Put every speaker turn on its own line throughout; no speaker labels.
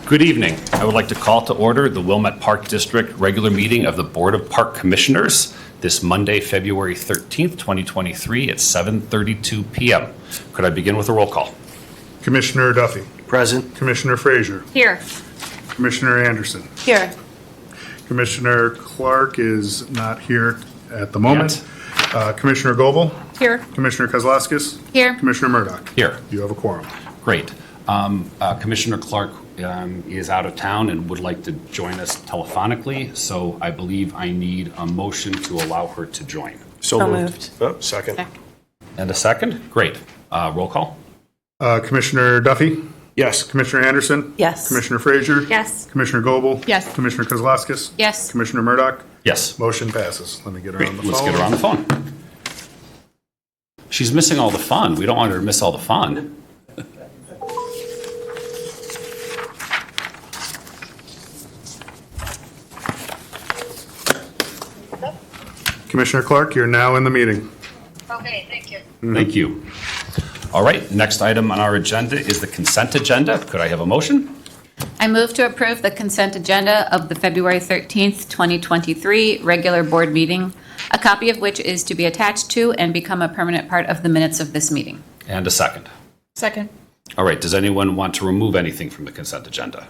Good evening. I would like to call to order the Wilmette Park District regular meeting of the Board of Park Commissioners this Monday, February 13th, 2023 at 7:32 p.m. Could I begin with a roll call?
Commissioner Duffy.
Present.
Commissioner Frazier.
Here.
Commissioner Anderson.
Here.
Commissioner Clark is not here at the moment. Commissioner Goebel.
Here.
Commissioner Kozlowskis.
Here.
Commissioner Murdoch.
Here.
You have a quorum.
Great. Commissioner Clark is out of town and would like to join us telephonically, so I believe I need a motion to allow her to join.
So
moved.
Oh, second.
And a second? Great. Roll call?
Commissioner Duffy.
Yes.
Commissioner Anderson.
Yes.
Commissioner Frazier.
Yes.
Commissioner Goebel.
Yes.
Commissioner Kozlowskis.
Yes.
Commissioner Murdoch.
Yes.
Motion passes. Let me get her
Great.
on the phone.
Let's get her on the phone. She's missing all the fun. We don't want her to miss all the fun.
Commissioner Clark, you're now in the meeting.
Okay, thank you.
Thank you. All right, next item on our agenda is the consent agenda. Could I have a motion?
I move to approve the consent agenda of the February 13th, 2023 regular board meeting, a copy of which is to be attached to and become a permanent part of the minutes of this meeting.
And a second.
Second.
All right, does anyone want to remove anything from the consent agenda?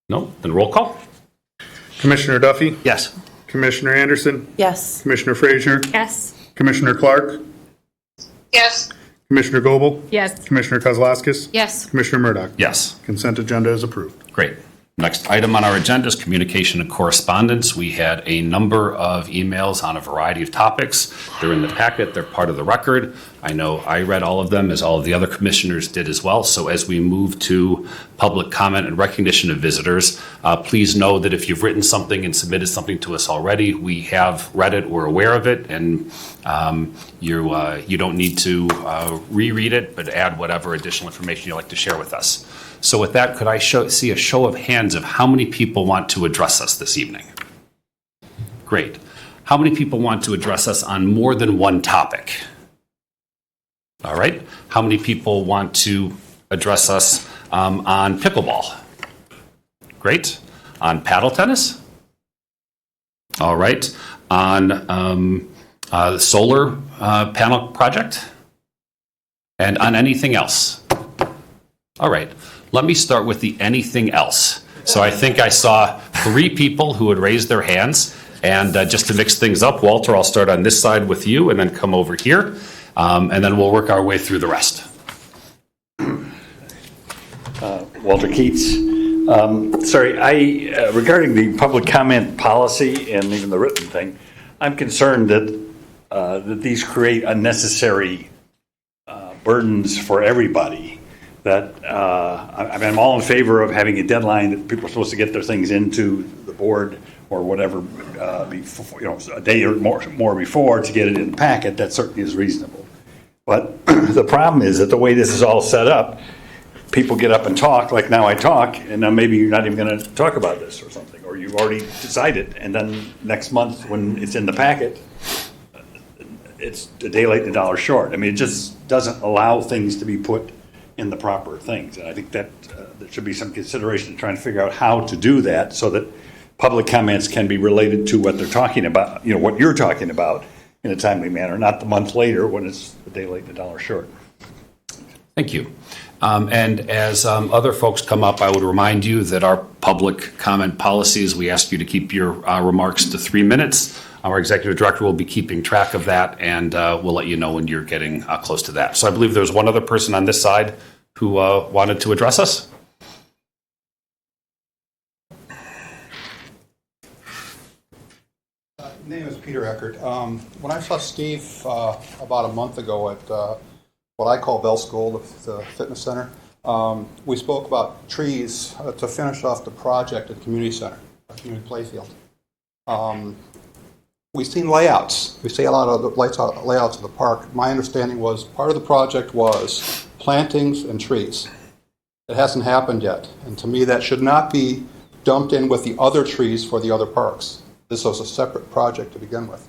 No? Then roll call?
Commissioner Duffy.
Yes.
Commissioner Anderson.
Yes.
Commissioner Frazier.
Yes.
Commissioner Clark.
Yes,
Commissioner Goebel.
Yes.
Commissioner Kozlowskis.
Yes.
Commissioner Murdoch.
Yes.
Consent agenda is approved.
Great. Next item on our agenda is communication and correspondence. We had a number of emails on a variety of topics. They're in the packet. They're part of the record. I know I read all of them, as all of the other commissioners did as well. So as we move to public comment and recognition of visitors, please know that if you've written something and submitted something to us already, we have read it, we're aware of it, and you don't need to reread it, but add whatever additional information you'd like to share with us. So with that, could I see a show of hands of how many people want to address us this evening? Great. How many people want to address us on more than one topic? All right. How many people want to address us on pickleball? Great. On paddle tennis? All right. On the solar panel project? And on anything else? All right. Let me start with the anything else. So I think I saw 3 people who had raised their hands. And just to mix things up, Walter, I'll start on this side with you and then come over here. And then we'll work our way through the rest.
Walter Keats. Regarding the public comment policy and even the written thing, I'm concerned that these create unnecessary burdens for everybody. I'm all in favor of having a deadline that people are supposed to get their things into the board or whatever, before, a day or more before to get it in the packet. That certainly is reasonable. But the problem is that the way this is all set up, people get up and talk, like now I talk, and then maybe you're not even going to talk about this or something, or you've already decided, and then next month when it's in the packet, it's a day late and a dollar short. I mean, it just doesn't allow things to be put in the proper things. And I think that there should be some consideration to try and figure out how to do that so that public comments can be related to what they're talking about, what you're talking about in a timely manner, not the month later when it's a day late and a dollar short.
Thank you. And as other folks come up, I would remind you that our public comment policies, we ask you to keep your remarks to 3 minutes. Our executive director will be keeping track of that, and we'll let you know when you're getting close to that. So I believe there's one other person on this side who wanted to address us.
My name is Peter Eckert. When I saw Steve about a month ago at what I call Bell School, the fitness center, we spoke about trees to finish off the project at the community center, community playfield. We've seen layouts. We see a lot of the layouts of the park. My understanding was part of the project was plantings and trees. It hasn't happened yet, and to me that should not be dumped in with the other trees for the other parks. This was a separate project to begin with.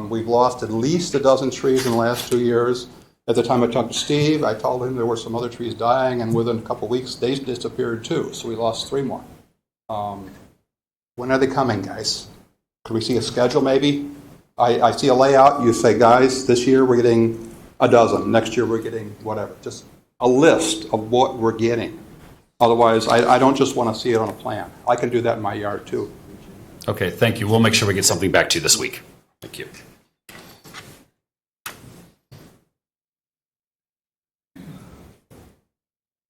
We've lost at least a dozen trees in the last 2 years. At the time I talked to Steve, I told him there were some other trees dying, and within a couple of weeks, they disappeared too, so we lost 3 more. When are they coming, guys? Could we see a schedule maybe? I see a layout, you say, guys, this year we're getting a dozen, next year we're getting whatever. Just a list of what we're getting. Otherwise, I don't just want to see it on a plan. I can do that in my yard too.
Okay, thank you. We'll make sure we get something back to you this week. Thank you.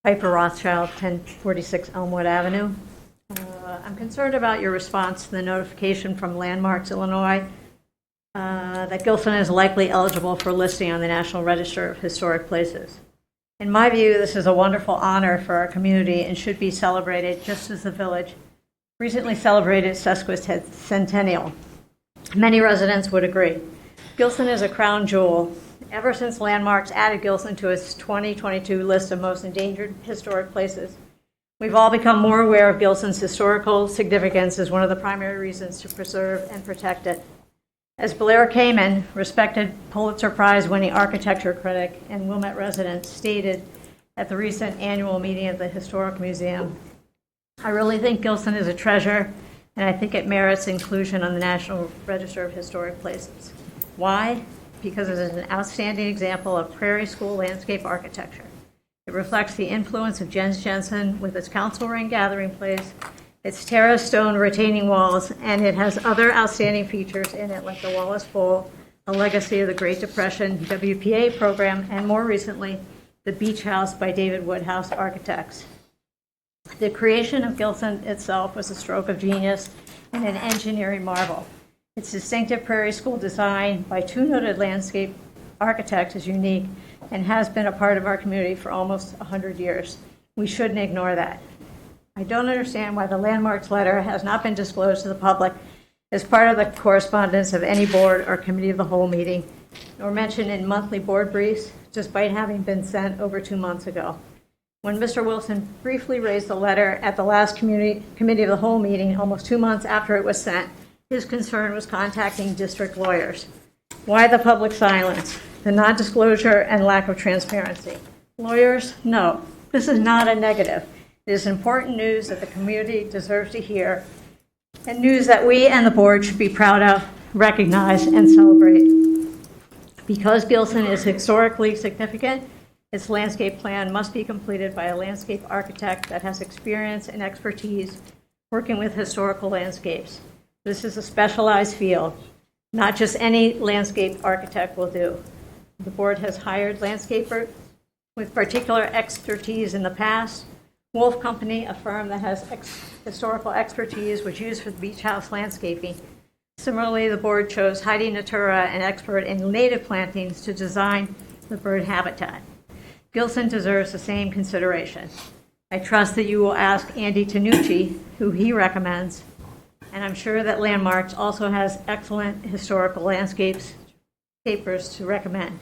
Piper Rothschild, 1046 Elmwood Avenue. I'm concerned about your response to the notification from Landmarks, Illinois, that Gilson is likely eligible for listing on the National Register of Historic Places. In my view, this is a wonderful honor for our community and should be celebrated just as the village recently celebrated sesquicentennial. Many residents would agree. Gilson is a crown jewel. Ever since Landmarks added Gilson to its 2022 list of most endangered historic places, we've all become more aware of Gilson's historical significance as one of the primary reasons to preserve and protect it. As Blair Kamen, respected Pulitzer Prize-winning architecture critic and Wilmette resident, stated at the recent annual meeting of the Historic Museum, I really think Gilson is a treasure, and I think it merits inclusion on the National Register of Historic Places. Why? Because it is an outstanding example of prairie school landscape architecture. It reflects the influence of Jens Jensen with its council ring gathering place, its terrace stone retaining walls, and it has other outstanding features in it like the Wallace Bowl, a legacy of the Great Depression WPA program, and more recently, the Beach House by David Woodhouse Architects. The creation of Gilson itself was a stroke of genius and an engineering marvel. Its distinctive prairie school design by 2 noted landscape architects is unique and has been a part of our community for almost 100 years. We shouldn't ignore that. I don't understand why the Landmarks letter has not been disclosed to the public as part of the correspondence of any board or committee of the whole meeting, nor mentioned in monthly board briefs, despite having been sent over 2 months ago. When Mr. Wilson briefly raised the letter at the last committee of the whole meeting, almost 2 months after it was sent, his concern was contacting district lawyers. Why the public silence, the non-disclosure, and lack of transparency? Lawyers? No. This is not a negative. It is important news that the community deserves to hear, and news that we and the board should be proud of, recognize, and celebrate. Because Gilson is historically significant, its landscape plan must be completed by a landscape architect that has experience and expertise working with historical landscapes. This is a specialized field. Not just any landscape architect will do. The board has hired landscapers with particular expertise in the past. Wolf Company, a firm that has historical expertise, was used for the beach house landscaping. Similarly, the board chose Heidi Natura, an expert in native plantings, to design the bird habitat. Gilson deserves the same consideration. I trust that you will ask Andy Tanucci, who he recommends, and I'm sure that Landmarks also has excellent historical landscapers to recommend.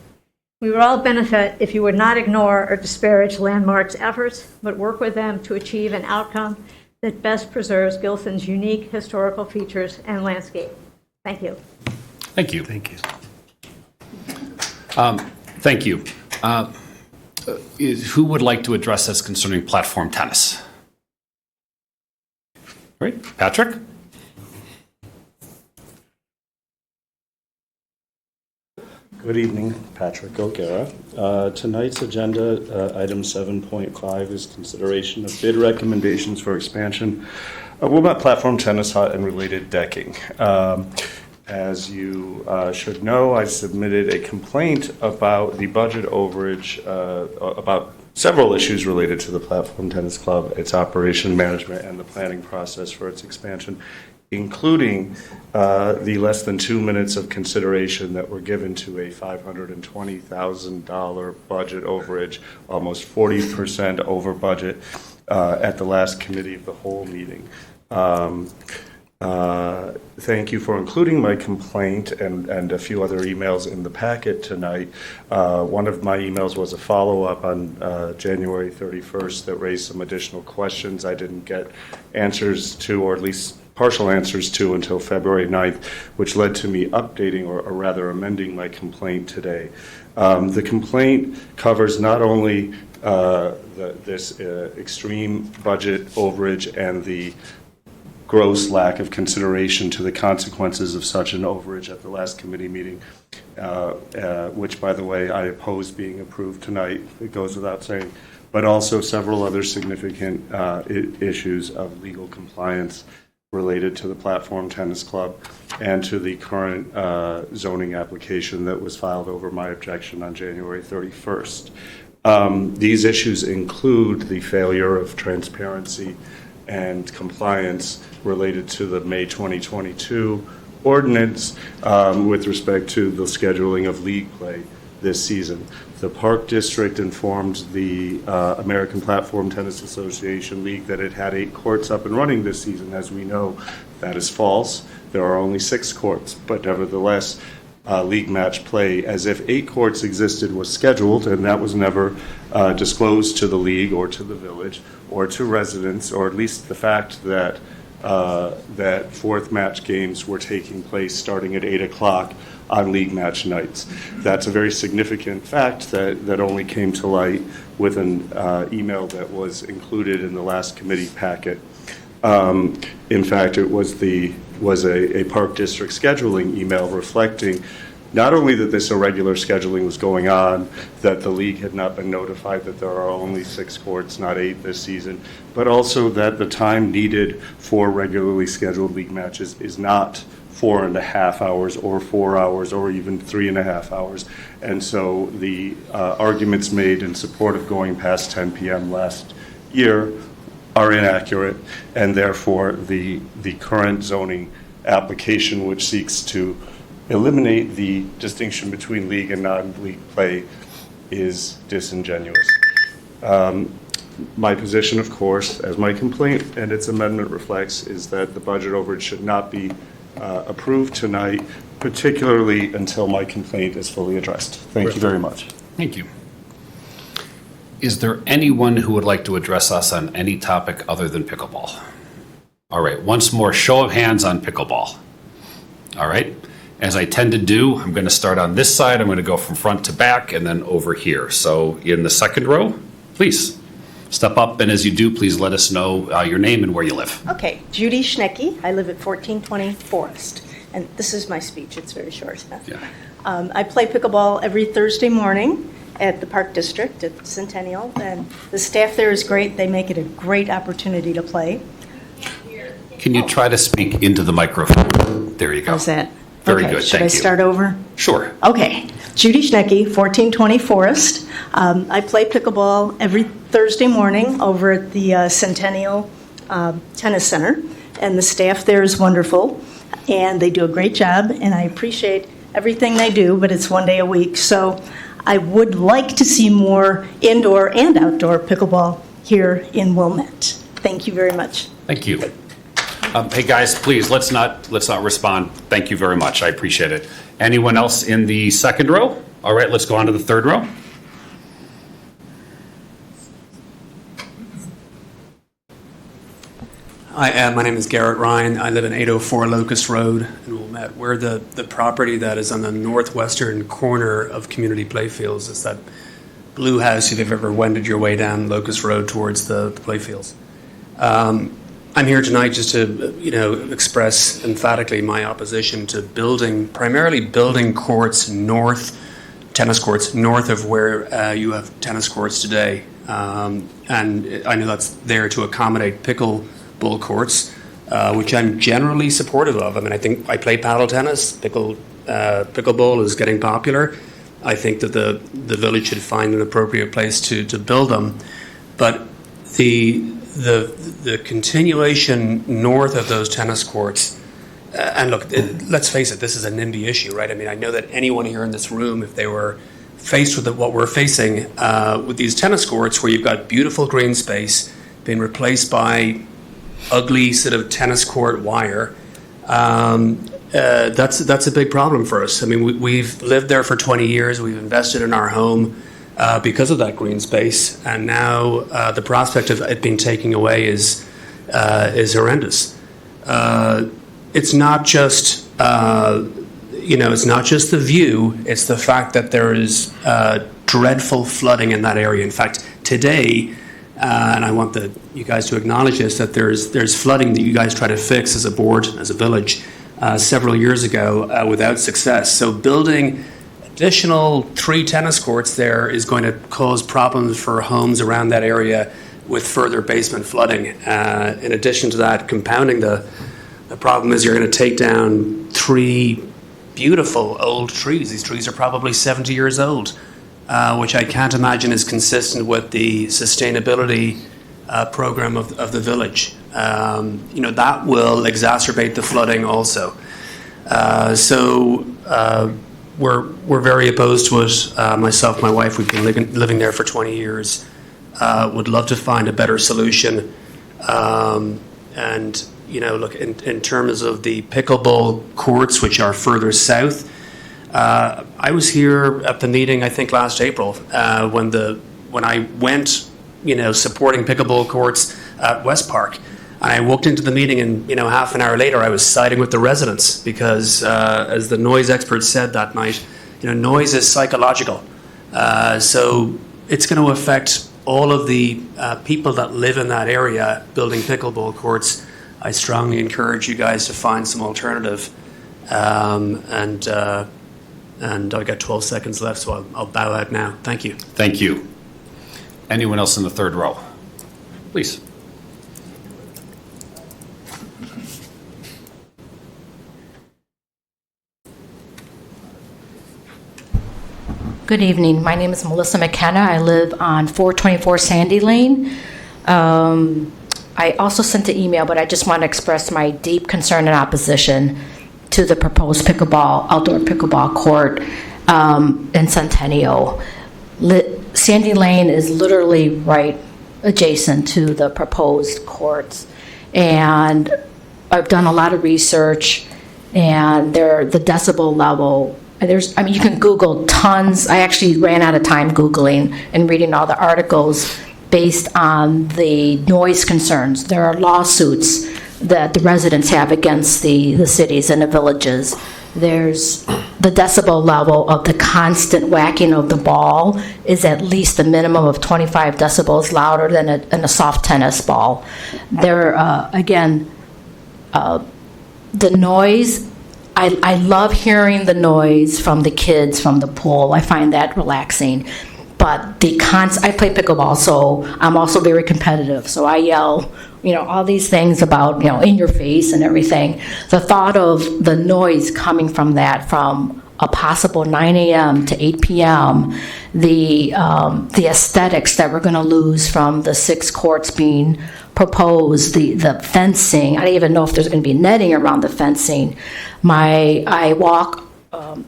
We would all benefit if you would not ignore or disparage Landmarks' efforts, but work with them to achieve an outcome that best preserves Gilson's unique historical features and landscape. Thank you.
Thank you. Thank you. Thank you. Who would like to address us concerning platform tennis? Great. Patrick?
Good evening, Patrick O'Gara. Tonight's agenda, item 7.5, is consideration of bid recommendations for expansion of Wilmette Platform Tennis Hut and related decking. As you should know, I submitted a complaint about the budget overage, about several issues related to the Platform Tennis Club, its operation, management, and the planning process for its expansion, including the less than 2 minutes of consideration that were given to a $520,000 budget overage, almost 40% over budget at the last committee of the whole meeting. Thank you for including my complaint and a few other emails in the packet tonight. One of my emails was a follow-up on January 31st that raised some additional questions I didn't get answers to, or at least partial answers to until February 9th, which led to me updating or rather amending my complaint today. The complaint covers not only this extreme budget overage and the gross lack of consideration to the consequences of such an overage at the last committee meeting, which, by the way, I oppose being approved tonight. It goes without saying, but also several other significant issues of legal compliance related to the Platform Tennis Club and to the current zoning application that was filed over my objection on January 31st. These issues include the failure of transparency and compliance related to the May 2022 ordinance with respect to the scheduling of league play this season. The Park District informed the American Platform Tennis Association League that it had 8 courts up and running this season. As we know, that is false. There are only 6 courts, but nevertheless, league match play as if 8 courts existed was scheduled, and that was never disclosed to the league or to the village or to residents, or at least the fact that that 4th match games were taking place starting at 8 o'clock on league match nights. That's a very significant fact that only came to light with an email that was included in the last committee packet. In fact, it was a Park District scheduling email reflecting not only that this irregular scheduling was going on, that the league had not been notified that there are only 6 courts, not 8 this season, but also that the time needed for regularly scheduled league matches is not 4.5 hours or 4 hours or even 3.5 hours. And so the arguments made in support of going past 10 p.m. last year are inaccurate, and therefore the current zoning application, which seeks to eliminate the distinction between league and non-league play, is disingenuous. My position, of course, as my complaint and its amendment reflects, is that the budget overage should not be approved tonight, particularly until my complaint is fully addressed. Thank you very much.
Thank you. Is there anyone who would like to address us on any topic other than pickleball? All right, once more, show of hands on pickleball. All right, as I tend to do, I'm going to start on this side. I'm going to go from front to back and then over here. So in the second row, please step up, and as you do, please let us know your name and where you live.
Okay, Judy Schnecke. I live at 1420 Forest, and this is my speech. It's very short.
Yeah.
I play pickleball every Thursday morning at the Park District at Centennial, and the staff there is great. They make it a great opportunity to play.
Can you try to speak into the microphone? There you go.
How's that?
Very
okay,
good,
should
thank
I
you.
start over?
Sure.
Okay, Judy Schnecke, 1420 Forest. I play pickleball every Thursday morning over at the Centennial Tennis Center, and the staff there is wonderful, and they do a great job, and I appreciate everything they do, but it's one day a week, so I would like to see more indoor and outdoor pickleball here in Wilmette. Thank you very much.
Thank you. Hey guys, please let's not respond. Thank you very much. I appreciate it. Anyone else in the second row? All right, let's go on to the third row.
Hi, my name is Garrett Ryan. I live in 804 Locust Road in Wilmette. We're the property that is on the northwestern corner of Community Playfields. It's that blue house if you've ever wended your way down Locust Road towards the playfields. I'm here tonight just to, express emphatically my opposition to primarily building tennis courts north of where you have tennis courts today. And I know that's there to accommodate pickleball courts, which I'm generally supportive of. I mean, I think I play paddle tennis. Pickleball is getting popular. I think that the village should find an appropriate place to build them. But the continuation north of those tennis courts, and look, let's face it, this is a NIMBY issue, right? I mean, I know that anyone here in this room, if they were faced with what we're facing with these tennis courts, where you've got beautiful green space being replaced by ugly sort of tennis court wire, that's a big problem for us. I mean, we've lived there for 20 years. We've invested in our home because of that green space, and now the prospect of it being taken away is horrendous. it's not just it's not just the view, it's the fact that there is dreadful flooding in that area. In fact, today, and I want you guys to acknowledge this, that there's flooding that you guys try to fix as a board, as a village, several years ago without success. So building additional 3 tennis courts there is going to cause problems for homes around that area with further basement flooding. In addition to that, compounding the problem is you're going to take down 3 beautiful old trees. These trees are probably 70 years old, which I can't imagine is consistent with the sustainability program of the village. That will exacerbate the flooding also. We're very opposed to it. Myself, my wife, we've been living there for 20 years. Would love to find a better solution. Look, in terms of the pickleball courts, which are further south, I was here at the meeting, I think last April, when I went, supporting pickleball courts at West Park. And I walked into the meeting and, half an hour later, I was siding with the residents because, as the noise expert said that night, noise is psychological. So it's going to affect all of the people that live in that area building pickleball courts. I strongly encourage you guys to find some alternative. And I've got 12 seconds left, so I'll bow out now. Thank you.
Thank you. Anyone else in the third row? Please.
Good evening. My name is Melissa McKenna. I live on 424 Sandy Lane. I also sent an email, but I just want to express my deep concern and opposition to the proposed outdoor pickleball court in Centennial. Sandy Lane is literally right adjacent to the proposed courts. And I've done a lot of research, and the decibel level, you can Google tons. I actually ran out of time Googling and reading all the articles based on the noise concerns. There are lawsuits that the residents have against the cities and the villages. There's the decibel level of the constant whacking of the ball is at least a minimum of 25 decibels louder than a soft tennis ball. The noise, I love hearing the noise from the kids from the pool. I find that relaxing. But I play pickleball, so I'm also very competitive. So I yell, all these things about, in your face and everything. The thought of the noise coming from that, from a possible 9 a.m. to 8 p.m., the aesthetics that we're going to lose from the 6 courts being proposed, the fencing. I don't even know if there's going to be netting around the fencing. I walk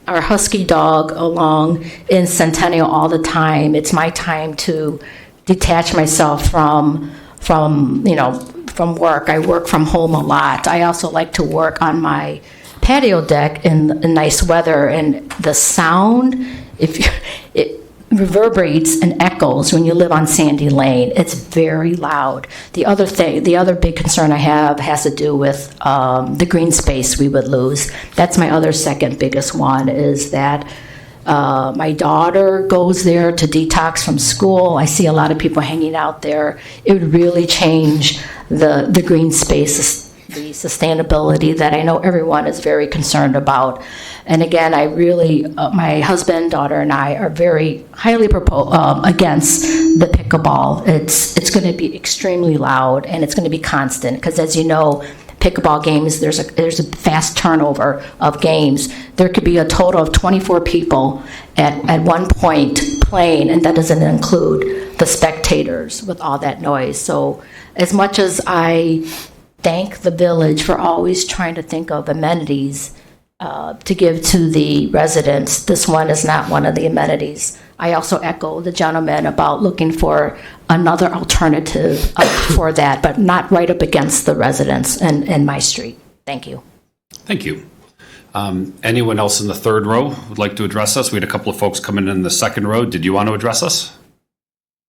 our husky dog along in Centennial all the time. It's my time to detach myself from work. I work from home a lot. I also like to work on my patio deck in nice weather, and the sound, it reverberates and echoes when you live on Sandy Lane. It's very loud. The other big concern I have has to do with the green space we would lose. That's my other second biggest one, is that my daughter goes there to detox from school. I see a lot of people hanging out there. It would really change the green space, the sustainability that I know everyone is very concerned about. And again, I really, my husband, daughter, and I are very highly against the pickleball. It's going to be extremely loud, and it's going to be constant, because as you know, pickleball games, there's a fast turnover of games. There could be a total of 24 people at one point playing, and that doesn't include the spectators with all that noise. So as much as I thank the village for always trying to think of amenities to give to the residents, this one is not one of the amenities. I also echo the gentleman about looking for another alternative for that, but not right up against the residents and my street. Thank you.
Thank you. Anyone else in the third row would like to address us? We had a couple of folks coming in the second row. Did you want to address us?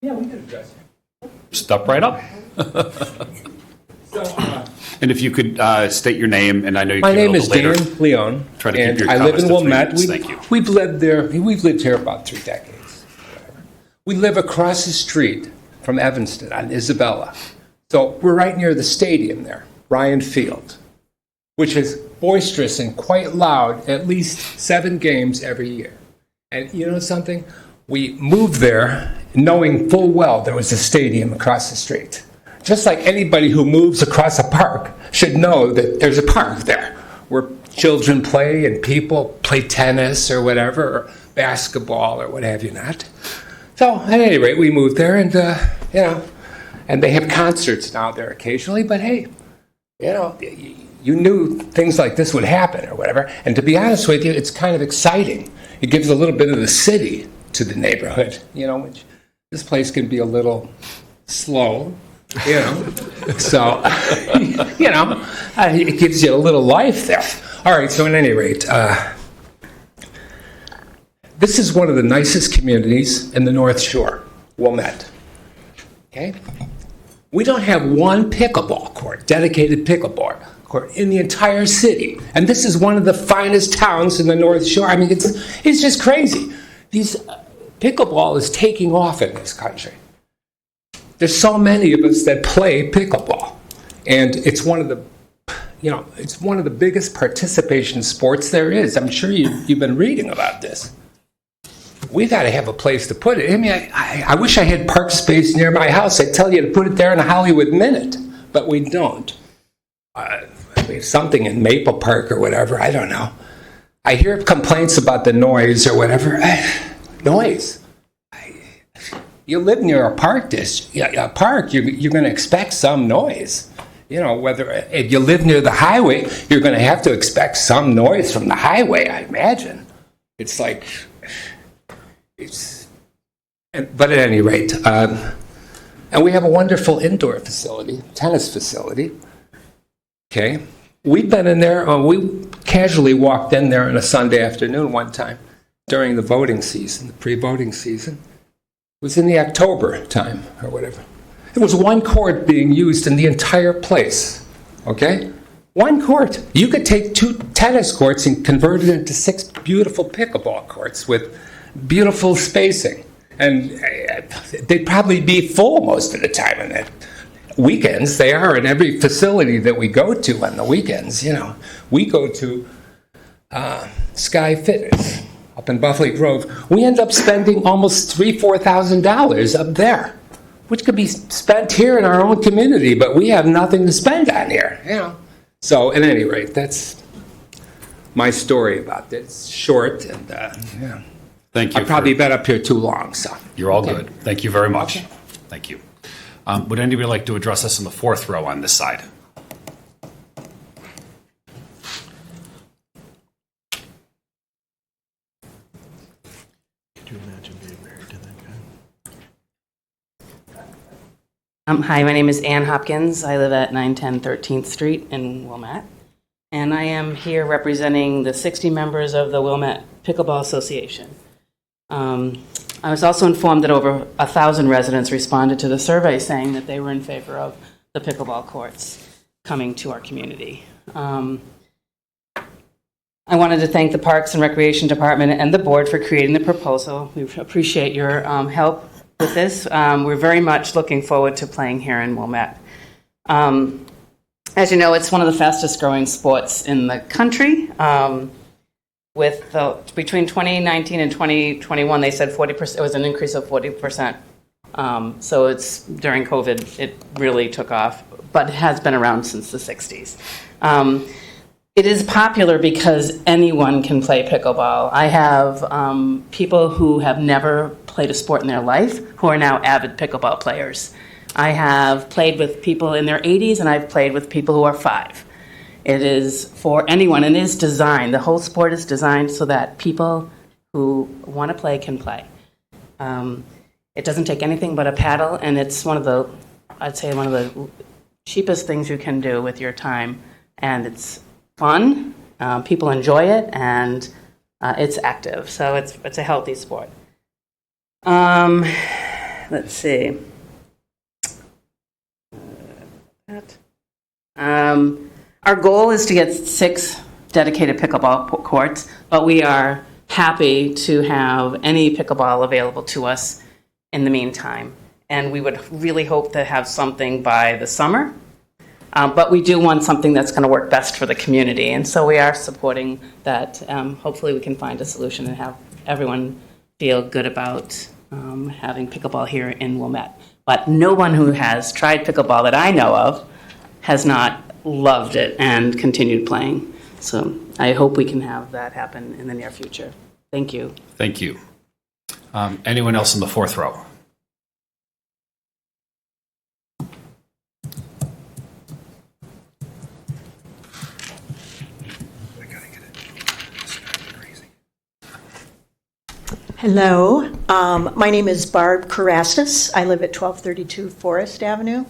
Yeah, we could address it.
Step right up. And if you could state your name, and I know you
My
came a
name
little
is
later.
Dan Leon,
Try to keep
and
your
I live
comments
in
to 3
Wilmette.
minutes. Thank you.
We've lived there. We've lived here about 3 decades. We live across the street from Evanston on Isabella. So we're right near the stadium there, Ryan Field, which is boisterous and quite loud, at least 7 games every year. And you know something? We moved there knowing full well there was a stadium across the street. Just like anybody who moves across a park should know that there's a park there where children play and people play tennis or whatever, or basketball or what have you not. So at any rate, we moved there, and and they have concerts now there occasionally. But hey, you knew things like this would happen or whatever. And to be honest with you, it's kind of exciting. It gives a little bit of the city to the neighborhood. Which this place can be a little slow. So it gives you a little life there. All right. So at any rate. This is one of the nicest communities in the North Shore, Wilmette. Okay? We don't have one pickleball court, dedicated pickleball court, in the entire city. And this is one of the finest towns in the North Shore. I mean, it's just crazy. Pickleball is taking off in this country. There's so many of us that play pickleball. And it's one of the biggest participation sports there is. I'm sure you've been reading about this. We got to have a place to put it. I mean, I wish I had park space near my house. I'd tell you to put it there in a Hollywood Minute, but we don't. We have something in Maple Park or whatever. I don't know. I hear complaints about the noise or whatever. Noise. You live near a park you're going to expect some noise. Whether if you live near the highway, you're going to have to expect some noise from the highway, I imagine. It's like... But at any rate, and we have a wonderful indoor facility, tennis facility. Okay, we've been in there. We casually walked in there on a Sunday afternoon one time during the voting season, the pre-voting season. It was in the October time or whatever. There was one court being used in the entire place. Okay, one court. You could take 2 tennis courts and convert it into 6 beautiful pickleball courts with beautiful spacing, and they'd probably be full most of the time. And weekends, they are in every facility that we go to on the weekends. We go to Sky Fitness up in Buffalo Grove. We end up spending almost $3,000-4,000 up there, which could be spent here in our own community, but we have nothing to spend on here. So, at any rate, that's my story about this. It's short and.
Thank you.
I've probably been up here too long, so.
You're all good. Thank you very much. Thank you. Would anybody like to address us in the 4th row on this side?
Could you imagine being married to that guy?
Hi, my name is Ann Hopkins. I live at 910 13th Street in Wilmette. And I am here representing the 60 members of the Wilmette Pickleball Association. I was also informed that over 1,000 residents responded to the survey saying that they were in favor of the pickleball courts coming to our community. I wanted to thank the Parks and Recreation Department and the board for creating the proposal. We appreciate your help with this. We're very much looking forward to playing here in Wilmette. As you know, it's one of the fastest growing sports in the country. Between 2019 and 2021, they said 40%. It was an increase of 40%. So it's during COVID, it really took off, but it has been around since the 60s. It is popular because anyone can play pickleball. I have people who have never played a sport in their life who are now avid pickleball players. I have played with people in their 80s, and I've played with people who are 5. It is for anyone, and it is designed. The whole sport is designed so that people who want to play can play. It doesn't take anything but a paddle, and it's one of the cheapest things you can do with your time. And it's fun. People enjoy it, and it's active. So it's a healthy sport. Let's see. Our goal is to get 6 dedicated pickleball courts, but we are happy to have any pickleball available to us in the meantime. And we would really hope to have something by the summer. But we do want something that's going to work best for the community. And so we are supporting that. Hopefully we can find a solution and have everyone feel good about having pickleball here in Wilmette. But no one who has tried pickleball that I know of has not loved it and continued playing. So I hope we can have that happen in the near future. Thank you.
Thank you. Anyone else in the fourth row?
Hello, my name is Barb Carastas. I live at 1232 Forest Avenue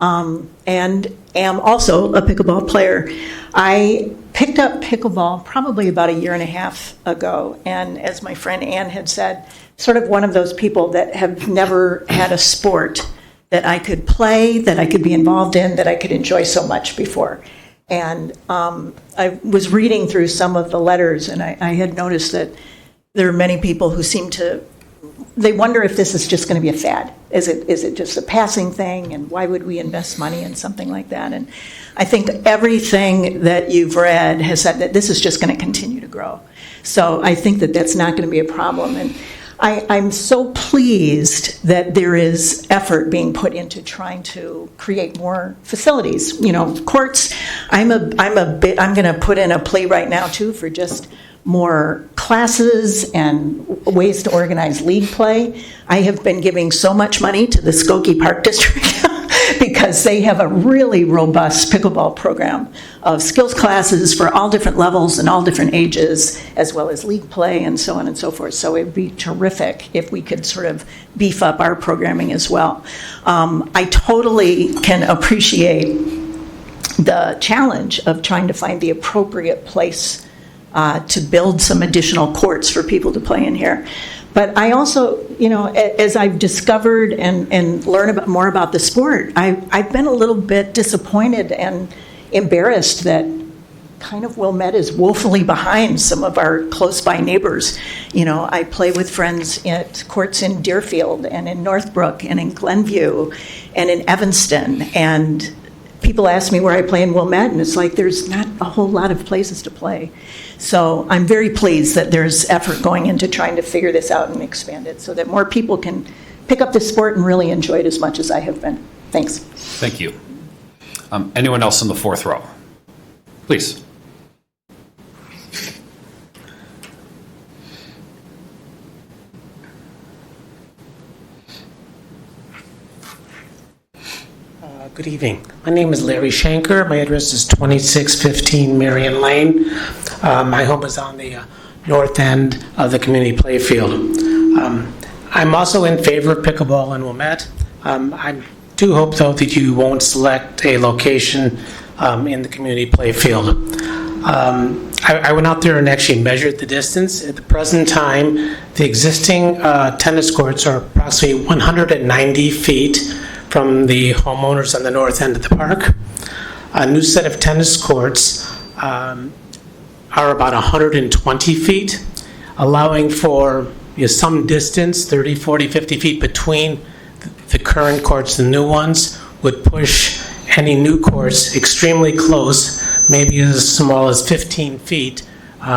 and am also a pickleball player. I picked up pickleball probably about a year and a half ago, and as my friend Ann had said, sort of one of those people that have never had a sport that I could play, that I could be involved in, that I could enjoy so much before. And I was reading through some of the letters, and I had noticed that there are many people who seem to, they wonder if this is just going to be a fad. Is it just a passing thing, and why would we invest money in something like that? And I think everything that you've read has said that this is just going to continue to grow. So I think that that's not going to be a problem. And I'm so pleased that there is effort being put into trying to create more facilities. You know, courts. I'm going to put in a plea right now too for just more classes and ways to organize league play. I have been giving so much money to the Skokie Park District because they have a really robust pickleball program of skills classes for all different levels and all different ages, as well as league play and so on and so forth. So it would be terrific if we could sort of beef up our programming as well. I totally can appreciate the challenge of trying to find the appropriate place to build some additional courts for people to play in here. But I also, you know, as I've discovered and learned more about the sport, I've been a little bit disappointed and embarrassed that kind of Wilmette is woefully behind some of our close-by neighbors. You know, I play with friends at courts in Deerfield and in Northbrook and in Glenview and in Evanston, and people ask me where I play in Wilmette, and it's like there's not a whole lot of places to play. So I'm very pleased that there's effort going into trying to figure this out and expand it so that more people can pick up the sport and really enjoy it as much as I have been. Thanks.
Thank you. Anyone else in the fourth row? Please.
Good evening. My name is Larry Shanker. My address is 2615 Marion Lane. My home is on the north end of the community play field. I'm also in favor of pickleball in Wilmette. I do hope, though, that you won't select a location in the community play field. I went out there and actually measured the distance. At the present time, the existing tennis courts are approximately 190 feet from the homeowners on the north end of the park. A new set of tennis courts are about 120 feet, allowing for some distance, 30, 40, 50 feet between the current courts and the new ones, would push any new courts extremely close, maybe as small as 15 feet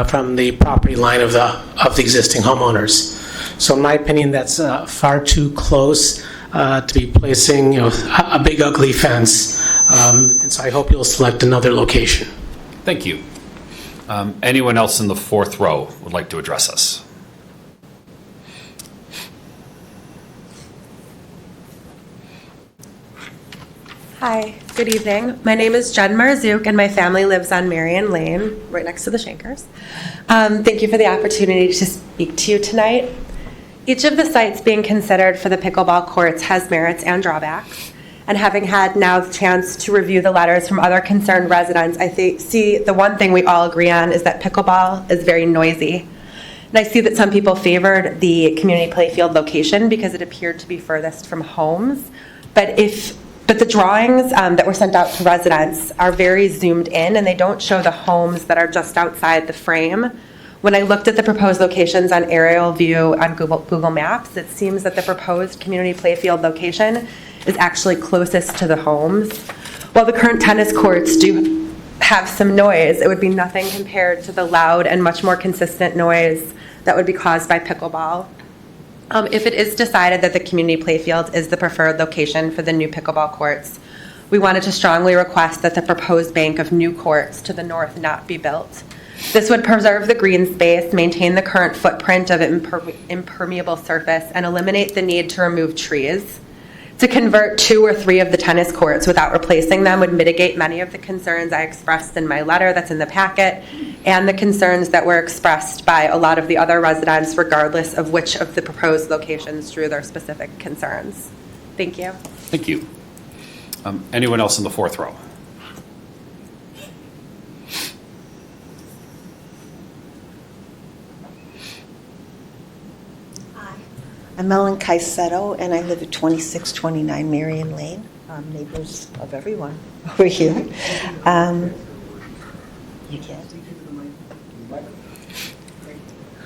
from the property line of the existing homeowners. So in my opinion, that's far too close to be placing a big ugly fence. And so I hope you'll select another location.
Thank you. Anyone else in the fourth row would like to address us?
Hi, good evening. My name is Jen Marzouk, and my family lives on Marion Lane, right next to the Shankers. Thank you for the opportunity to speak to you tonight. Each of the sites being considered for the pickleball courts has merits and drawbacks. And having had now the chance to review the letters from other concerned residents, I see the one thing we all agree on is that pickleball is very noisy. And I see that some people favored the community playfield location because it appeared to be furthest from homes. But if But the drawings that were sent out to residents are very zoomed in, and they don't show the homes that are just outside the frame. When I looked at the proposed locations on aerial view on Google Maps, it seems that the proposed community playfield location is actually closest to the homes. While the current tennis courts do have some noise, it would be nothing compared to the loud and much more consistent noise that would be caused by pickleball. If it is decided that the community playfield is the preferred location for the new pickleball courts, we wanted to strongly request that the proposed bank of new courts to the north not be built. This would preserve the green space, maintain the current footprint of impermeable surface, and eliminate the need to remove trees. To convert 2 or 3 of the tennis courts without replacing them would mitigate many of the concerns I expressed in my letter that's in the packet, and the concerns that were expressed by a lot of the other residents, regardless of which of the proposed locations drew their specific concerns. Thank you.
Thank you. Anyone else in the fourth row?
I'm Ellen Caicedo, and I live at 2629 Marion Lane, neighbors of everyone over here. You can't.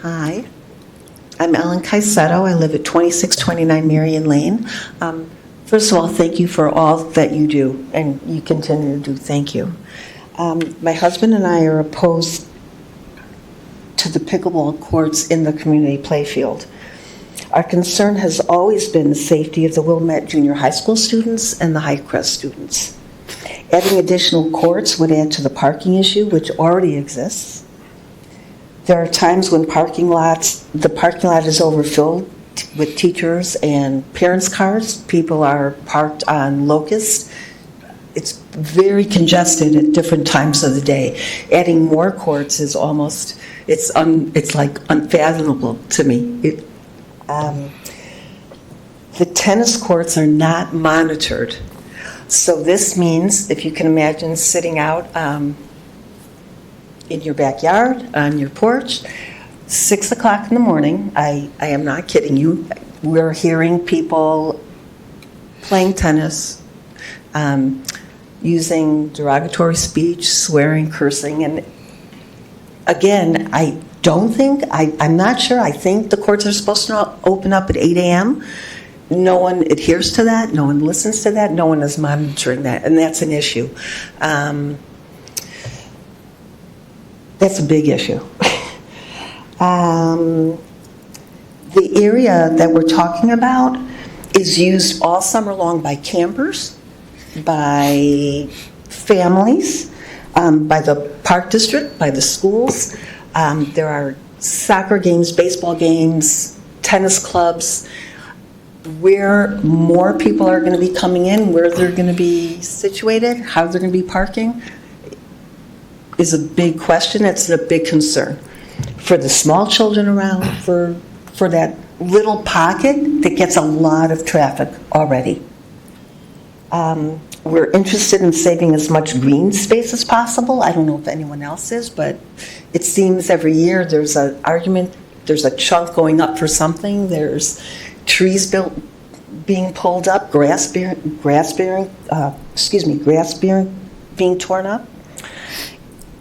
Hi, I'm Ellen Caicedo. I live at 2629 Marion Lane. First of all, thank you for all that you do, and you continue to do. Thank you. My husband and I are opposed to the pickleball courts in the community playfield. Our concern has always been the safety of the Wilmette Junior High School students and the Highcrest students. Adding additional courts would add to the parking issue, which already exists. There are times when the parking lot is overfilled with teachers and parents' cars. People are parked on Locust. It's very congested at different times of the day. Adding more courts is almost, it's like unfathomable to me. The tennis courts are not monitored. So this means, if you can imagine sitting out in your backyard, on your porch, 6 o'clock in the morning, I am not kidding you, we're hearing people playing tennis, using derogatory speech, swearing, cursing, and again, I'm not sure. I think the courts are supposed to open up at 8 a.m. No one adheres to that. No one listens to that. No one is monitoring that, and that's an issue. That's a big issue. The area that we're talking about is used all summer long by campers, by families, by the park district, by the schools. There are soccer games, baseball games, tennis clubs. Where more people are going to be coming in, where they're going to be situated, how they're going to be parking is a big question. It's a big concern for the small children around, for that little pocket that gets a lot of traffic already. We're interested in saving as much green space as possible. I don't know if anyone else is, but it seems every year there's an argument, there's a chunk going up for something, there's trees being pulled up, grass being torn up.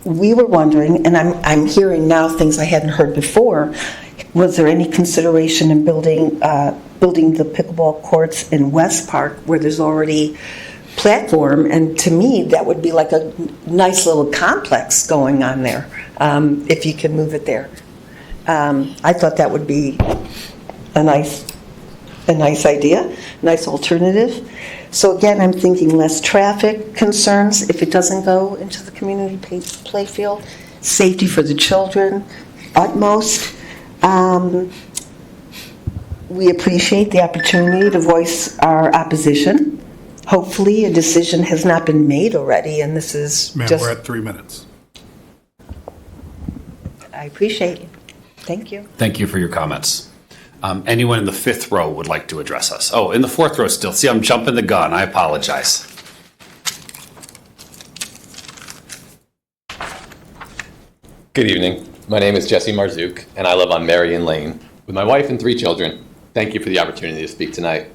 We were wondering, and I'm hearing now things I hadn't heard before, was there any consideration in building the pickleball courts in West Park where there's already platform? And to me, that would be like a nice little complex going on there, if you can move it there. I thought that would be a nice idea, nice alternative. So again, I'm thinking less traffic concerns if it doesn't go into the community playfield, safety for the children, utmost. We appreciate the opportunity to voice our opposition. Hopefully, a decision has not been made already, and this is
Ma'am,
just...
we're at 3 minutes.
I appreciate you. Thank you.
Thank you for your comments. Anyone in the fifth row would like to address us? Oh, in the fourth row still. See, I'm jumping the gun. I apologize.
Good evening. My name is Jesse Marzouk, and I live on Marion Lane with my wife and 3 children. Thank you for the opportunity to speak tonight.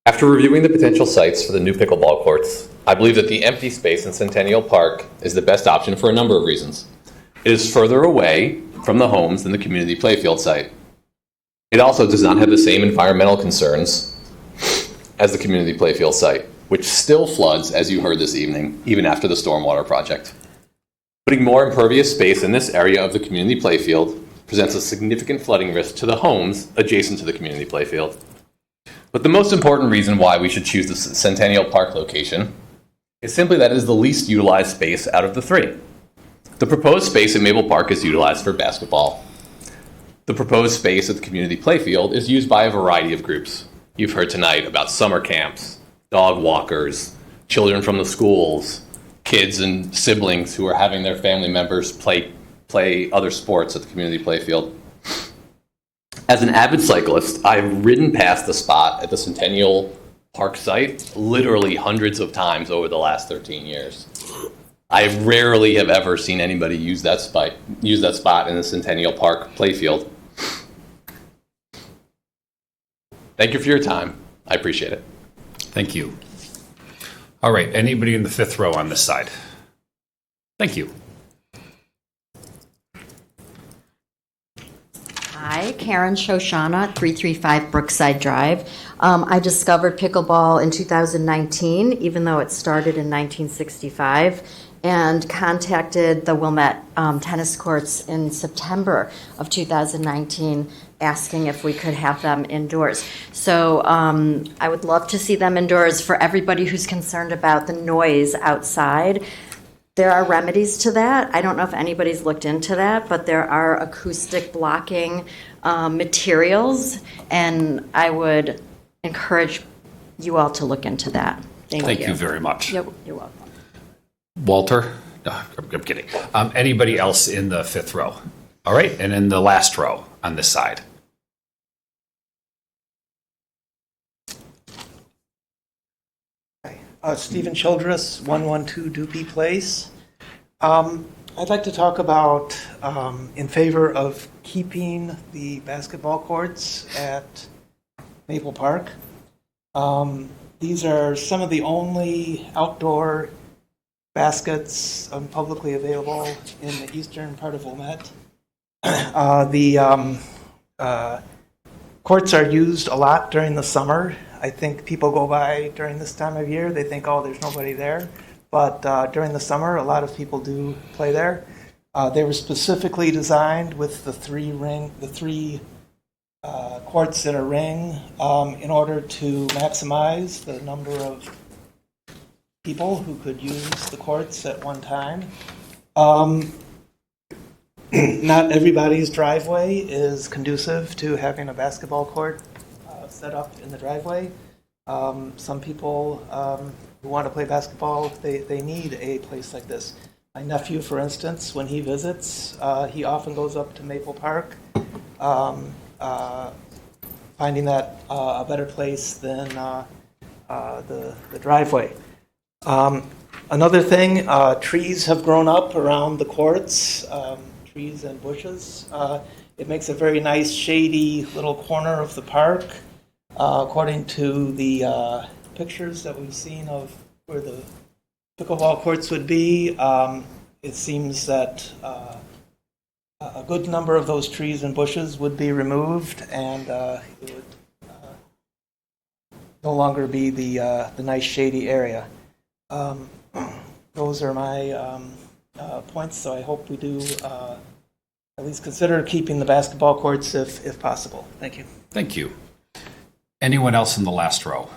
After reviewing the potential sites for the new pickleball courts, I believe that the empty space in Centennial Park is the best option for a number of reasons. It is further away from the homes than the community playfield site. It also does not have the same environmental concerns as the community playfield site, which still floods, as you heard this evening, even after the stormwater project. Putting more impervious space in this area of the community playfield presents a significant flooding risk to the homes adjacent to the community playfield. But the most important reason why we should choose the Centennial Park location is simply that it is the least utilized space out of the three. The proposed space at Maple Park is utilized for basketball. The proposed space at the community playfield is used by a variety of groups. You've heard tonight about summer camps, dog walkers, children from the schools, kids and siblings who are having their family members play other sports at the community playfield. As an avid cyclist, I've ridden past the spot at the Centennial Park site literally hundreds of times over the last 13 years. I rarely have ever seen anybody use that spot in the Centennial Park playfield. Thank you for your time. I appreciate it.
Thank you. All right, anybody in the fifth row on this side? Thank you.
Hi, Karen Shoshana, 335 Brookside Drive. I discovered pickleball in 2019, even though it started in 1965, and contacted the Wilmette tennis courts in September of 2019, asking if we could have them indoors. So I would love to see them indoors for everybody who's concerned about the noise outside. There are remedies to that. I don't know if anybody's looked into that, but there are acoustic blocking materials, and I would encourage you all to look into that. Thank
you very much.
You're welcome.
Walter? No, I'm kidding. Anybody else in the fifth row? All right, and in the last row on this side.
Stephen Childress, 112 Doopy Place. I'd like to talk about in favor of keeping the basketball courts at Maple Park. These are some of the only outdoor baskets publicly available in the eastern part of Wilmette. The courts are used a lot during the summer. I think people go by during this time of year, they think, oh, there's nobody there. But during the summer, a lot of people do play there. They were specifically designed with the three courts in a ring in order to maximize the number of people who could use the courts at one time. Not everybody's driveway is conducive to having a basketball court set up in the driveway. Some people who want to play basketball, they need a place like this. My nephew, for instance, when he visits, he often goes up to Maple Park, finding that a better place than the driveway. Another thing, trees have grown up around the courts, trees and bushes. It makes a very nice shady little corner of the park. According to the pictures that we've seen of where the pickleball courts would be, it seems that a good number of those trees and bushes would be removed, and it would no longer be the nice shady area. Those are my points, so I hope we do at least consider keeping the basketball courts if possible. Thank you.
Thank you. Anyone else in the last row?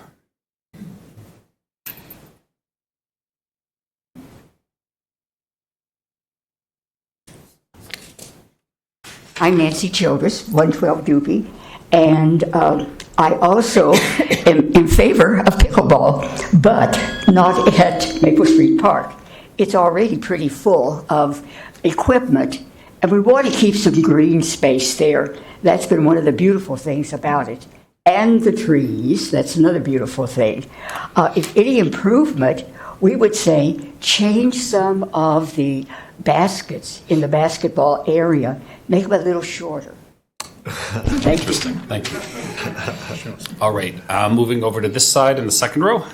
I'm Nancy Childress, 112 Doopy, and I also am in favor of pickleball, but not at Maple Street Park. It's already pretty full of equipment, and we want to keep some green space there. That's been one of the beautiful things about it. And the trees, that's another beautiful thing. If any improvement, we would say change some of the baskets in the basketball area, make them a little shorter.
Interesting. Thank you. All right, moving over to this side in the second row.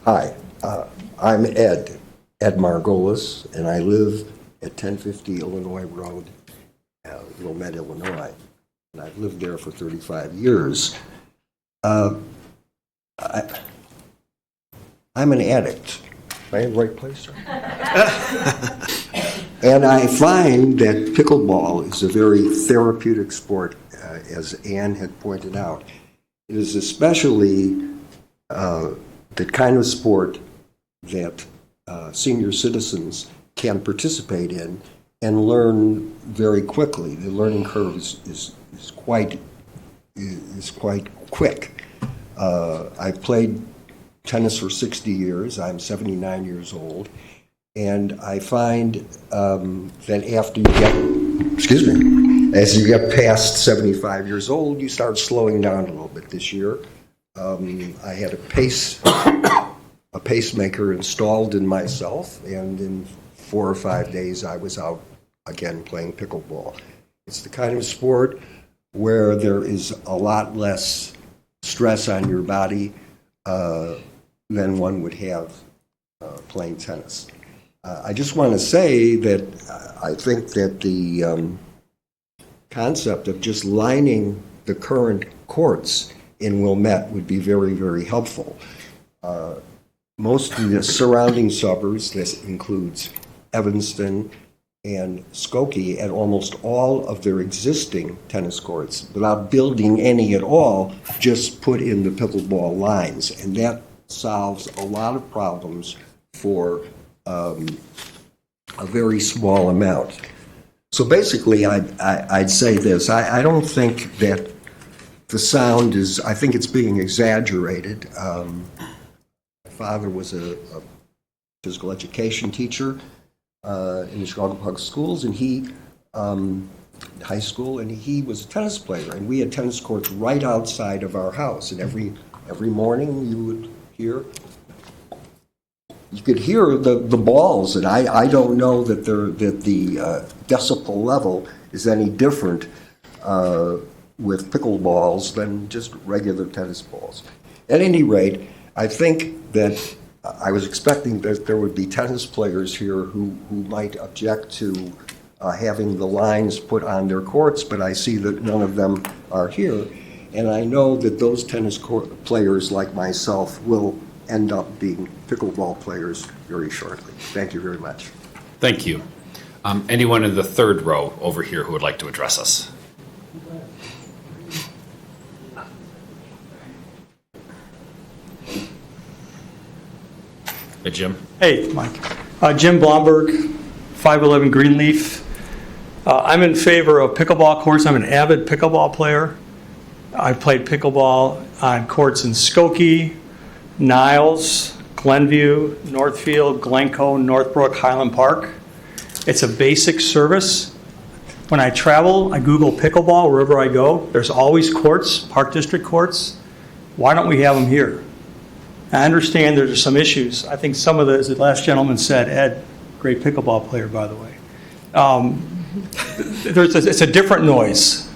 Hi, I'm Ed Margolis, and I live at 1050 Illinois Road, Wilmette, Illinois. And I've lived there for 35 years. I'm an addict. Am I in the right place, sir? And I find that pickleball is a very therapeutic sport, as Ann had pointed out. It is especially the kind of sport that senior citizens can participate in and learn very quickly. The learning curve is quite quick. I've played tennis for 60 years. I'm 79 years old. And I find that after as you get past 75 years old, you start slowing down a little bit. This year, I had a pacemaker installed in myself, and in 4 or 5 days, I was out again playing pickleball. It's the kind of sport where there is a lot less stress on your body than one would have playing tennis. I just want to say that I think that the concept of just lining the current courts in Wilmette would be very, very helpful. Most of the surrounding suburbs, this includes Evanston and Skokie, and almost all of their existing tennis courts, without building any at all, just put in the pickleball lines. And that solves a lot of problems for a very small amount. So basically, I'd say this. I don't think that the sound is, I think it's being exaggerated. My father was a physical education teacher in the Chicago Public Schools, and he, high school, and he was a tennis player. And we had tennis courts right outside of our house. And every morning you would hear, you could hear the balls, and I don't know that the decibel level is any different with pickleballs than just regular tennis balls. At any rate, I think that I was expecting that there would be tennis players here who might object to having the lines put on their courts, but I see that none of them are here. And I know that those tennis players like myself will end up being pickleball players very shortly. Thank you very much.
Thank you. Anyone in the third row over here who would like to address us? Hey, Jim.
Hey, Mike. Jim Blomberg, 511 Greenleaf. I'm in favor of pickleball courts. I'm an avid pickleball player. I've played pickleball on courts in Skokie, Niles, Glenview, Northfield, Glencoe, Northbrook, Highland Park. It's a basic service. When I travel, I Google pickleball wherever I go. There's always courts, Park District courts. Why don't we have them here? I understand there's some issues. I think some of the, as the last gentleman said, Ed, great pickleball player, by the way. It's a different noise.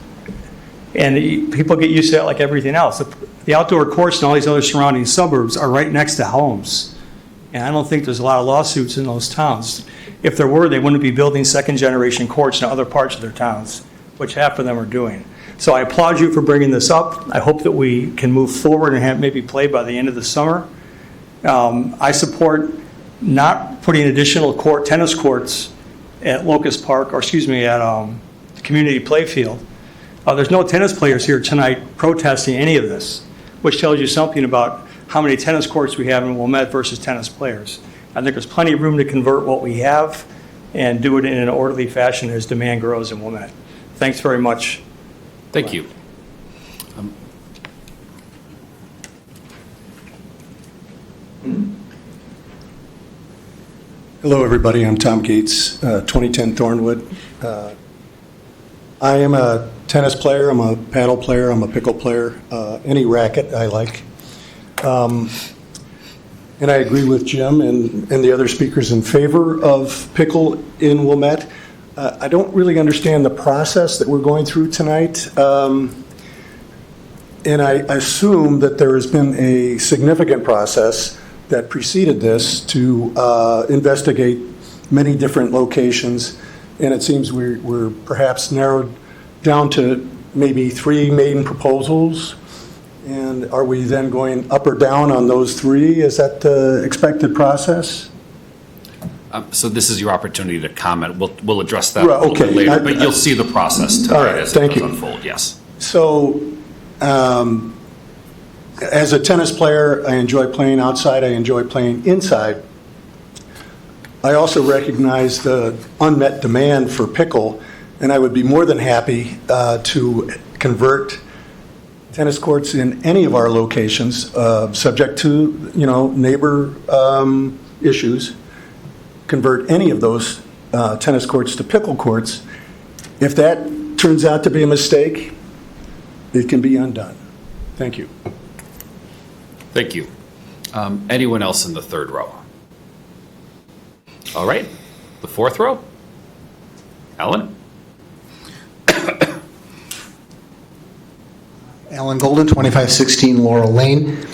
And people get used to that like everything else. The outdoor courts and all these other surrounding suburbs are right next to homes. And I don't think there's a lot of lawsuits in those towns. If there were, they wouldn't be building second-generation courts in other parts of their towns, which half of them are doing. So I applaud you for bringing this up. I hope that we can move forward and have maybe play by the end of the summer. I support not putting additional tennis courts at Locust Park, or excuse me, at Community Playfield. There's no tennis players here tonight protesting any of this, which tells you something about how many tennis courts we have in Wilmette versus tennis players. I think there's plenty of room to convert what we have and do it in an orderly fashion as demand grows in Wilmette. Thanks very much.
Thank you.
Hello, everybody. I'm Tom Gates, 2010 Thornwood. I am a tennis player. I'm a paddle player. I'm a pickle player. Any racket I like. And I agree with Jim and the other speakers in favor of pickle in Wilmette. I don't really understand the process that we're going through tonight. And I assume that there has been a significant process that preceded this to investigate many different locations. And it seems we're perhaps narrowed down to maybe 3 maiden proposals. And are we then going up or down on those 3? Is that the expected process?
So this is your opportunity to comment. We'll address that
Right,
a little bit
okay.
later, but you'll see the process tonight
All right,
as
thank
it
you.
does unfold, yes.
So, as a tennis player, I enjoy playing outside, I enjoy playing inside. I also recognize the unmet demand for pickle, and I would be more than happy to convert tennis courts in any of our locations, subject to, neighbor issues, convert any of those tennis courts to pickle courts. If that turns out to be a mistake, it can be undone. Thank you.
Thank you. Anyone else in the third row? All right, the fourth row? Alan?
Alan Golden, 2516 Laurel Lane.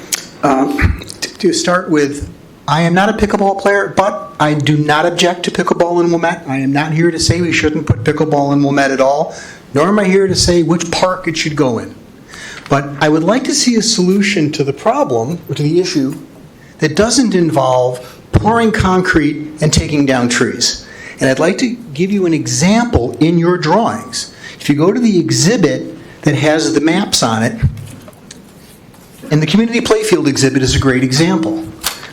To start with, I am not a pickleball player, but I do not object to pickleball in Wilmette. I am not here to say we shouldn't put pickleball in Wilmette at all, nor am I here to say which park it should go in. But I would like to see a solution to the problem, or to the issue, that doesn't involve pouring concrete and taking down trees. And I'd like to give you an example in your drawings. If you go to the exhibit that has the maps on it, and the community playfield exhibit is a great example.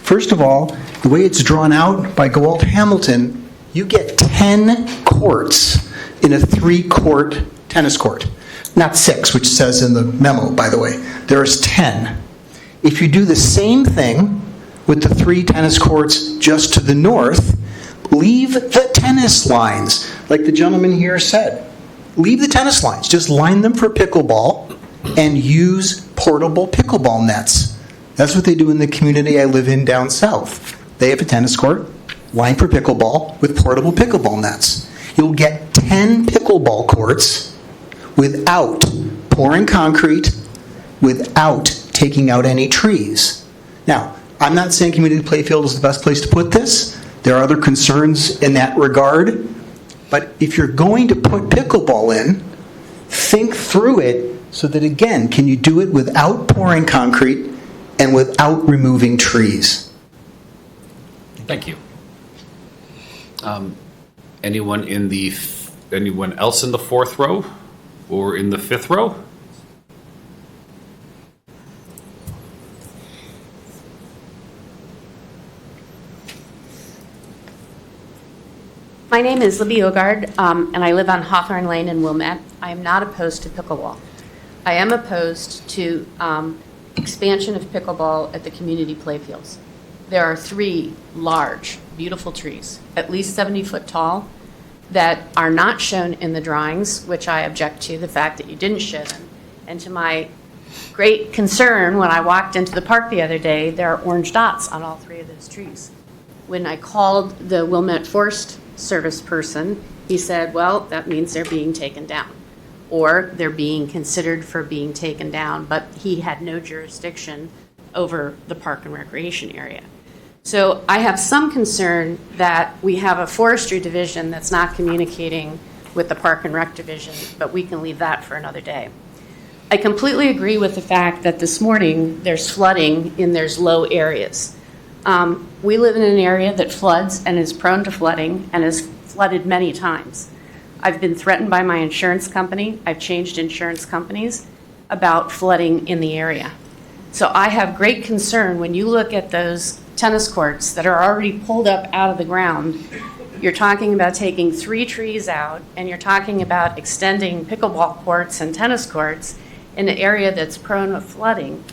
First of all, the way it's drawn out by Gowalt Hamilton, you get 10 courts in a 3-court tennis court. Not 6, which says in the memo, by the way. There's 10. If you do the same thing with the 3 tennis courts just to the north, leave the tennis lines, like the gentleman here said. Leave the tennis lines. Just line them for pickleball and use portable pickleball nets. That's what they do in the community I live in down south. They have a tennis court lined for pickleball with portable pickleball nets. You'll get 10 pickleball courts without pouring concrete, without taking out any trees. Now, I'm not saying community playfield is the best place to put this. There are other concerns in that regard. But if you're going to put pickleball in, think through it so that, again, can you do it without pouring concrete and without removing trees?
Thank you. Anyone else in the fourth row or in the fifth row?
My name is Libby Ogard, and I live on Hawthorne Lane in Wilmette. I am not opposed to pickleball. I am opposed to expansion of pickleball at the community playfields. There are 3 large, beautiful trees, at least 70 foot tall, that are not shown in the drawings, which I object to, the fact that you didn't show them. And to my great concern, when I walked into the park the other day, there are orange dots on all 3 of those trees. When I called the Wilmette Forest Service person, he said, well, that means they're being taken down, or they're being considered for being taken down, but he had no jurisdiction over the park and recreation area. So I have some concern that we have a forestry division that's not communicating with the park and rec division, but we can leave that for another day. I completely agree with the fact that this morning there's flooding in there's low areas. We live in an area that floods and is prone to flooding and has flooded many times. I've been threatened by my insurance company. I've changed insurance companies about flooding in the area. So I have great concern when you look at those tennis courts that are already pulled up out of the ground. You're talking about taking 3 trees out, and you're talking about extending pickleball courts and tennis courts in an area that's prone to flooding.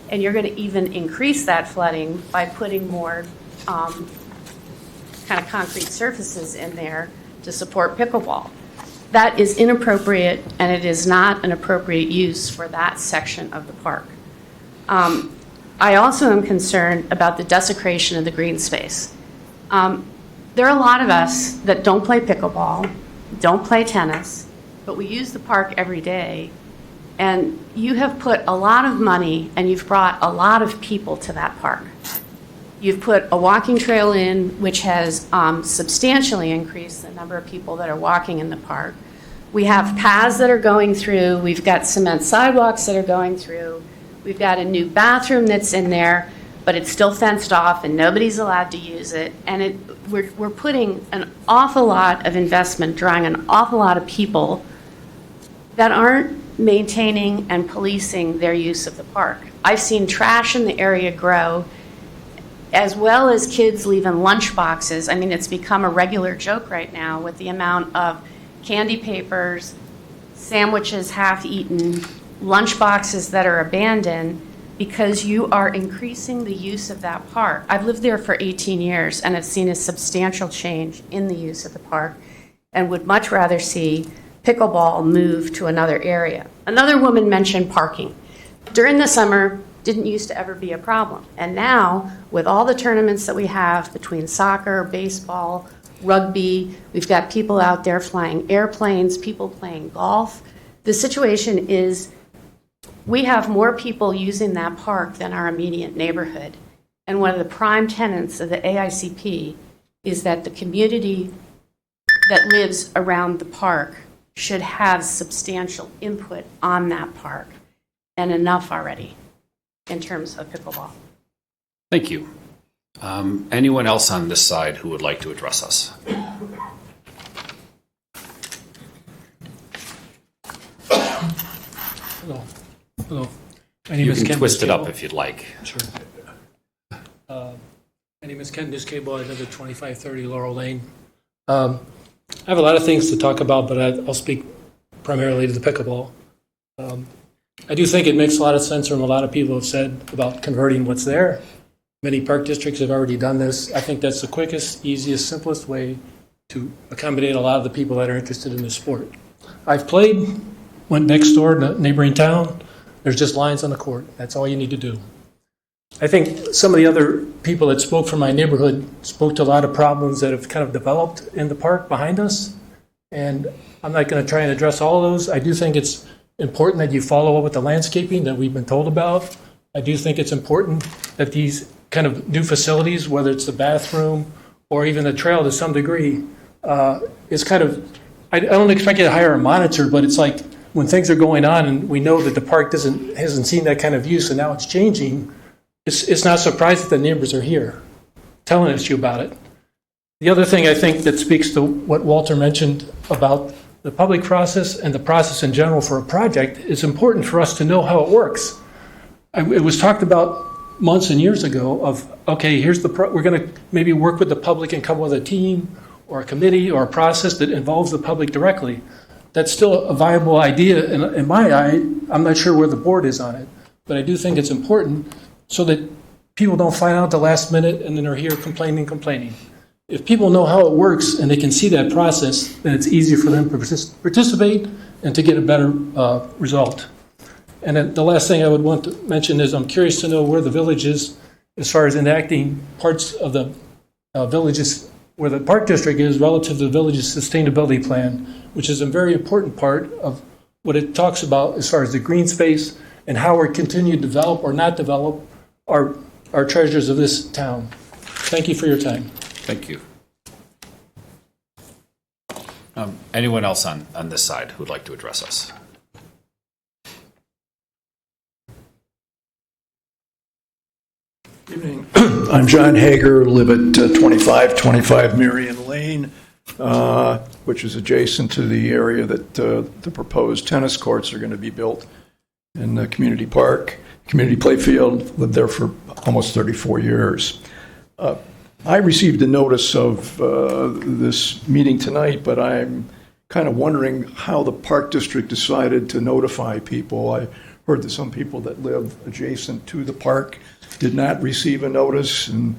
And you're going to even increase that flooding by putting more kind of concrete surfaces in there to support pickleball. That is inappropriate, and it is not an appropriate use for that section of the park. I also am concerned about the desecration of the green space. There are a lot of us that don't play pickleball, don't play tennis, but we use the park every day. And you have put a lot of money and you've brought a lot of people to that park. You've put a walking trail in, which has substantially increased the number of people that are walking in the park. We have paths that are going through. We've got cement sidewalks that are going through. We've got a new bathroom that's in there, but it's still fenced off and nobody's allowed to use it. And we're putting an awful lot of investment, drawing an awful lot of people that aren't maintaining and policing their use of the park. I've seen trash in the area grow, as well as kids leaving lunch boxes. I mean, it's become a regular joke right now with the amount of candy papers, sandwiches half-eaten, lunch boxes that are abandoned because you are increasing the use of that park. I've lived there for 18 years and have seen a substantial change in the use of the park and would much rather see pickleball move to another area. Another woman mentioned parking. During the summer, didn't used to ever be a problem. And now, with all the tournaments that we have between soccer, baseball, rugby, we've got people out there flying airplanes, people playing golf. The situation is we have more people using that park than our immediate neighborhood. And one of the prime tenets of the AICP is that the community that lives around the park should have substantial input on that park, and enough already in terms of pickleball.
Thank you. Anyone else on this side who would like to address us?
Hello. Hello. My name
You
is
can
Ken
twist it up
Discable.
if you'd like.
Sure. My name is Ken Discable. I live at 2530 Laurel Lane. I have a lot of things to talk about, but I'll speak primarily to the pickleball. I do think it makes a lot of sense from a lot of people have said about converting what's there. Many park districts have already done this. I think that's the quickest, easiest, simplest way to accommodate a lot of the people that are interested in this sport. I've played, went next door to a neighboring town. There's just lines on the court. That's all you need to do. I think some of the other people that spoke from my neighborhood spoke to a lot of problems that have kind of developed in the park behind us. And I'm not going to try and address all of those. I do think it's important that you follow up with the landscaping that we've been told about. I do think it's important that these kind of new facilities, whether it's the bathroom or even the trail to some degree, is kind of, I don't expect you to hire a monitor, but it's like when things are going on and we know that the park hasn't seen that kind of use and now it's changing, it's not surprising that the neighbors are here telling us you about it. The other thing I think that speaks to what Walter mentioned about the public process and the process in general for a project is important for us to know how it works. It was talked about months and years ago of, okay, we're going to maybe work with the public and come up with a team or a committee or a process that involves the public directly. That's still a viable idea in my eye. I'm not sure where the board is on it, but I do think it's important so that people don't find out at the last minute and then are here complaining. If people know how it works and they can see that process, then it's easier for them to participate and to get a better result. And then the last thing I would want to mention is I'm curious to know where the village is as far as enacting parts of the villages, where the park district is relative to the village's sustainability plan, which is a very important part of what it talks about as far as the green space and how we continue to develop or not develop our treasures of this town. Thank you for your time.
Thank you. Anyone else on this side who would like to address us?
Evening. I'm John Hager, live at 2525 Marion Lane, which is adjacent to the area that the proposed tennis courts are going to be built in the community park, community play field. Lived there for almost 34 years. I received a notice of this meeting tonight, but I'm kind of wondering how the park district decided to notify people. I heard that some people that live adjacent to the park did not receive a notice, and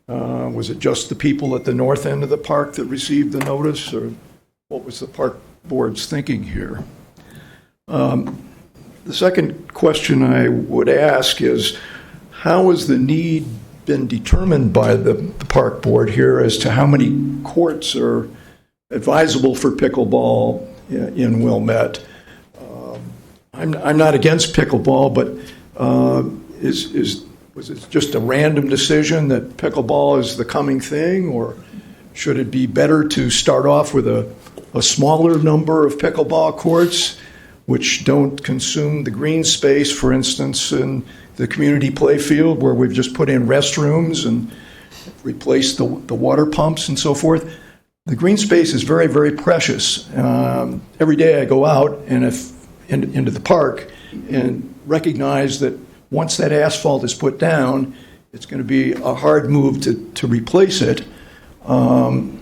was it just the people at the north end of the park that received the notice, or what was the park board's thinking here? The second question I would ask is, how has the need been determined by the park board here as to how many courts are advisable for pickleball in Wilmette? I'm not against pickleball, but was it just a random decision that pickleball is the coming thing, or should it be better to start off with a smaller number of pickleball courts, which don't consume the green space, for instance, in the community play field where we've just put in restrooms and replaced the water pumps and so forth? The green space is very, very precious. Every day I go out and into the park and recognize that once that asphalt is put down, it's going to be a hard move to replace it. And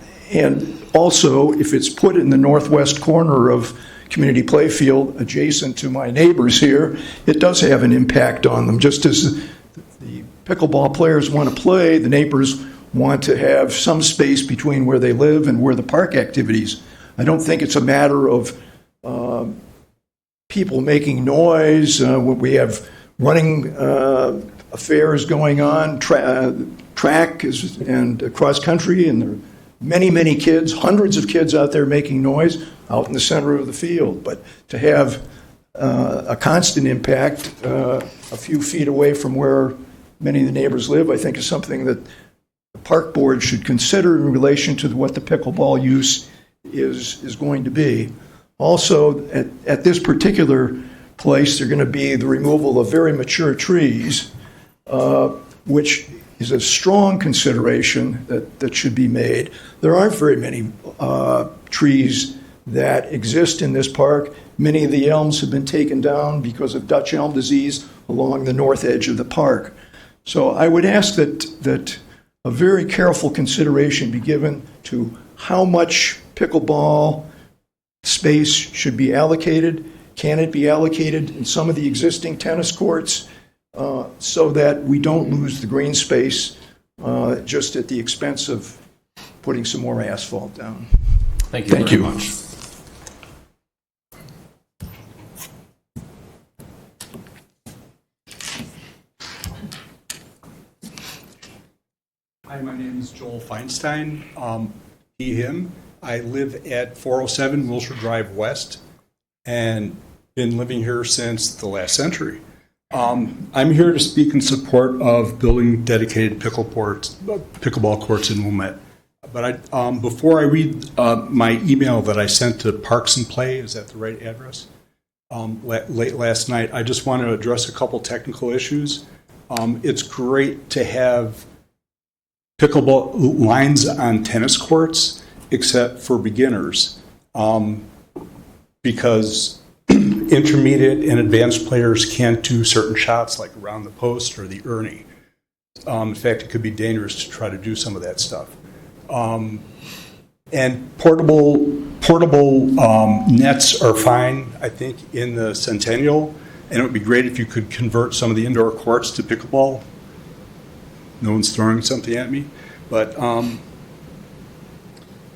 also, if it's put in the northwest corner of community play field adjacent to my neighbors here, it does have an impact on them. Just as the pickleball players want to play, the neighbors want to have some space between where they live and where the park activities. I don't think it's a matter of people making noise. We have running affairs going on, track and cross country, and there are many, many kids, hundreds of kids out there making noise out in the center of the field. But to have a constant impact a few feet away from where many of the neighbors live, I think is something that the park board should consider in relation to what the pickleball use is going to be. Also, at this particular place, they're going to be the removal of very mature trees, which is a strong consideration that should be made. There aren't very many trees that exist in this park. Many of the elms have been taken down because of Dutch elm disease along the north edge of the park. So I would ask that a very careful consideration be given to how much pickleball space should be allocated. Can it be allocated in some of the existing tennis courts so that we don't lose the green space just at the expense of putting some more asphalt down?
Thank you very much.
Hi, my name is Joel Feinstein. He, him. I live at 407 Wilshire Drive West and been living here since the last century. I'm here to speak in support of building dedicated pickleball courts in Wilmette. But before I read my email that I sent to Parks and Play, is that the right address? Late last night, I just want to address a couple technical issues. It's great to have pickleball lines on tennis courts, except for beginners, because intermediate and advanced players can't do certain shots like around the post or the Ernie. In fact, it could be dangerous to try to do some of that stuff. And portable nets are fine, I think, in the Centennial, and it would be great if you could convert some of the indoor courts to pickleball. No one's throwing something at me, but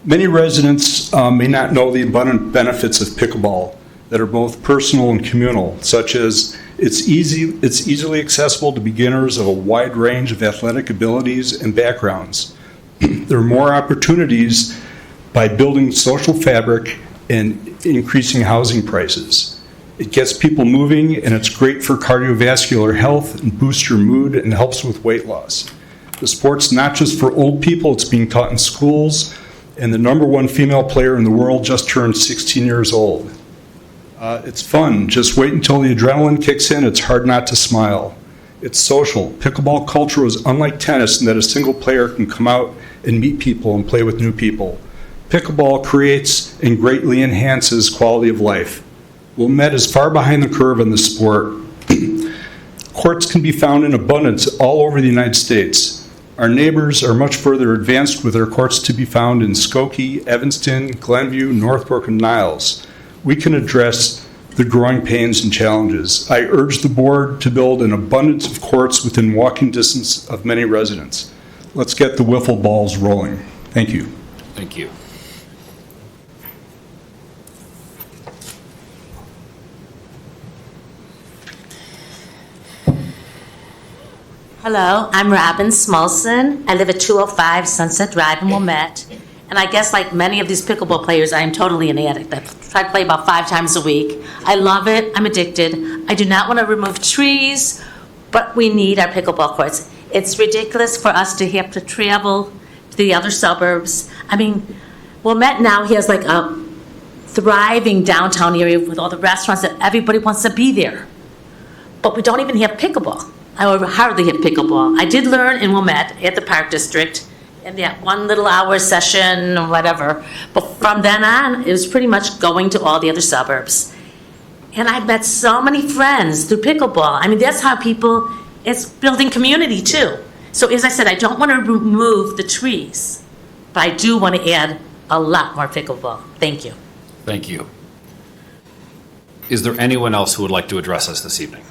many residents may not know the abundant benefits of pickleball that are both personal and communal, such as it's easily accessible to beginners of a wide range of athletic abilities and backgrounds. There are more opportunities by building social fabric and increasing housing prices. It gets people moving, and it's great for cardiovascular health and boosts your mood and helps with weight loss. The sport's not just for old people, it's being taught in schools, and the #1 female player in the world just turned 16 years old. It's fun. Just wait until the adrenaline kicks in. It's hard not to smile. It's social. Pickleball culture is unlike tennis in that a single player can come out and meet people and play with new people. Pickleball creates and greatly enhances quality of life. Wilmette is far behind the curve on the sport. Courts can be found in abundance all over the United States. Our neighbors are much further advanced with their courts to be found in Skokie, Evanston, Glenview, Northbrook, and Niles. We can address the growing pains and challenges. I urge the board to build an abundance of courts within walking distance of many residents. Let's get the wiffle balls rolling. Thank you.
Thank you.
Hello, I'm Robin Smolson. I live at 205 Sunset Drive in Wilmette. And I guess like many of these pickleball players, I am totally an addict. I try to play about 5 times a week. I love it. I'm addicted. I do not want to remove trees, but we need our pickleball courts. It's ridiculous for us to have to travel to the other suburbs. I mean, Wilmette now has like a thriving downtown area with all the restaurants that everybody wants to be there. But we don't even have pickleball. I hardly have pickleball. I did learn in Wilmette at the Park District in that 1 little hour session or whatever. But from then on, it was pretty much going to all the other suburbs. And I've met so many friends through pickleball. I mean, that's how people, it's building community too. So as I said, I don't want to remove the trees, but I do want to add a lot more pickleball. Thank you.
Thank you. Is there anyone else who would like to address us this evening?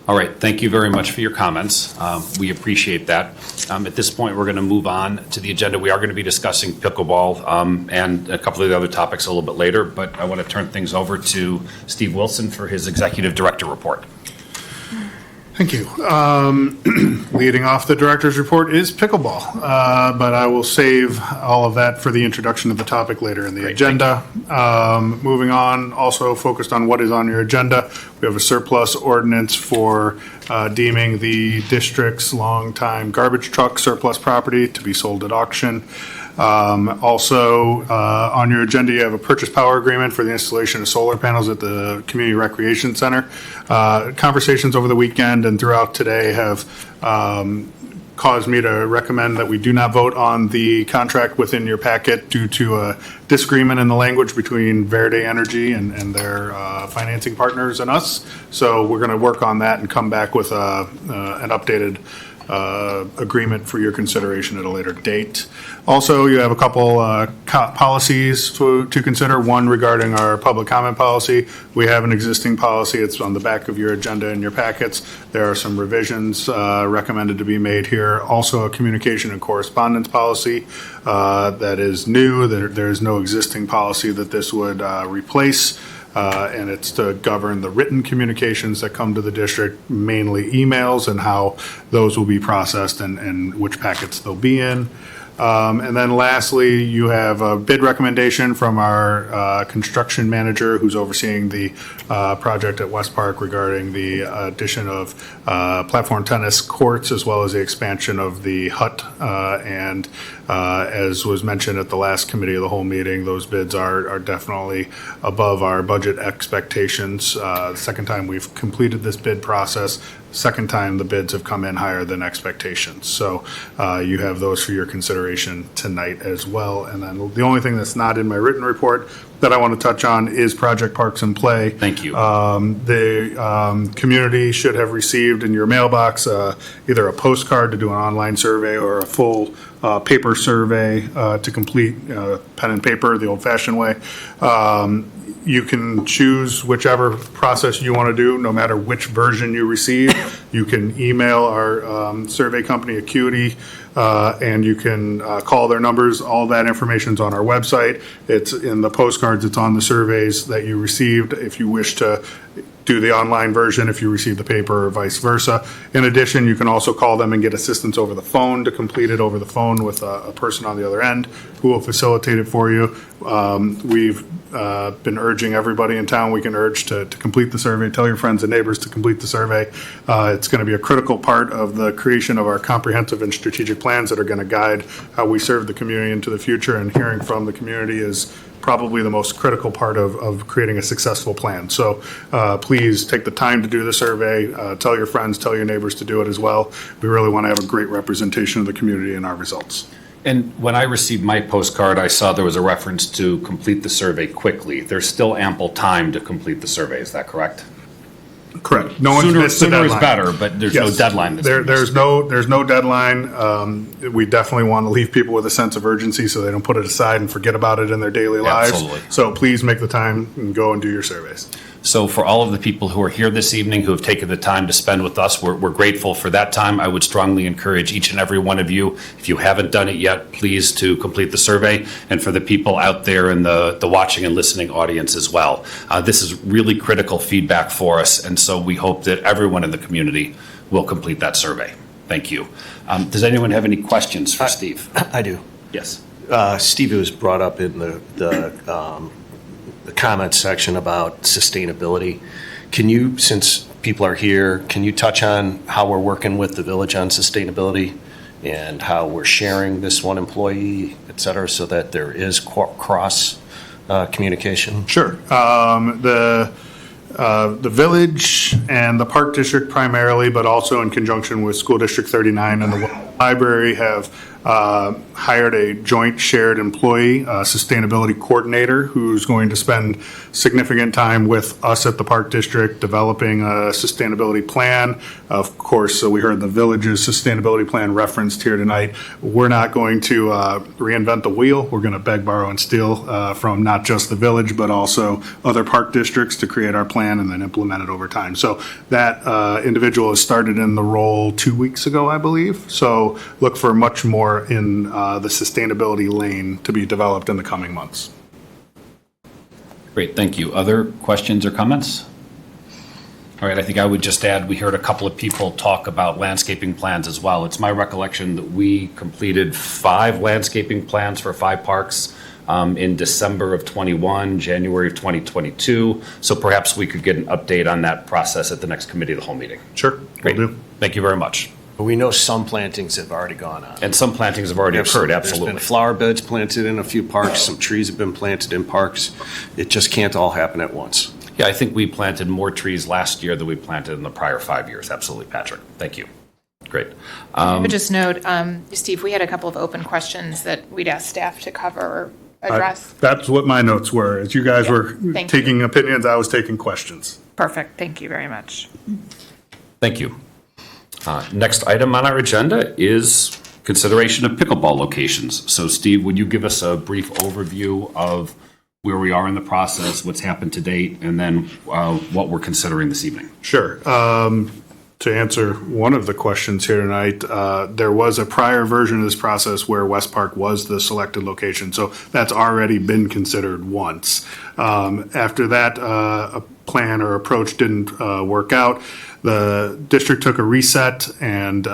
All right, thank you very much for your comments. We appreciate that. At this point, we're going to move on to the agenda. We are going to be discussing pickleball and a couple of the other topics a little bit later, but I want to turn things over to Steve Wilson for his Executive Director report.
Thank you. Leading off the director's report is pickleball, but I will save all of that for the introduction of the topic later in the agenda. Moving on, also focused on what is on your agenda, we have a surplus ordinance for deeming the district's longtime garbage truck surplus property to be sold at auction. Also, on your agenda, you have a purchase power agreement for the installation of solar panels at the Community Recreation Center. Conversations over the weekend and throughout today have caused me to recommend that we do not vote on the contract within your packet due to a disagreement in the language between Verde Energy and their financing partners and us. So we're going to work on that and come back with an updated agreement for your consideration at a later date. Also, you have a couple policies to consider. One regarding our public comment policy. We have an existing policy. It's on the back of your agenda in your packets. There are some revisions recommended to be made here. Also, a communication and correspondence policy that is new. There is no existing policy that this would replace. And it's to govern the written communications that come to the district, mainly emails, and how those will be processed and which packets they'll be in. And then lastly, you have a bid recommendation from our construction manager who's overseeing the project at West Park regarding the addition of platform tennis courts as well as the expansion of the hut. And as was mentioned at the last committee of the whole meeting, those bids are definitely above our budget expectations. The second time we've completed this bid process, second time the bids have come in higher than expectations. So you have those for your consideration tonight as well. And then the only thing that's not in my written report that I want to touch on is Project Parks and Play.
Thank you.
The community should have received in your mailbox either a postcard to do an online survey or a full paper survey to complete pen and paper the old-fashioned way. You can choose whichever process you want to do, no matter which version you receive. You can email our survey company, Acuity, and you can call their numbers. All that information's on our website. It's in the postcards. It's on the surveys that you received. If you wish to do the online version, if you receive the paper, or vice versa. In addition, you can also call them and get assistance over the phone to complete it over the phone with a person on the other end who will facilitate it for you. We've been urging everybody in town we can urge to complete the survey. Tell your friends and neighbors to complete the survey. It's going to be a critical part of the creation of our comprehensive and strategic plans that are going to guide how we serve the community into the future, and hearing from the community is probably the most critical part of creating a successful plan. So please take the time to do the survey. Tell your friends, tell your neighbors to do it as well. We really want to have a great representation of the community in our results.
And when I received my postcard, I saw there was a reference to complete the survey quickly. There's still ample time to complete the survey. Is that correct?
Correct. No one's missed the deadline.
Sooner is better, but there's no deadline.
There's no deadline. We definitely want to leave people with a sense of urgency so they don't put it aside and forget about it in their daily lives.
Absolutely.
So please make the time and go and do your surveys.
So for all of the people who are here this evening who have taken the time to spend with us, we're grateful for that time. I would strongly encourage each and every one of you, if you haven't done it yet, please to complete the survey. And for the people out there in the watching and listening audience as well. This is really critical feedback for us, and so we hope that everyone in the community we'll complete that survey. Thank you. Does anyone have any questions for Steve?
I do.
Yes.
Steve, it was brought up in the comments section about sustainability. Can you, since people are here, can you touch on how we're working with the village on sustainability and how we're sharing this one employee, et cetera, so that there is cross communication?
Sure. The village and the park district primarily, but also in conjunction with School District 39 and the library have hired a joint shared employee, sustainability coordinator, who's going to spend significant time with us at the park district developing a sustainability plan. Of course, so we heard the village's sustainability plan referenced here tonight. We're not going to reinvent the wheel. We're going to beg, borrow, and steal from not just the village, but also other park districts to create our plan and then implement it over time. So that individual has started in the role 2 weeks ago, I believe. So look for much more in the sustainability lane to be developed in the coming months.
Great, thank you. Other questions or comments? All right, I think I would just add, we heard a couple of people talk about landscaping plans as well. It's my recollection that we completed 5 landscaping plans for 5 parks in December of 21, January of 2022. So perhaps we could get an update on that process at the next committee of the whole meeting.
Sure,
great.
Will do.
Thank you very much.
But we know some plantings have already gone on.
And some plantings have already occurred, absolutely.
There's been flower beds planted in a few parks, some trees have been planted in parks. It just can't all happen at once.
Yeah, I think we planted more trees last year than we planted in the prior 5 years. Absolutely, Patrick. Thank you. Great.
I would just note, Steve, we had a couple of open questions that we'd asked staff to cover or address.
That's what my notes were. As you guys were
Thank
taking opinions, I was taking questions.
Perfect. Thank you very much.
Thank you. Next item on our agenda is consideration of pickleball locations. So Steve, would you give us a brief overview of where we are in the process, what's happened to date, and then what we're considering this evening?
Sure. To answer one of the questions here tonight, there was a prior version of this process where West Park was the selected location, so that's already been considered once. After that, a plan or approach didn't work out. The district took a reset and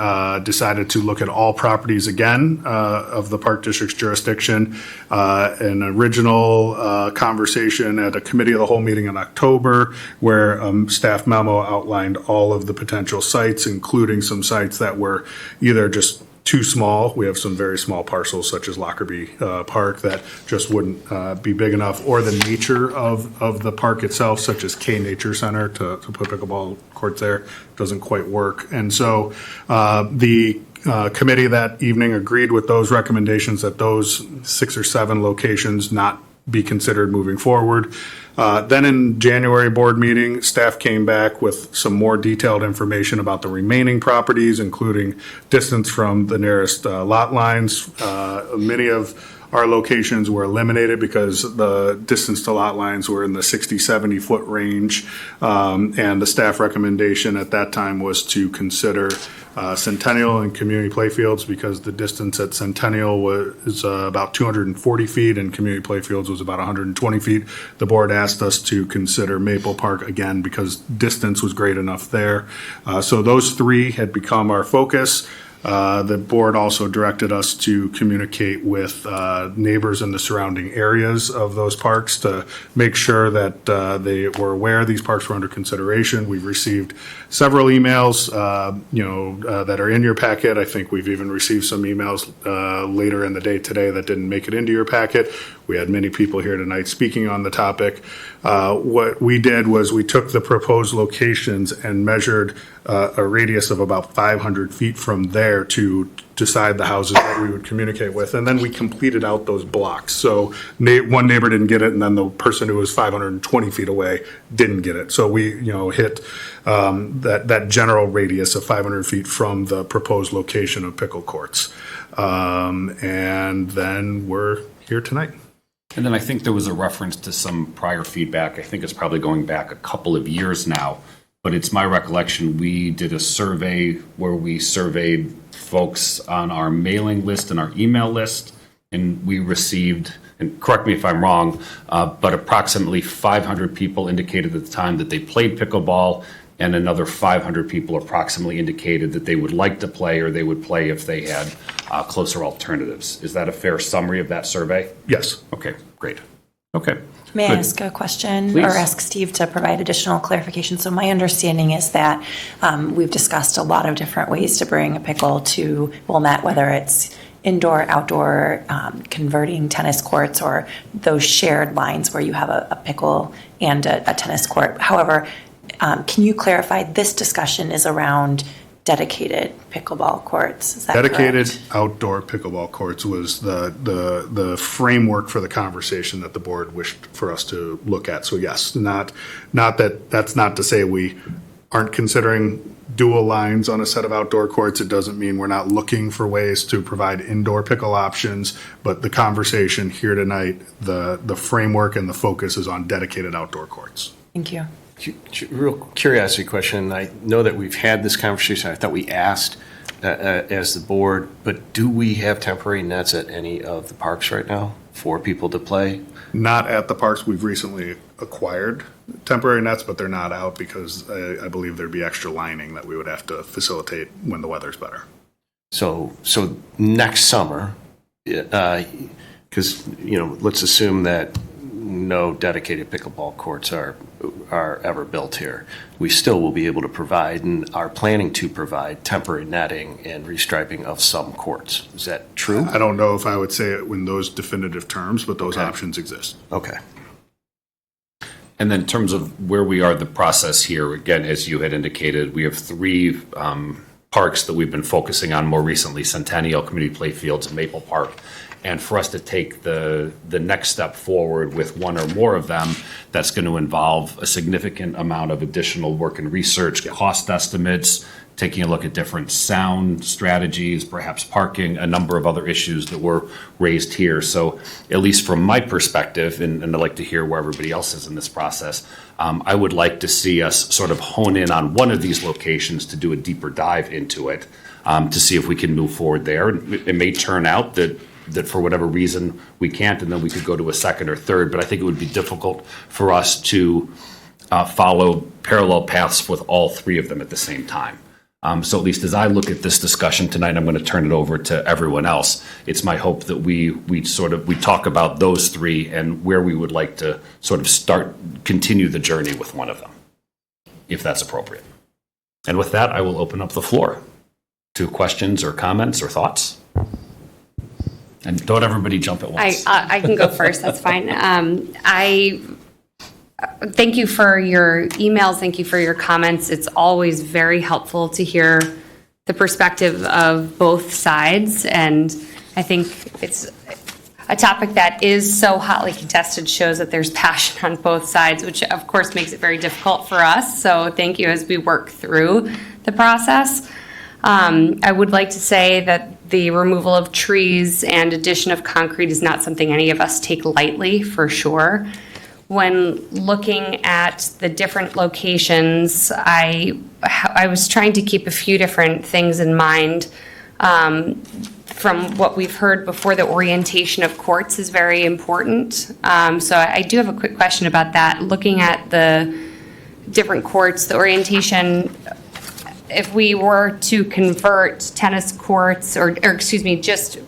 decided to look at all properties again of the park district's jurisdiction. An original conversation at a committee of the whole meeting in October where staff memo outlined all of the potential sites, including some sites that were either just too small. We have some very small parcels such as Lockerbie Park that just wouldn't be big enough, or the nature of the park itself, such as K Nature Center, to put pickleball courts there doesn't quite work. And so the committee that evening agreed with those recommendations that those 6 or 7 locations not be considered moving forward. Then in January board meeting, staff came back with some more detailed information about the remaining properties, including distance from the nearest lot lines. Many of our locations were eliminated because the distance to lot lines were in the 60, 70 foot range. And the staff recommendation at that time was to consider Centennial and community playfields, because the distance at Centennial was about 240 feet and community playfields was about 120 feet. The board asked us to consider Maple Park again because distance was great enough there. So those 3 had become our focus. The board also directed us to communicate with neighbors in the surrounding areas of those parks to make sure that they were aware these parks were under consideration. We've received several emails, that are in your packet. I think we've even received some emails later in the day today that didn't make it into your packet. We had many people here tonight speaking on the topic. What we did was we took the proposed locations and measured a radius of about 500 feet from there to decide the houses that we would communicate with. And then we completed out those blocks. So one neighbor didn't get it, and then the person who was 520 feet away didn't get it. So we, hit that general radius of 500 feet from the proposed location of pickle courts. And then we're here tonight.
And then I think there was a reference to some prior feedback. I think it's probably going back a couple of years now, but it's my recollection we did a survey where we surveyed folks on our mailing list and our email list, and we received, and correct me if I'm wrong, but approximately 500 people indicated at the time that they played pickleball. and another 500 people approximately indicated that they would like to play or they would play if they had closer alternatives. Is that a fair summary of that survey?
Yes.
Okay, great. Okay.
May I
good.
ask a question
Please.
or ask Steve to provide additional clarification? So my understanding is that we've discussed a lot of different ways to bring a pickle to Wilmette, whether it's indoor, outdoor, converting tennis courts, or those shared lines where you have a pickle and a tennis court. However, can you clarify, this discussion is around dedicated pickleball courts? Is that
Dedicated
correct?
outdoor pickleball courts was the framework for the conversation that the board wished for us to look at. So yes, that's not to say we aren't considering dual lines on a set of outdoor courts. It doesn't mean we're not looking for ways to provide indoor pickle options, but the conversation here tonight, the framework and the focus is on dedicated outdoor courts.
Thank you.
Real curiosity question. I know that we've had this conversation. I thought we asked as the board, but do we have temporary nets at any of the parks right now for people to play?
Not at the parks. We've recently acquired temporary nets, but they're not out because I believe there'd be extra lining that we would have to facilitate when the weather's better.
So next summer, because let's assume that no dedicated pickleball courts are ever built here. We still will be able to provide and are planning to provide temporary netting and restriping of some courts. Is that true?
I don't know if I would say it in those definitive terms, but those options exist.
Okay.
And then in terms of where we are in the process here, again, as you had indicated, we have 3 parks that we've been focusing on more recently, Centennial, Community Playfields, and Maple Park. And for us to take the next step forward with one or more of them, that's going to involve a significant amount of additional work and research, cost estimates, taking a look at different sound strategies, perhaps parking, a number of other issues that were raised here. So at least from my perspective, and I'd like to hear where everybody else is in this process, I would like to see us sort of hone in on one of these locations to do a deeper dive into it, to see if we can move forward there. It may turn out that for whatever reason we can't, and then we could go to a second or third, but I think it would be difficult for us to follow parallel paths with all 3 of them at the same time. So at least as I look at this discussion tonight, I'm going to turn it over to everyone else. It's my hope that we talk about those 3 and where we would like to sort of continue the journey with one of them, if that's appropriate. And with that, I will open up the floor to questions or comments or thoughts. And don't everybody jump at once.
I can go first. That's fine. I thank you for your emails. Thank you for your comments. It's always very helpful to hear the perspective of both sides. And I think it's a topic that is so hotly contested, shows that there's passion on both sides, which of course makes it very difficult for us. So thank you as we work through the process. I would like to say that the removal of trees and addition of concrete is not something any of us take lightly, for sure. When looking at the different locations, I was trying to keep a few different things in mind. From what we've heard before, the orientation of courts is very important. So I do have a quick question about that. Looking at the different courts, the orientation, if we were to convert tennis courts, or excuse me, just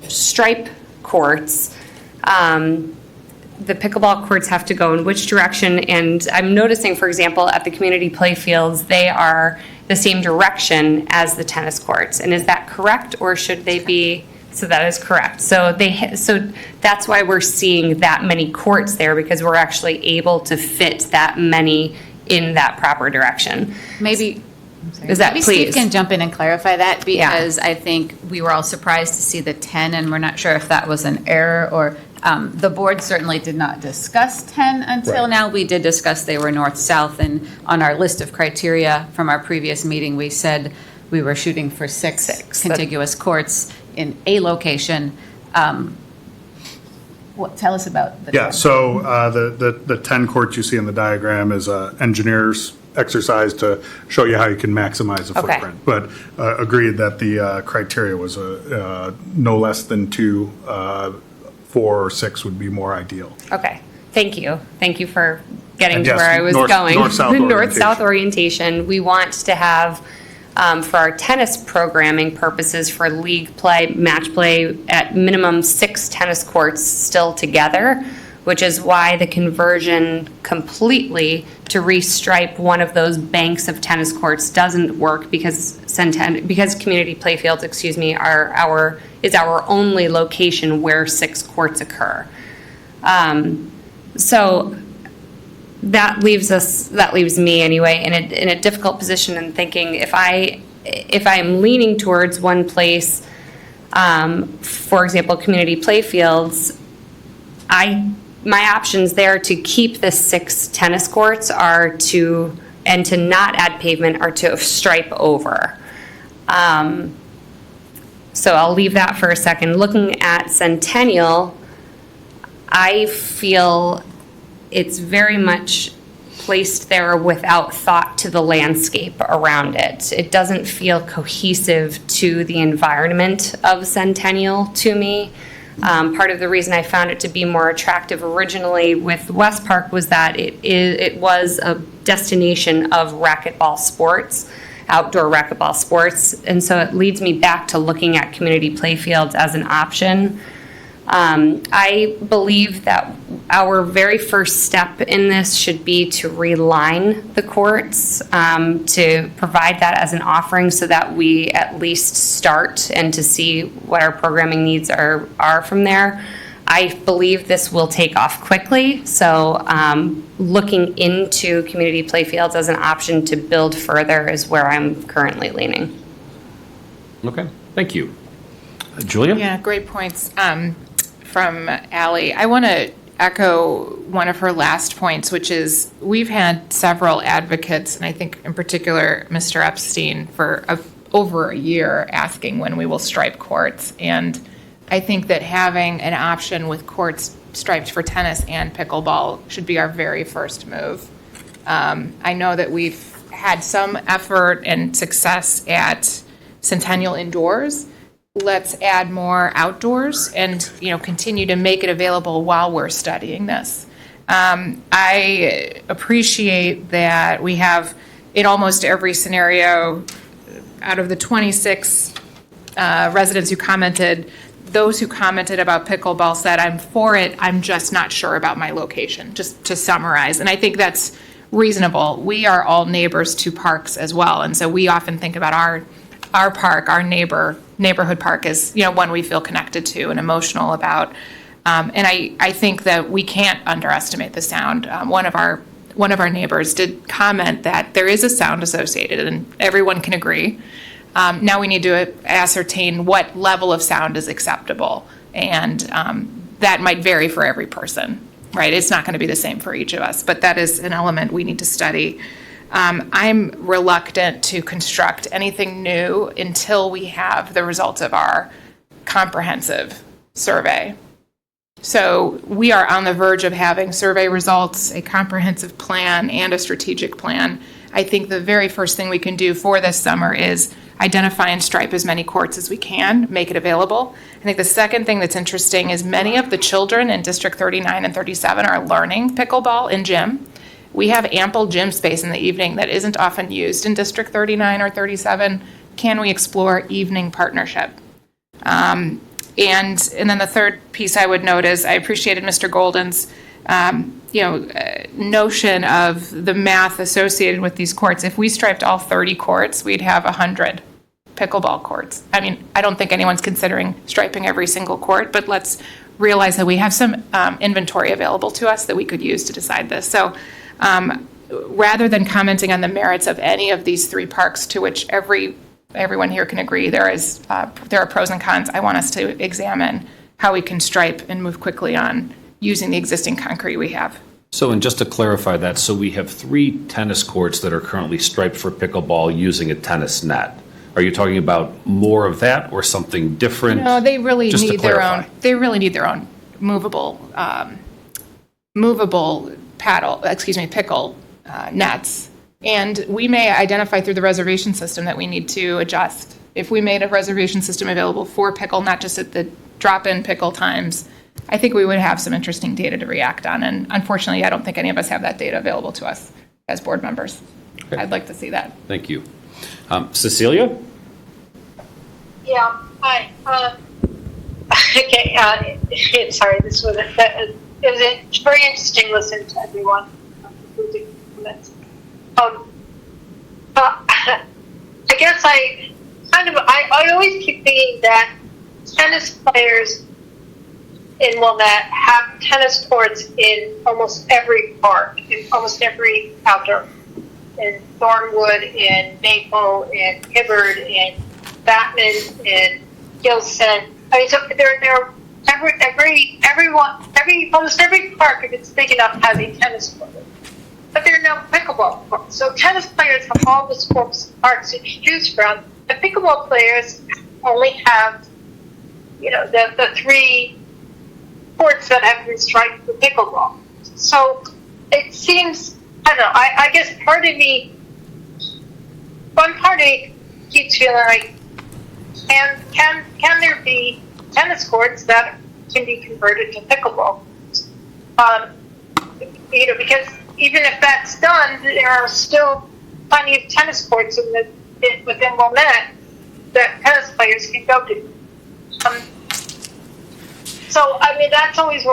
stripe courts, the pickleball courts have to go in which direction? And I'm noticing, for example, at the community play fields, they are the same direction as the tennis courts. And is that correct, or should they be? So that is correct. So that's why we're seeing that many courts there, because we're actually able to fit that many in that proper direction.
Maybe.
Is that
Maybe
please?
Steve can jump in and clarify that, because I think we were all surprised to see the 10, and we're not sure if that was an error or the board certainly did not discuss 10 until
Right.
now. We did discuss they were north-south, and on our list of criteria from our previous meeting, we said we were shooting for six contiguous courts in a location. Tell us about the 10.
So the 10 courts you see in the diagram is engineer's exercise to show you how you can maximize the
Okay.
footprint. But agreed that the criteria was no less than 2, 4 or 6 would be more ideal.
Okay, thank you. Thank you for getting to
Yes,
where I was
north-
going.
north-south
North-south orientation. We want to have, for our tennis programming purposes, for league play, match play, at minimum 6 tennis courts still together, which is why the conversion completely to restripe one of those banks of tennis courts doesn't work, because community playfields, is our only location where 6 courts occur. So that leaves me anyway in a difficult position in thinking if I am leaning towards one place, for example, community playfields, my options there to keep the 6 tennis courts to not add pavement are to stripe over. So I'll leave that for a second. Looking at Centennial, I feel it's very much placed there without thought to the landscape around it. It doesn't feel cohesive to the environment of Centennial to me. Part of the reason I found it to be more attractive originally with West Park was that it was a destination of racquetball sports, outdoor racquetball sports, and so it leads me back to looking at community playfields as an option. I believe that our very first step in this should be to reline the courts, to provide that as an offering so that we at least start and to see what our programming needs are from there. I believe this will take off quickly, so looking into community playfields as an option to build further is where I'm currently leaning.
Okay, thank you. Julia?
Yeah, great points from Allie. I want to echo one of her last points, which is we've had several advocates, and I think in particular Mr. Epstein, for over a year asking when we will stripe courts. And I think that having an option with courts striped for tennis and pickleball should be our very first move. I know that we've had some effort and success at Centennial indoors. Let's add more outdoors and continue to make it available while we're studying this. I appreciate that we have in almost every scenario, out of the 26 residents who commented, those who commented about pickleball said, I'm for it, I'm just not sure about my location, just to summarize. And I think that's reasonable. We are all neighbors to parks as well, and so we often think about our park, our neighborhood park is one we feel connected to and emotional about. And I think that we can't underestimate the sound. One of our neighbors did comment that there is a sound associated, and everyone can agree. Now we need to ascertain what level of sound is acceptable, and that might vary for every person, right? It's not going to be the same for each of us, but that is an element we need to study. I'm reluctant to construct anything new until we have the results of our comprehensive survey. So we are on the verge of having survey results, a comprehensive plan, and a strategic plan. I think the very first thing we can do for this summer is identify and stripe as many courts as we can, make it available. I think the second thing that's interesting is many of the children in District 39 and 37 are learning pickleball in gym. We have ample gym space in the evening that isn't often used in District 39 or 37. Can we explore evening partnership? And then the third piece I would note is I appreciated Mr. Golden's notion of the math associated with these courts. If we striped all 30 courts, we'd have 100 pickleball courts. I mean, I don't think anyone's considering striping every single court, but let's realize that we have some inventory available to us that we could use to decide this. So rather than commenting on the merits of any of these 3 parks, to which everyone here can agree there are pros and cons, I want us to examine how we can stripe and move quickly on using the existing concrete we have.
So, and just to clarify that, so we have 3 tennis courts that are currently striped for pickleball using a tennis net. Are you talking about more of that or something different?
No, they really
Just to
need their
clarify.
own. They really need their own movable pickle nets. And we may identify through the reservation system that we need to adjust. If we made a reservation system available for pickle, not just at the drop-in pickle times, I think we would have some interesting data to react on. And unfortunately, I don't think any of us have that data available to us as board members.
Okay.
I'd like to see that.
Thank you. Cecilia?
Yeah, hi. Okay, sorry, this was it was very interesting listening to everyone. I guess I always keep thinking that tennis players in Wilmette have tennis courts in almost every park, in almost every outdoor, in Thornwood, in Maple, in Hibbard, in Batman, in Gilson. I mean, so they're almost every park, if it's big enough, has a tennis court. But there are no pickleball courts. So tennis players have all the sports parks to choose from. The pickleball players only have, the 3 courts that have been striped for pickleball. So it seems, I don't know, I guess one part of me keeps feeling like, can there be tennis courts that can be converted to pickleball? Because even if that's done, there are still plenty of tennis courts within Wilmette that tennis players can go to. So, I mean, that's always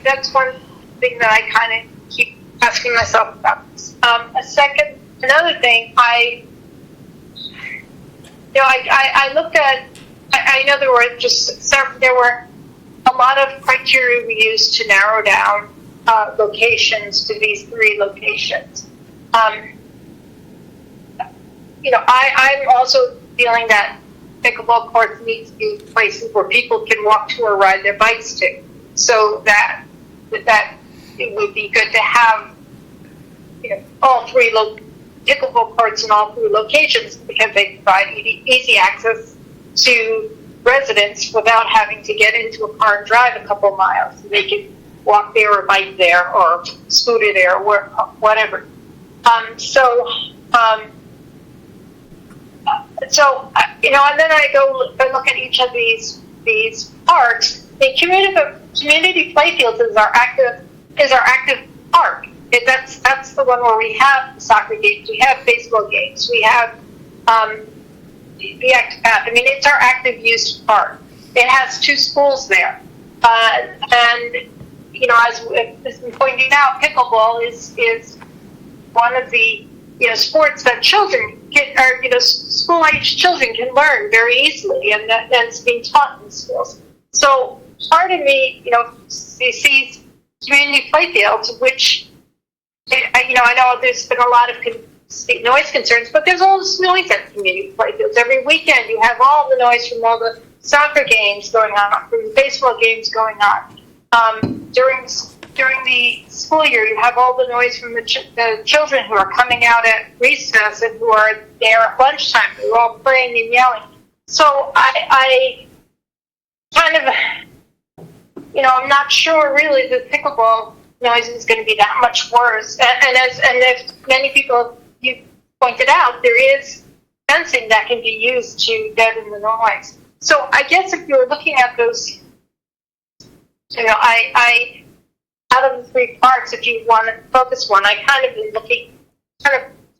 that's one thing that I kind of keep asking myself about. Another thing, I looked at, I know there were a lot of criteria we used to narrow down locations to these 3 locations. I'm also feeling that pickleball courts need to be places where people can walk to or ride their bikes to, so that it would be good to have all 3 pickleball courts in all 3 locations, because they provide easy access to residents without having to get into a car and drive a couple miles. They can walk there or bike there or scooter there or whatever. And then I go and look at each of these parks. The community playfields is our active park. That's the one where we have soccer games, we have baseball games, we have the active path. I mean, it's our active use park. It has 2 schools there, and as has been pointed out, pickleball is one of the sports that children school-age children can learn very easily, and it's being taught in schools. So part of me, sees community playfields, which I know there's been a lot of noise concerns, but there's all this noise at community playfields. Every weekend you have all the noise from all the soccer games going on, from the baseball games going on. During the school year, you have all the noise from the children who are coming out at recess and who are there at lunchtime. They're all playing and yelling. So I kind of, I'm not sure really that pickleball noise is going to be that much worse. And as many people you pointed out, there is fencing that can be used to deaden the noise. So I guess if you're looking at those, I out of the 3 parks, if you want to focus one, I kind of been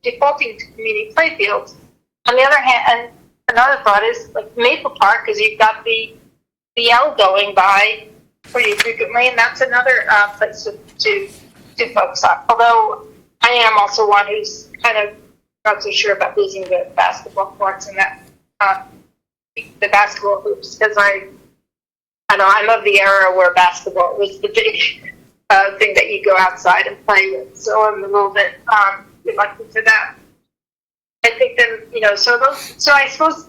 defaulting to community playfields. On the other hand, and another thought is like Maple Park, because you've got the L going by pretty frequently, and that's another place to focus on. Although I am also one who's kind of not so sure about losing the basketball courts and that the basketball hoops, because I'm of the era where basketball was the big thing that you go outside and play with. So I'm a little bit reluctant to that. I think that, so I suppose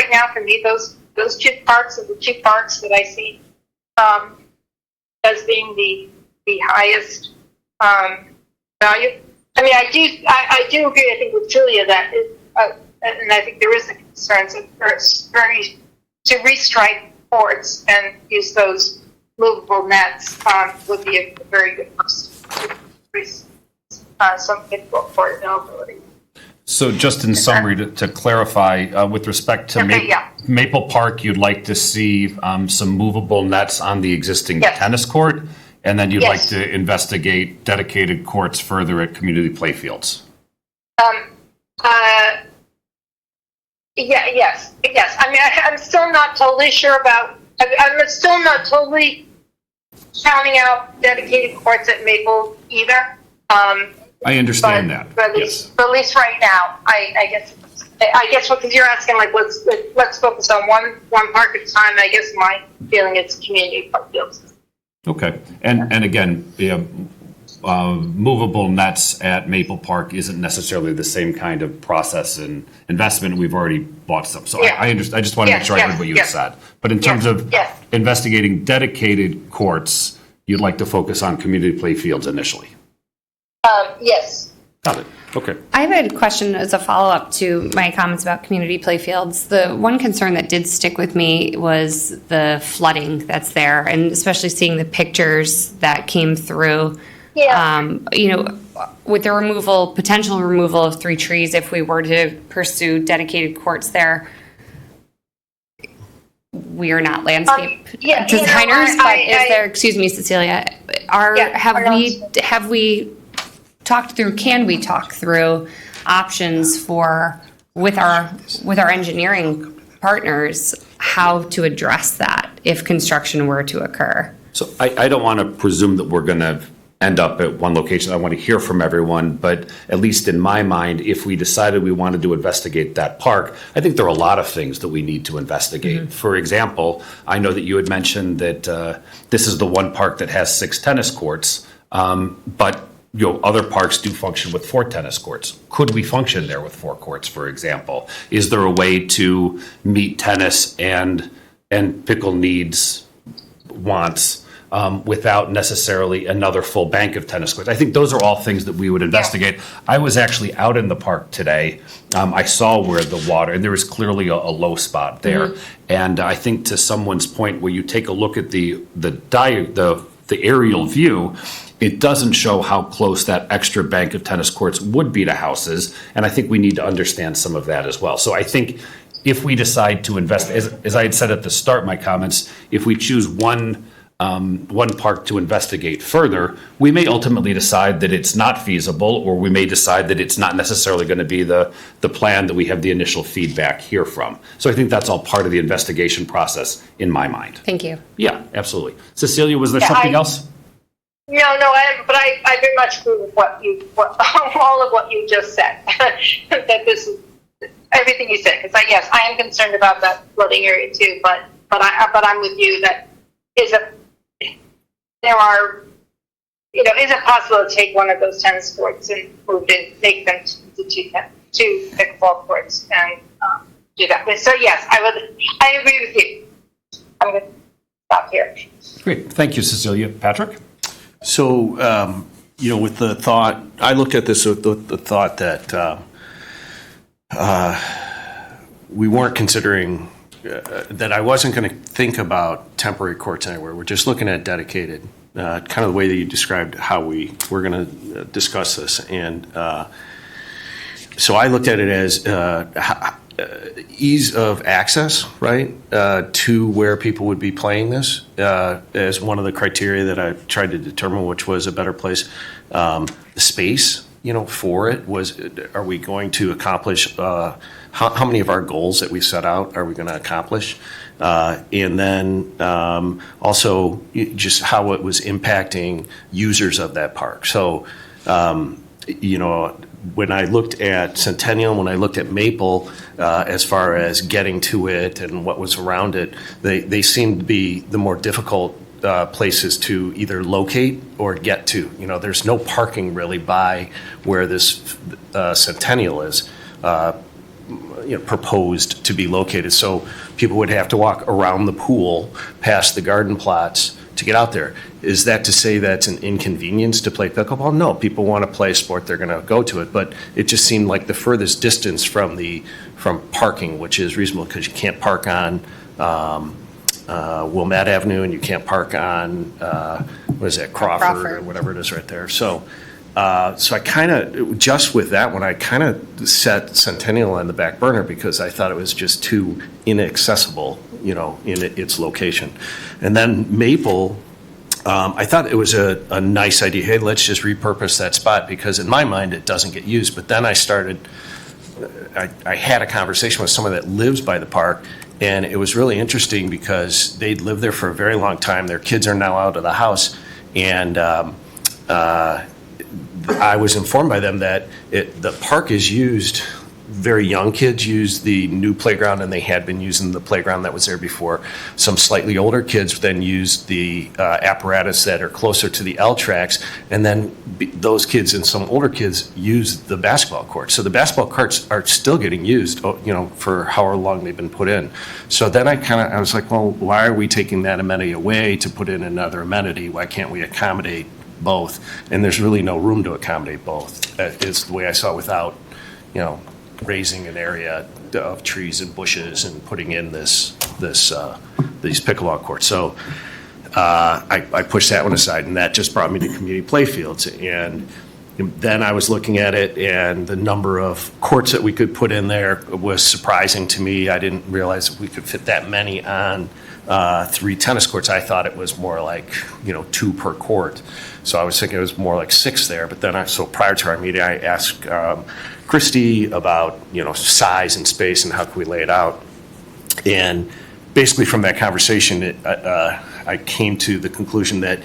right now for me, those 2 parks are the 2 parks that I see as being the highest value. I mean, I do agree, I think, with Julia that, and I think there is a concern to restripe courts and use those movable nets would be a very good first to increase some pickleball court availability.
So just in summary, to clarify, with respect to Maple Park, you'd like to see some movable nets on the existing tennis court, and then you'd like to investigate dedicated courts further at community playfields.
Yes. I mean, I'm still not totally sure about. I'm still not totally counting out dedicated courts at Maple either.
I understand that.
But at least right now, I guess because you're asking like let's focus on one park at a time. I guess my feeling is community park fields.
Okay, and again, movable nets at Maple Park isn't necessarily the same kind of process and investment. We've already bought some, so I understand. I just want to make sure I heard what you said. But in terms of investigating dedicated courts, you'd like to focus on community play fields initially.
Yes.
Got it. Okay.
I have a question as a follow-up to my comments about community playfields. The one concern that did stick with me was the flooding that's there, and especially seeing the pictures that came through. With the potential removal of 3 trees, if we were to pursue dedicated courts there, we are not landscape designers, but is there? Excuse me, Cecilia. Have we talked through? Can we talk through options with our engineering partners how to address that if construction were to occur?
So I don't want to presume that we're going to end up at one location. I want to hear from everyone, but at least in my mind, if we decided we wanted to investigate that park, I think there are a lot of things that we need to investigate. Mm-hmm. For example, I know that you had mentioned that this is the one park that has 6 tennis courts, but other parks do function with 4 tennis courts. Could we function there with 4 courts, for example? Is there a way to meet tennis and pickle wants without necessarily another full bank of tennis courts? I think those are all things that we would investigate. I was actually out in the park today. I saw where the water, and there was clearly a low spot there. Mm-hmm. And I think to someone's point, where you take a look at the aerial view, it doesn't show how close that extra bank of tennis courts would be to houses. And I think we need to understand some of that as well. So I think if we decide to invest, as I had said at the start, my comments, if we choose one park to investigate further, we may ultimately decide that it's not feasible, or we may decide that it's not necessarily going to be the plan that we have the initial feedback here from. So I think that's all part of the investigation process in my mind.
Thank you.
Yeah, absolutely. Cecilia, was there something else?
No, but I very much agree with all of what you just said. That this is everything you said. Because yes, I am concerned about that flooding area too. But I'm with you that is it possible to take one of those tennis courts and make them to 2 pickleball courts and do that? So yes, I agree with you. I'm going to stop here.
Great, thank you, Cecilia. Patrick?
So, with the thought, I looked at this with the thought that we weren't considering, that I wasn't going to think about temporary courts anywhere. We're just looking at dedicated, kind of the way that you described how we're going to discuss this. And so I looked at it as ease of access, right, to where people would be playing this as one of the criteria that I tried to determine which was a better place. The space, for it was, are we going to accomplish, how many of our goals that we set out are we going to accomplish? And then also just how it was impacting users of that park. So, when I looked at Centennial, when I looked at Maple, as far as getting to it and what was around it, they seemed to be the more difficult places to either locate or get to. There's no parking really by where this Centennial is proposed to be located. So people would have to walk around the pool, past the garden plots to get out there. Is that to say that's an inconvenience to play pickleball? No, people want to play a sport, they're going to go to it, but it just seemed like the furthest distance from parking, which is reasonable because you can't park on Wilmette Avenue and you can't park on Crawford or whatever it is right there. So So I kind of, just with that one, I kind of set Centennial on the back burner because I thought it was just too inaccessible, in its location. And then Maple, I thought it was a nice idea. Hey, let's just repurpose that spot because in my mind it doesn't get used. But then I had a conversation with someone that lives by the park, and it was really interesting because they'd lived there for a very long time. Their kids are now out of the house, and I was informed by them that the park is used. Very young kids use the new playground, and they had been using the playground that was there before. Some slightly older kids then use the apparatus that are closer to the L tracks, and then those kids and some older kids use the basketball court. So the basketball courts are still getting used, for however long they've been put in. So then I was like, well, why are we taking that amenity away to put in another amenity? Why can't we accommodate both? And there's really no room to accommodate both. Is the way I saw it without, raising an area of trees and bushes and putting in these pickleball courts. So I pushed that one aside, and that just brought me to community playfields. And then I was looking at it, and the number of courts that we could put in there was surprising to me. I didn't realize that we could fit that many on 3 tennis courts. I thought it was more like 2 per court. So I was thinking it was more like 6 there. But then so prior to our meeting, I asked Christy about size and space and how can we lay it out. And basically from that conversation, I came to the conclusion that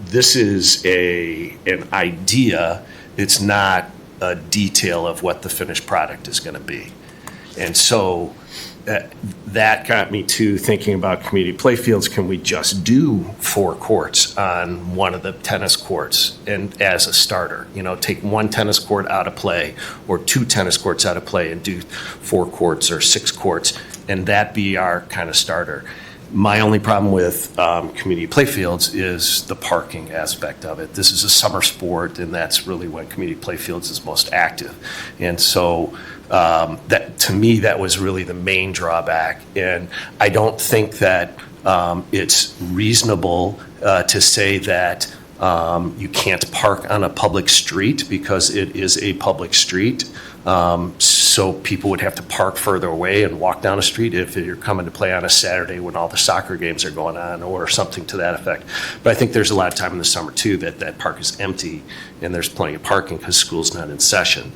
this is an idea. It's not a detail of what the finished product is going to be. And so that got me to thinking about community playfields. Can we just do 4 courts on one of the tennis courts and as a starter? Take 1 tennis court out of play or 2 tennis courts out of play and do 4 courts or 6 courts, and that be our kind of starter. My only problem with community playfields is the parking aspect of it. This is a summer sport, and that's really when community playfields is most active. And so that, to me, that was really the main drawback. And I don't think that it's reasonable to say that you can't park on a public street because it is a public street. So people would have to park further away and walk down a street if you're coming to play on a Saturday when all the soccer games are going on or something to that effect. But I think there's a lot of time in the summer too that park is empty and there's plenty of parking because school's not in session.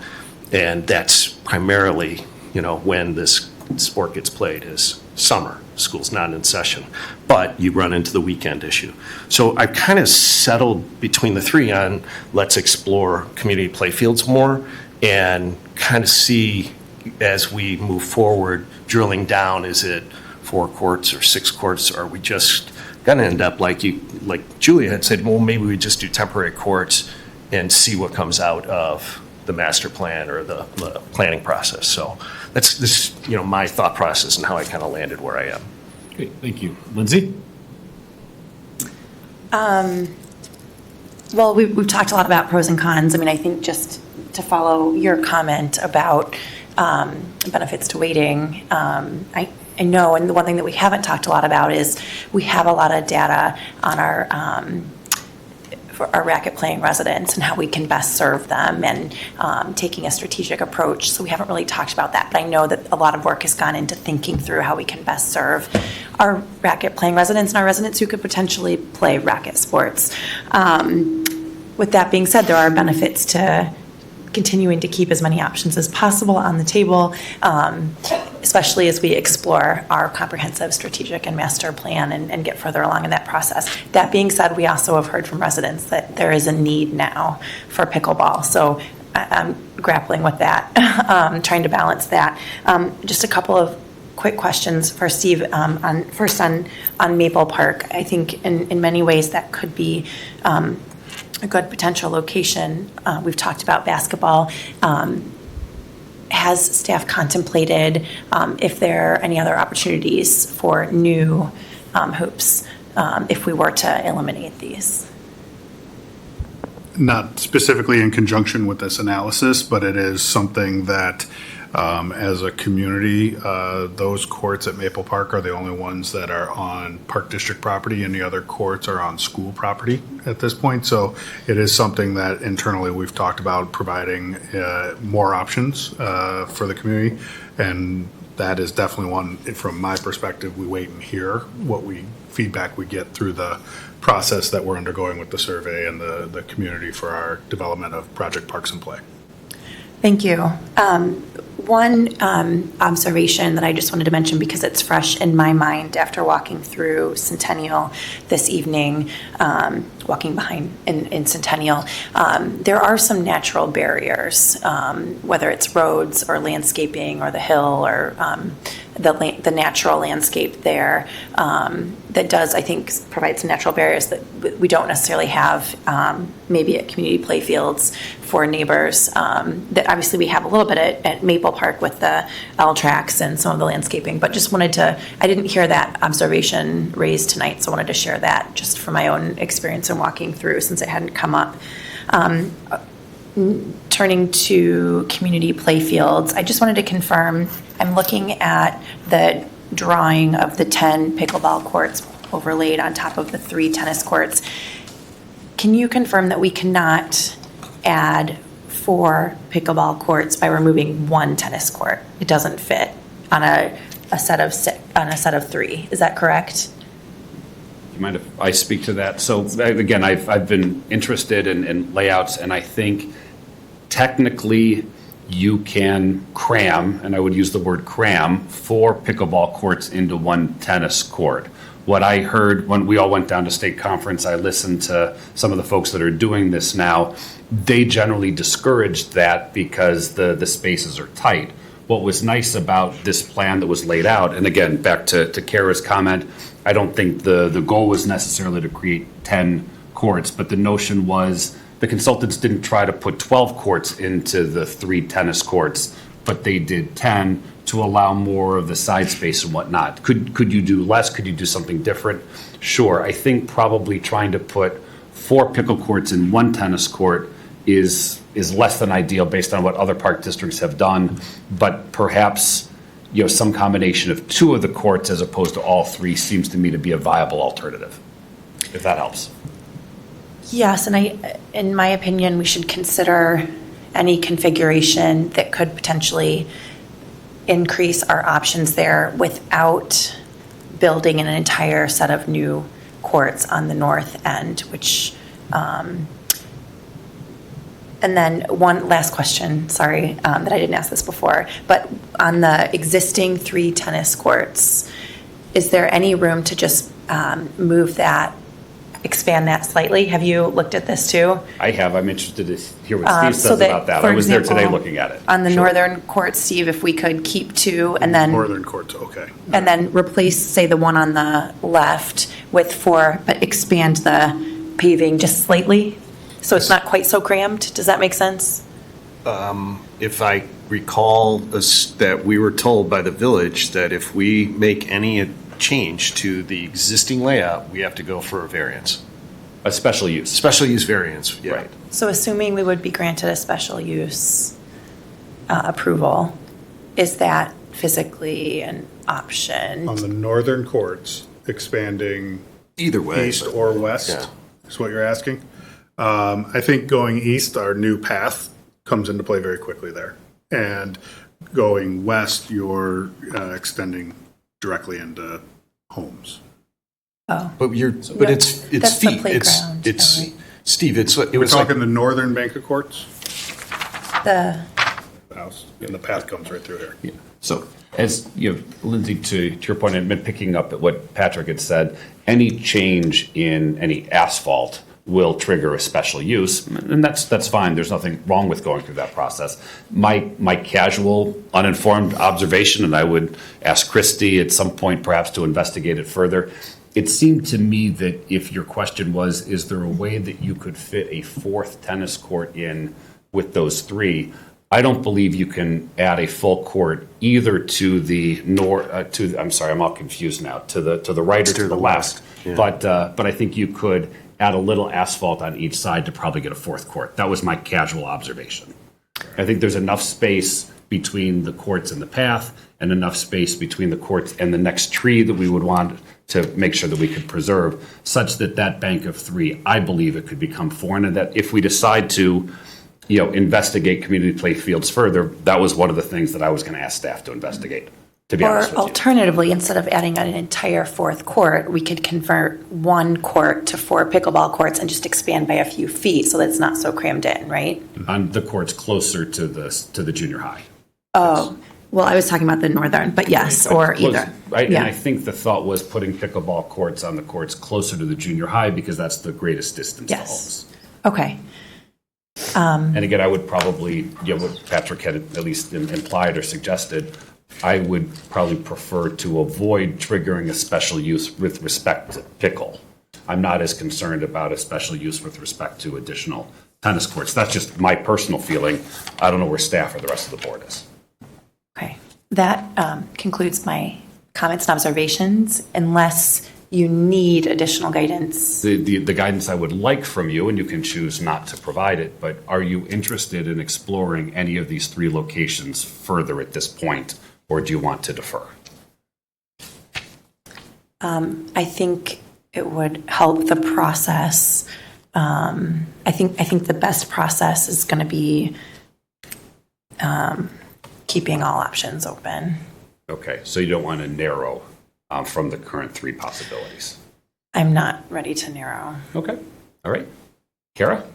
And that's primarily, when this sport gets played is summer. School's not in session, but you run into the weekend issue. So I've kind of settled between the 3 on let's explore community playfields more and kind of see as we move forward, drilling down, is it 4 courts or 6 courts? Or are we just going to end up like Julia had said, well, maybe we just do temporary courts and see what comes out of the master plan or the planning process. So that's this, my thought process and how I kind of landed where I am.
Great, thank you. Lindsay?
Well, we've talked a lot about pros and cons. I think just to follow your comment about benefits to waiting, I know, and the one thing that we haven't talked a lot about is we have a lot of data on for our racket playing residents and how we can best serve them and taking a strategic approach. So we haven't really talked about that, but I know that a lot of work has gone into thinking through how we can best serve our racket playing residents and our residents who could potentially play racket sports. With that being said, there are benefits to continuing to keep as many options as possible on the table, especially as we explore our comprehensive strategic and master plan and get further along in that process. That being said, we also have heard from residents that there is a need now for pickleball. So I'm grappling with that, trying to balance that. Just a couple of quick questions for Steve. First on Maple Park, I think in many ways that could be a good potential location. We've talked about basketball. Has staff contemplated if there are any other opportunities for new hoops if we were to eliminate these?
Not specifically in conjunction with this analysis, but it is something that As a community, those courts at Maple Park are the only ones that are on Park District property, and the other courts are on school property at this point. So it is something that internally we've talked about providing more options for the community, and that is definitely one, from my perspective, we wait and hear what feedback we get through the process that we're undergoing with the survey and the community for our development of Project Parks and Play.
Thank you. One observation that I just wanted to mention, because it's fresh in my mind after walking through Centennial this evening, walking behind in Centennial, there are some natural barriers, whether it's roads or landscaping or the hill or the natural landscape there, that does, I think, provide some natural barriers that we don't necessarily have maybe at community playfields for neighbors, that obviously we have a little bit at Maple Park with the L tracks and some of the landscaping, but just wanted to, I didn't hear that observation raised tonight, so I wanted to share that just for my own experience in walking through, since it hadn't come up. Turning to community playfields, I just wanted to confirm, I'm looking at the drawing of the 10 pickleball courts overlaid on top of the 3 tennis courts. Can you confirm that we cannot add 4 pickleball courts by removing 1 tennis court? It doesn't fit on a set of 3. Is that correct?
Do you mind if I speak to that? So again, I've been interested in layouts, and I think technically you can cram, and I would use the word cram, 4 pickleball courts into 1 tennis court. What I heard when we all went down to state conference, I listened to some of the folks that are doing this now. They generally discouraged that because the spaces are tight. What was nice about this plan that was laid out, and again, back to Kara's comment, I don't think the goal was necessarily to create 10 courts, but the notion was the consultants didn't try to put 12 courts into the 3 tennis courts, but they did 10 to allow more of the side space and whatnot. Could you do less? Could you do something different? Sure. I think probably trying to put 4 pickle courts in 1 tennis court is less than ideal based on what other park districts have done, but perhaps some combination of 2 of the courts as opposed to all 3 seems to me to be a viable alternative, if that helps.
Yes, and in my opinion, we should consider any configuration that could potentially increase our options there without building an entire set of new courts on the north end, which, and then one last question, sorry, that I didn't ask this before, but on the existing 3 tennis courts, is there any room to just move that, expand that slightly? Have you looked at this too?
I have. I'm interested to hear what Steve says about that. I was there today looking at it.
On the northern court, Steve, if we could keep 2 and then...
Northern courts, okay.
And then replace, say, the one on the left with 4, but expand the paving just slightly, so it's not quite so crammed. Does that make sense?
If I recall that we were told by the village that if we make any change to the existing layout, we have to go for a variance.
A special use.
Special use variance, yeah.
Right.
So assuming we would be granted a special use approval, is that physically an option?
On the northern courts, expanding
either way,
east or west, is what you're asking. I think going east, our new path comes into play very quickly there. And going west, you're extending directly into homes.
Oh,
but it's
that's
feet.
The playground.
It's Steve.
We're talking the northern bank of courts.
The
house, and the path comes right through here.
Yeah. So, as Lindsay, to your point, and picking up at what Patrick had said, any change in any asphalt will trigger a special use, and that's fine. There's nothing wrong with going through that process. My casual, uninformed observation, and I would ask Christy at some point perhaps to investigate it further. It seemed to me that if your question was, is there a way that you could fit a 4th tennis court in with those 3? I don't believe you can add a full court either to the north. I'm sorry, I'm all confused now. To the right or to the left.
Yeah.
But I think you could add a little asphalt on each side to probably get a 4th court. That was my casual observation. I think there's enough space between the courts and the path, and enough space between the courts and the next tree that we would want to make sure that we could preserve, such that that bank of 3, I believe it could become 4, and that if we decide to, investigate community play fields further, that was one of the things that I was going to ask staff to investigate, to be
Or
honest with you.
alternatively, instead of adding an entire 4th court, we could convert 1 court to 4 pickleball courts and just expand by a few feet so that it's not so crammed in, right?
On the courts closer to the junior high.
Oh, well, I was talking about the northern, but yes, or either.
Right,
Yeah.
and I think the thought was putting pickleball courts on the courts closer to the junior high because that's the greatest distance to homes.
Okay.
And again, I would probably, what Patrick had at least implied or suggested, I would probably prefer to avoid triggering a special use with respect to pickle. I'm not as concerned about a special use with respect to additional tennis courts. That's just my personal feeling. I don't know where staff or the rest of the board is.
Okay. That concludes my comments and observations, unless you need additional guidance.
The guidance I would like from you, and you can choose not to provide it, but are you interested in exploring any of these 3 locations further at this point, or do you want to defer?
I think it would help the process. I think the best process is going to be keeping all options open.
Okay, so you don't want to narrow from the current 3 possibilities.
I'm not ready to narrow.
Okay, all right. Kara?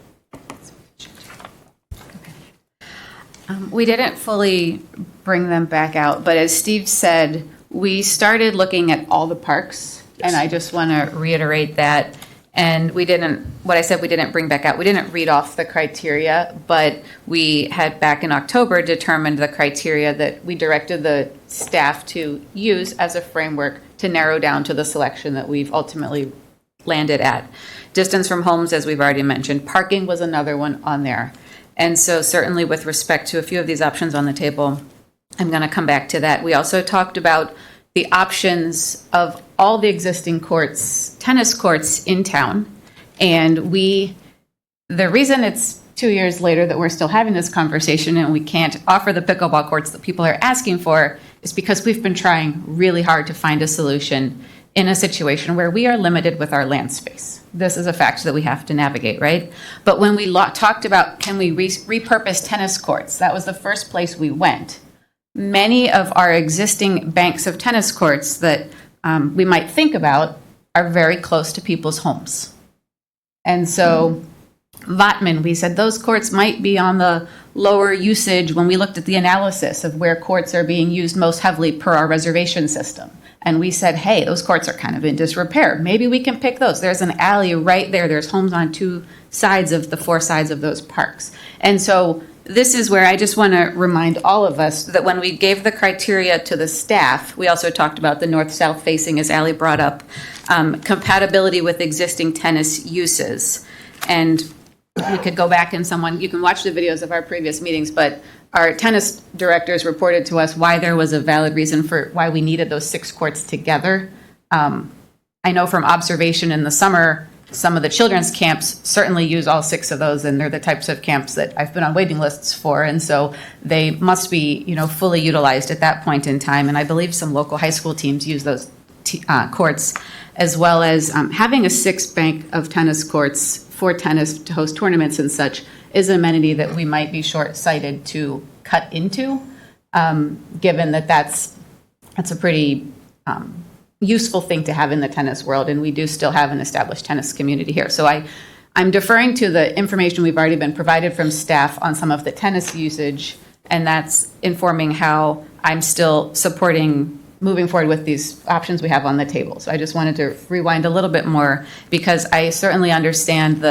We didn't fully bring them back out, but as Steve said, we started looking at all the parks, and I just want to reiterate that. And we didn't, what I said we didn't bring back out, we didn't read off the criteria, but we had back in October determined the criteria that we directed the staff to use as a framework to narrow down to the selection that we've ultimately landed at. Distance from homes, as we've already mentioned. Parking was another one on there. And so certainly with respect to a few of these options on the table, I'm going to come back to that. We also talked about the options of all the existing courts, tennis courts in town. And the reason it's 2 years later that we're still having this conversation and we can't offer the pickleball courts that people are asking for is because we've been trying really hard to find a solution in a situation where we are limited with our land space. This is a fact that we have to navigate, right? But when we talked about can we repurpose tennis courts, that was the first place we went. Many of our existing banks of tennis courts that we might think about are very close to people's homes. And so Votman, we said those courts might be on the lower usage when we looked at the analysis of where courts are being used most heavily per our reservation system. And we said, hey, those courts are kind of in disrepair. Maybe we can pick those. There's an alley right there. There's homes on 2 sides of the 4 sides of those parks. And so this is where I just want to remind all of us that when we gave the criteria to the staff, we also talked about the north-south facing, as Allie brought up, compatibility with existing tennis uses. And we could go back and you can watch the videos of our previous meetings, but our tennis directors reported to us why there was a valid reason for why we needed those 6 courts together. I know from observation in the summer, some of the children's camps certainly use all 6 of those, and they're the types of camps that I've been on waiting lists for, and so they must be, fully utilized at that point in time. And I believe some local high school teams use those courts, as well as having a 6th bank of tennis courts for tennis to host tournaments and such is an amenity that we might be short-sighted to cut into, given that that's a pretty useful thing to have in the tennis world, and we do still have an established tennis community here. So I'm deferring to the information we've already been provided from staff on some of the tennis usage, and that's informing how I'm still supporting moving forward with these options we have on the table. So I just wanted to rewind a little bit more, because I certainly understand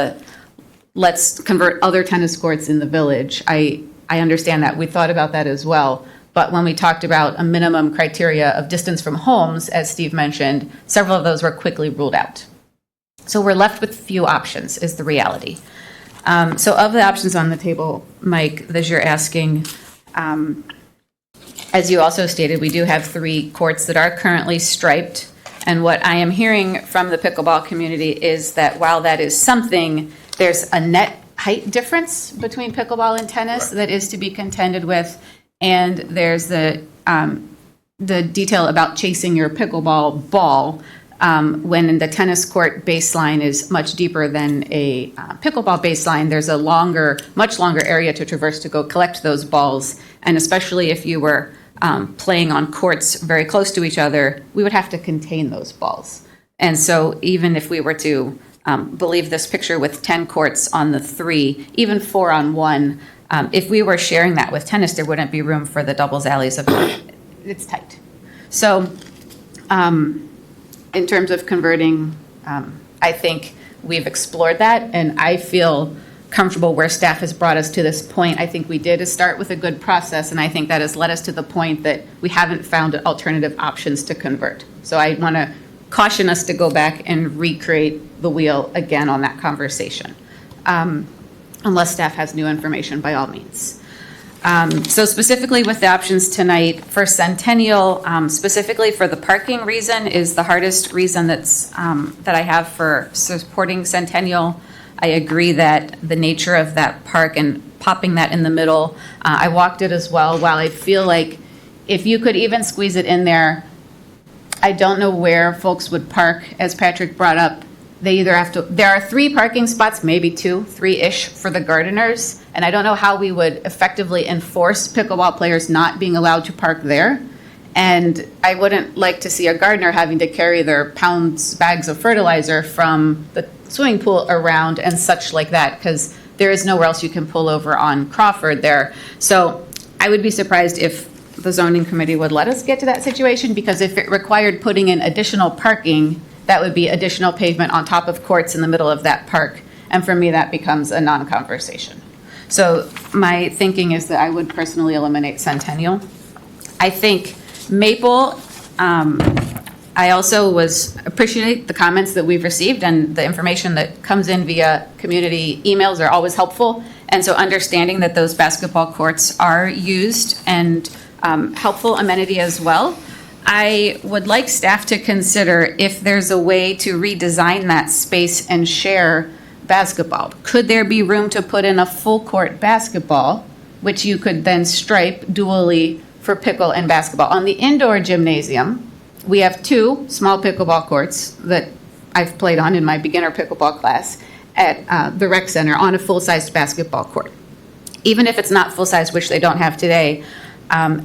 let's convert other tennis courts in the village. I understand that. We thought about that as well. But when we talked about a minimum criteria of distance from homes, as Steve mentioned, several of those were quickly ruled out. So we're left with few options, is the reality. So of the options on the table, Mike, as you're asking, as you also stated, we do have 3 courts that are currently striped. And what I am hearing from the pickleball community is that while that is something, there's a net height difference between pickleball and tennis that is to be contended with. and there's the detail about chasing your pickleball ball when the tennis court baseline is much deeper than a pickleball baseline. There's a much longer area to traverse to go collect those balls, and especially if you were playing on courts very close to each other, we would have to contain those balls. And so even if we were to believe this picture with 10 courts on the 3, even 4 on 1, if we were sharing that with tennis, there wouldn't be room for the doubles alleys of it's tight. So in terms of converting, I think we've explored that, and I feel comfortable where staff has brought us to this point. I think we did start with a good process, and I think that has led us to the point that we haven't found alternative options to convert. So I want to caution us to go back and recreate the wheel again on that conversation, unless staff has new information, by all means. So specifically with the options tonight, for Centennial, specifically for the parking reason is the hardest reason that I have for supporting Centennial. I agree that the nature of that park and popping that in the middle, I walked it as well. While I feel like if you could even squeeze it in there, I don't know where folks would park. As Patrick brought up, they either have to, there are 3 parking spots, maybe 2, 3-ish for the gardeners, and I don't know how we would effectively enforce pickleball players not being allowed to park there. And I wouldn't like to see a gardener having to carry their bags of fertilizer from the swimming pool around and such like that, because there is nowhere else you can pull over on Crawford there. So I would be surprised if the zoning committee would let us get to that situation, because if it required putting in additional parking, that would be additional pavement on top of courts in the middle of that park. And for me, that becomes a non-conversation. So my thinking is that I would personally eliminate Centennial. I think Maple, I also appreciate the comments that we've received, and the information that comes in via community emails are always helpful. And so understanding that those basketball courts are used and helpful amenity as well. I would like staff to consider if there's a way to redesign that space and share basketball. Could there be room to put in a full court basketball, which you could then stripe dually for pickle and basketball? On the indoor gymnasium, we have 2 small pickleball courts that I've played on in my beginner pickleball class at the rec center on a full-sized basketball court. Even if it's not full-size, which they don't have today,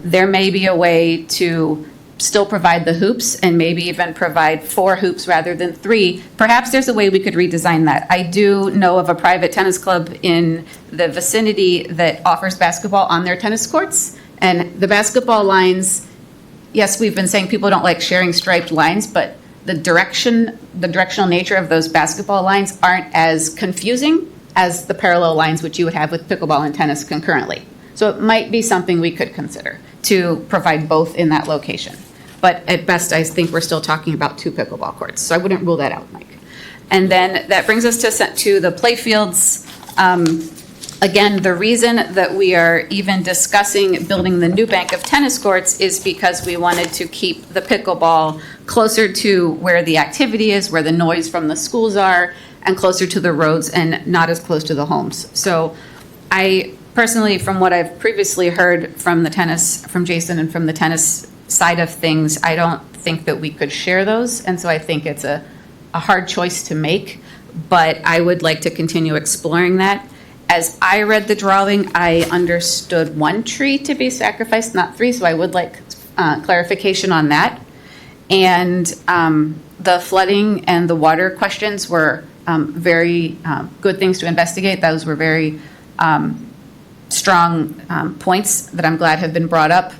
there may be a way to still provide the hoops and maybe even provide 4 hoops rather than 3. Perhaps there's a way we could redesign that. I do know of a private tennis club in the vicinity that offers basketball on their tennis courts, and the basketball lines, yes, we've been saying people don't like sharing striped lines, but the directional nature of those basketball lines aren't as confusing as the parallel lines which you would have with pickleball and tennis concurrently. So it might be something we could consider to provide both in that location. But at best, I think we're still talking about 2 pickleball courts. So I wouldn't rule that out, Mike. And then that brings us to the play fields. Again, the reason that we are even discussing building the new bank of tennis courts is because we wanted to keep the pickleball closer to where the activity is, where the noise from the schools are, and closer to the roads and not as close to the homes. So I personally, from what I've previously heard from Jason and from the tennis side of things, I don't think that we could share those. And so I think it's a hard choice to make, but I would like to continue exploring that. As I read the drawing, I understood 1 tree to be sacrificed, not 3, so I would like clarification on that. And the flooding and the water questions were very good things to investigate. Those were very strong points that I'm glad have been brought up.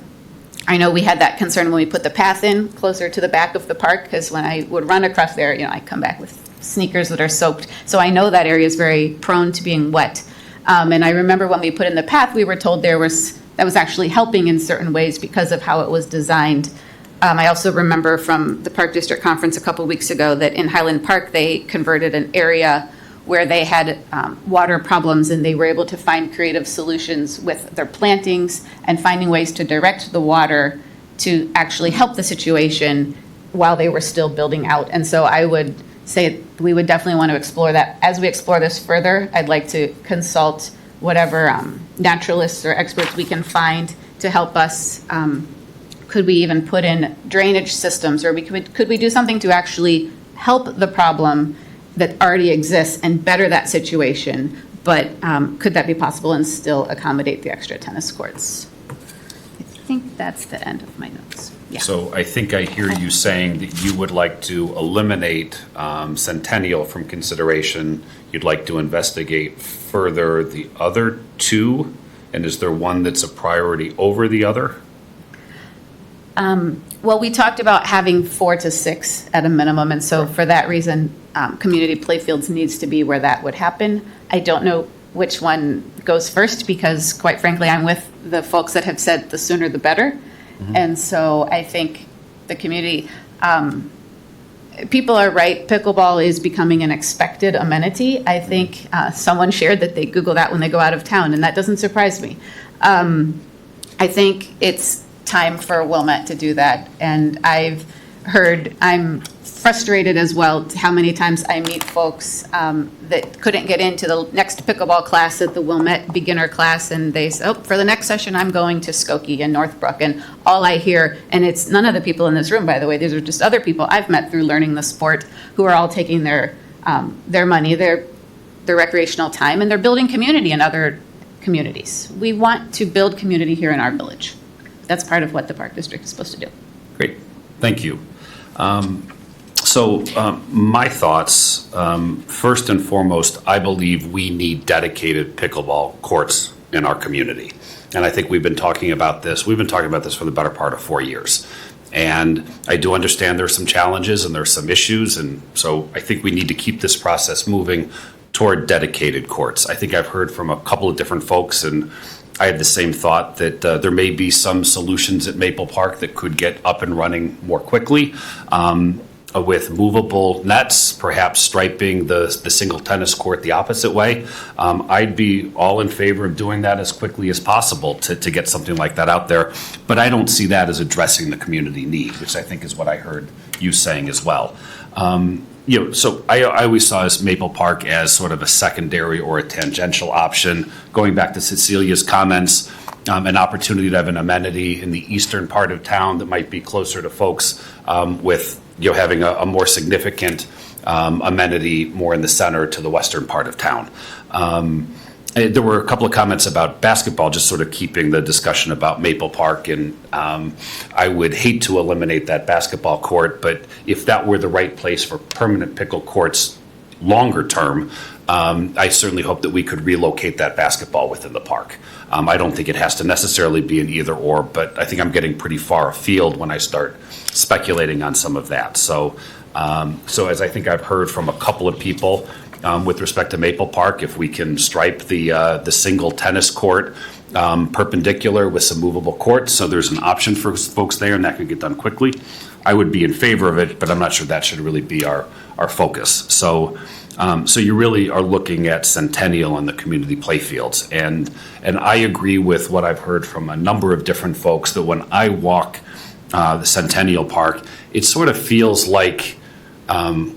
I know we had that concern when we put the path in closer to the back of the park, because when I would run across there, I come back with sneakers that are soaked. So I know that area is very prone to being wet. And I remember when we put in the path, we were told that was actually helping in certain ways because of how it was designed. I also remember from the Park District Conference a couple weeks ago that in Highland Park, they converted an area where they had water problems, and they were able to find creative solutions with their plantings and finding ways to direct the water to actually help the situation while they were still building out. And so I would say we would definitely want to explore that. As we explore this further, I'd like to consult whatever naturalists or experts we can find to help us, could we even put in drainage systems, or could we do something to actually help the problem that already exists and better that situation? But could that be possible and still accommodate the extra tennis courts? I think that's the end of my notes. Yeah.
So I think I hear you saying that you would like to eliminate Centennial from consideration. You'd like to investigate further the other two, and is there one that's a priority over the other?
Well, we talked about having 4 to 6 at a minimum, and so for that reason, community playfields needs to be where that would happen. I don't know which one goes first because, quite frankly, I'm with the folks that have said the sooner the better. And so I think the community, people are right, pickleball is becoming an expected amenity. I think someone shared that they Google that when they go out of town, and that doesn't surprise me. I think it's time for Wilmette to do that. And I've heard, I'm frustrated as well how many times I meet folks that couldn't get into the next pickleball class at the Wilmette beginner class, and they say, oh, for the next session I'm going to Skokie and Northbrook, and all I hear, and it's none of the people in this room, by the way, these are just other people I've met through learning the sport who are all taking their money, their recreational time, and they're building community in other communities. We want to build community here in our village. That's part of what the Park District is supposed to do.
Great, thank you. So my thoughts, first and foremost, I believe we need dedicated pickleball courts in our community. And I think we've been talking about this. We've been talking about this for the better part of 4 years. And I do understand there's some challenges and there's some issues. And so I think we need to keep this process moving toward dedicated courts. I think I've heard from a couple of different folks, and I had the same thought that there may be some solutions at Maple Park that could get up and running more quickly. With movable nets, perhaps striping the single tennis court the opposite way. I'd be all in favor of doing that as quickly as possible to get something like that out there. But I don't see that as addressing the community need, which I think is what I heard you saying as well. So I always saw Maple Park as sort of a secondary or a tangential option. Going back to Cecilia's comments, an opportunity to have an amenity in the eastern part of town that might be closer to folks with having a more significant amenity more in the center to the western part of town. There were a couple of comments about basketball, just sort of keeping the discussion about Maple Park, and I would hate to eliminate that basketball court, but if that were the right place for permanent pickle courts longer term, I certainly hope that we could relocate that basketball within the park. I don't think it has to necessarily be an either or, but I think I'm getting pretty far afield when I start speculating on some of that. So as I think I've heard from a couple of people with respect to Maple Park, if we can stripe the single tennis court perpendicular with some movable courts, so there's an option for folks there and that could get done quickly, I would be in favor of it, but I'm not sure that should really be our focus. So you really are looking at Centennial and the community playfields. And I agree with what I've heard from a number of different folks that when I walk the Centennial Park, it sort of feels like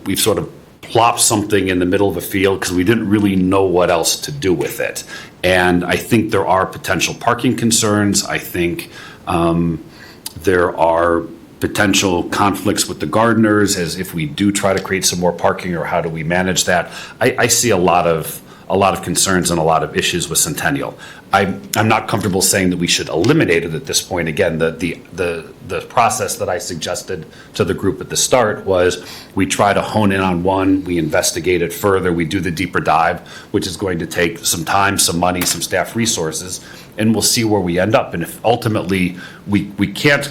we've sort of plopped something in the middle of a field because we didn't really know what else to do with it. And I think there are potential parking concerns. I think there are potential conflicts with the gardeners as if we do try to create some more parking, or how do we manage that? I see a lot of concerns and a lot of issues with Centennial. I'm not comfortable saying that we should eliminate it at this point. Again, the process that I suggested to the group at the start was we try to hone in on one, we investigate it further, we do the deeper dive, which is going to take some time, some money, some staff resources, and we'll see where we end up. And if ultimately we can't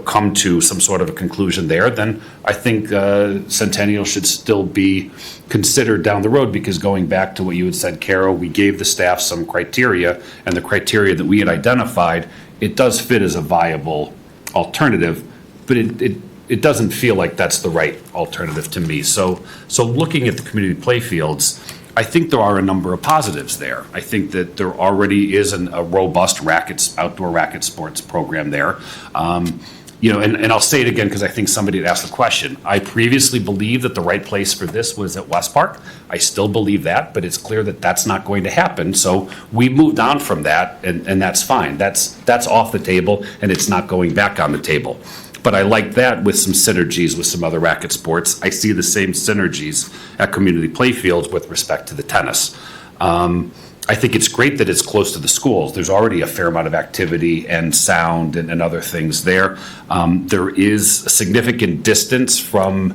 come to some sort of a conclusion there, then I think Centennial should still be considered down the road, because going back to what you had said, Carol, we gave the staff some criteria, and the criteria that we had identified, it does fit as a viable alternative, but it doesn't feel like that's the right alternative to me. So looking at the community playfields, I think there are a number of positives there. I think that there already is a robust outdoor racket sports program there. And I'll say it again because I think somebody had asked the question. I previously believed that the right place for this was at West Park. I still believe that, but it's clear that that's not going to happen. So we moved on from that, and that's fine. That's off the table, and it's not going back on the table. But I like that with some synergies with some other racket sports. I see the same synergies at community playfields with respect to the tennis. I think it's great that it's close to the schools. There's already a fair amount of activity and sound and other things there. There is a significant distance from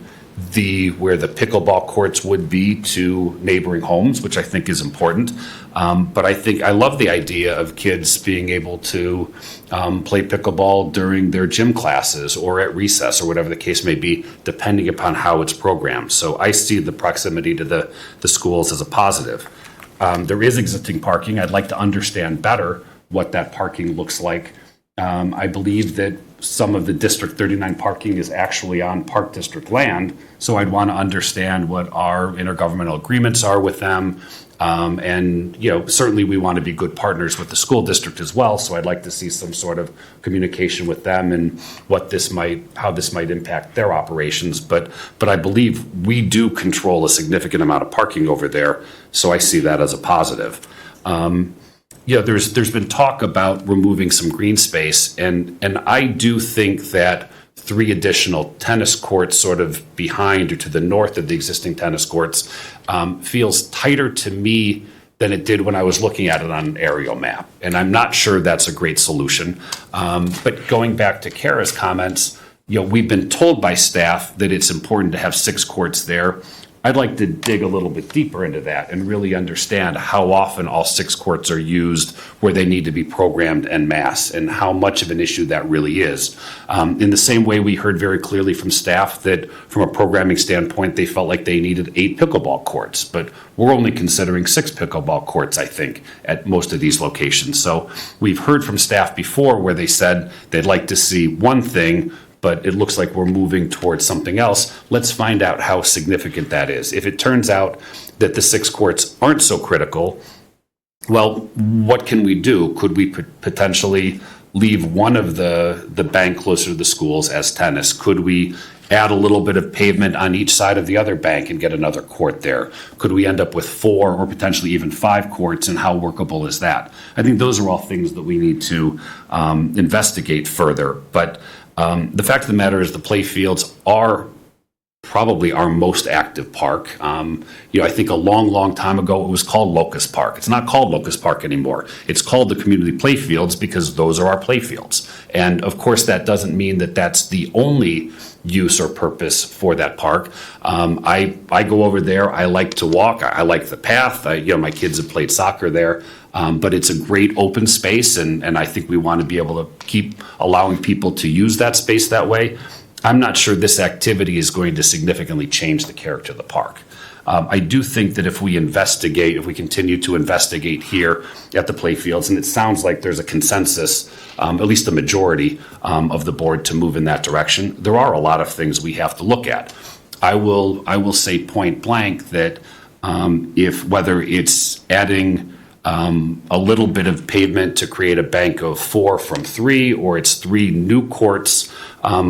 where the pickleball courts would be to neighboring homes, which I think is important. But I love the idea of kids being able to play pickleball during their gym classes or at recess or whatever the case may be, depending upon how it's programmed. So I see the proximity to the schools as a positive. There is existing parking. I'd like to understand better what that parking looks like. I believe that some of the District 39 parking is actually on Park District land, so I'd want to understand what our intergovernmental agreements are with them. And certainly we want to be good partners with the school district as well, so I'd like to see some sort of communication with them and how this might impact their operations. But I believe we do control a significant amount of parking over there, so I see that as a positive. There's been talk about removing some green space, and I do think that 3 additional tennis courts sort of behind or to the north of the existing tennis courts feels tighter to me than it did when I was looking at it on an aerial map. And I'm not sure that's a great solution. But going back to Kara's comments, we've been told by staff that it's important to have 6 courts there. I'd like to dig a little bit deeper into that and really understand how often all 6 courts are used where they need to be programmed en masse and how much of an issue that really is. In the same way, we heard very clearly from staff that from a programming standpoint, they felt like they needed 8 pickleball courts, but we're only considering 6 pickleball courts, I think, at most of these locations. So we've heard from staff before where they said they'd like to see one thing, but it looks like we're moving towards something else. Let's find out how significant that is. If it turns out that the 6 courts aren't so critical, well, what can we do? Could we potentially leave one of the bank closer to the schools as tennis? Could we add a little bit of pavement on each side of the other bank and get another court there? Could we end up with 4 or potentially even 5 courts, and how workable is that? I think those are all things that we need to investigate further. But the fact of the matter is the play fields are probably our most active park. I think a long time ago it was called Locust Park. It's not called Locust Park anymore. It's called the community play fields because those are our play fields. And of course that doesn't mean that that's the only use or purpose for that park. I go over there. I like to walk. I like the path. My kids have played soccer there. But it's a great open space, and I think we want to be able to keep allowing people to use that space that way. I'm not sure this activity is going to significantly change the character of the park. I do think that if we continue to investigate here at the playfields, and it sounds like there's a consensus, at least a majority of the board to move in that direction, there are a lot of things we have to look at. I will say point blank that whether it's adding a little bit of pavement to create a bank of 4 from 3, or it's 3 new courts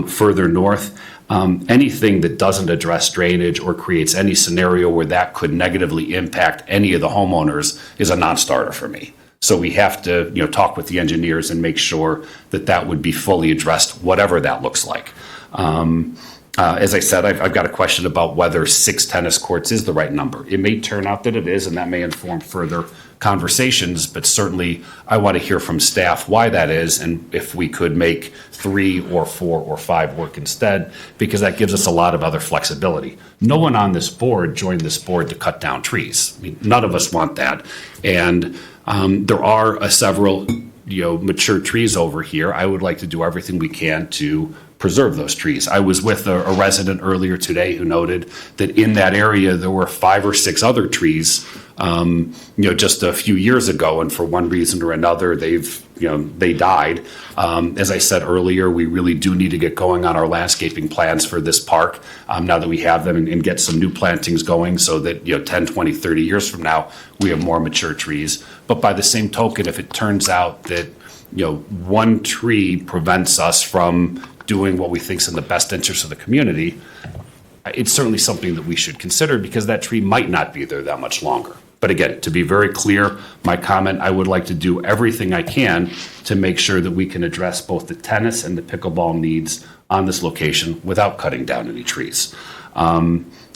further north. Anything that doesn't address drainage or creates any scenario where that could negatively impact any of the homeowners is a non-starter for me. So we have to, talk with the engineers and make sure that would be fully addressed, whatever that looks like. As I said, I've got a question about whether 6 tennis courts is the right number. It may turn out that it is, and that may inform further conversations, but certainly I want to hear from staff why that is, and if we could make 3 or 4 or 5 work instead, because that gives us a lot of other flexibility. No one on this board joined this board to cut down trees. I mean, none of us want that. And there are several mature trees over here. I would like to do everything we can to preserve those trees. I was with a resident earlier today who noted that in that area there were 5 or 6 other trees just a few years ago, and for one reason or another they died. As I said earlier, we really do need to get going on our landscaping plans for this park now that we have them, and get some new plantings going so that 10, 20, 30 years from now we have more mature trees. But by the same token, if it turns out that one tree prevents us from doing what we think is in the best interest of the community, it's certainly something that we should consider because that tree might not be there that much longer. But again, to be very clear, my comment, I would like to do everything I can to make sure that we can address both the tennis and the pickleball needs on this location without cutting down any trees.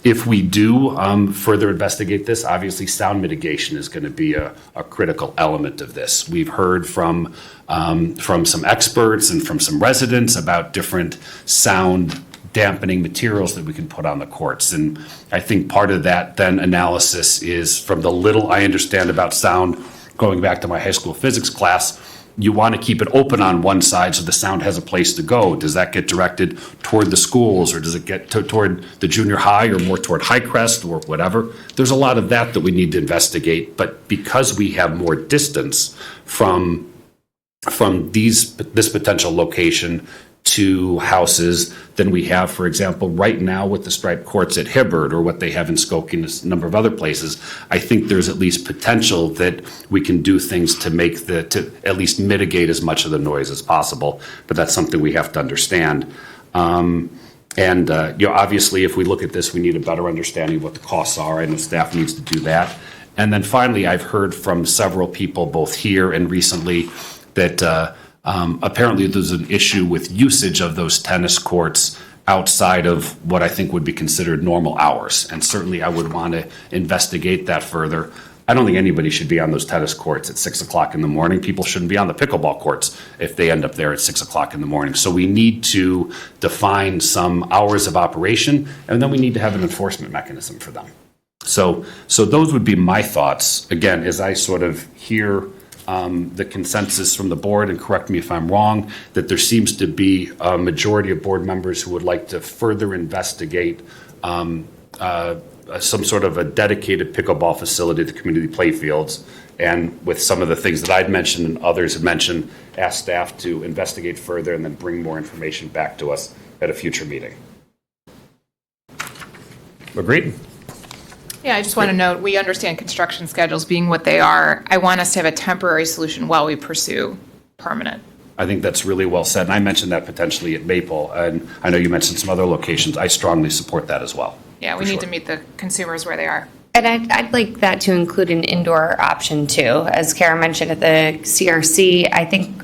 If we do further investigate this, obviously sound mitigation is going to be a critical element of this. We've heard from some experts and from some residents about different sound dampening materials that we can put on the courts. And I think part of that then analysis is, from the little I understand about sound, going back to my high school physics class, you want to keep it open on one side so the sound has a place to go. Does that get directed toward the schools, or does it get toward the junior high, or more toward Highcrest, or whatever? There's a lot of that we need to investigate, but because we have more distance from this potential location to houses than we have, for example, right now with the striped courts at Hibbard, or what they have in Skokie and a number of other places, I think there's at least potential that we can do things to at least mitigate as much of the noise as possible. But that's something we have to understand. Obviously, if we look at this, we need a better understanding of what the costs are. I know staff needs to do that. And then finally, I've heard from several people, both here and recently, that apparently there's an issue with usage of those tennis courts outside of what I think would be considered normal hours. And certainly I would want to investigate that further. I don't think anybody should be on those tennis courts at 6 o'clock in the morning. People shouldn't be on the pickleball courts if they end up there at 6 o'clock in the morning. So we need to define some hours of operation, and then we need to have an enforcement mechanism for them. So those would be my thoughts. Again, as I sort of hear the consensus from the board, and correct me if I'm wrong, that there seems to be a majority of board members who would like to further investigate some sort of a dedicated pickleball facility at the community playfields. And with some of the things that I'd mentioned and others have mentioned, ask staff to investigate further and then bring more information back to us at a future meeting. Agreed?
Yeah, I just want to note, we understand construction schedules being what they are. I want us to have a temporary solution while we pursue permanent.
I think that's really well said. And I mentioned that potentially at Maple. And I know you mentioned some other locations. I strongly support that as well.
Yeah, we need to meet the consumers where they are.
And I'd like that to include an indoor option too. As Kara mentioned at the CRC, I think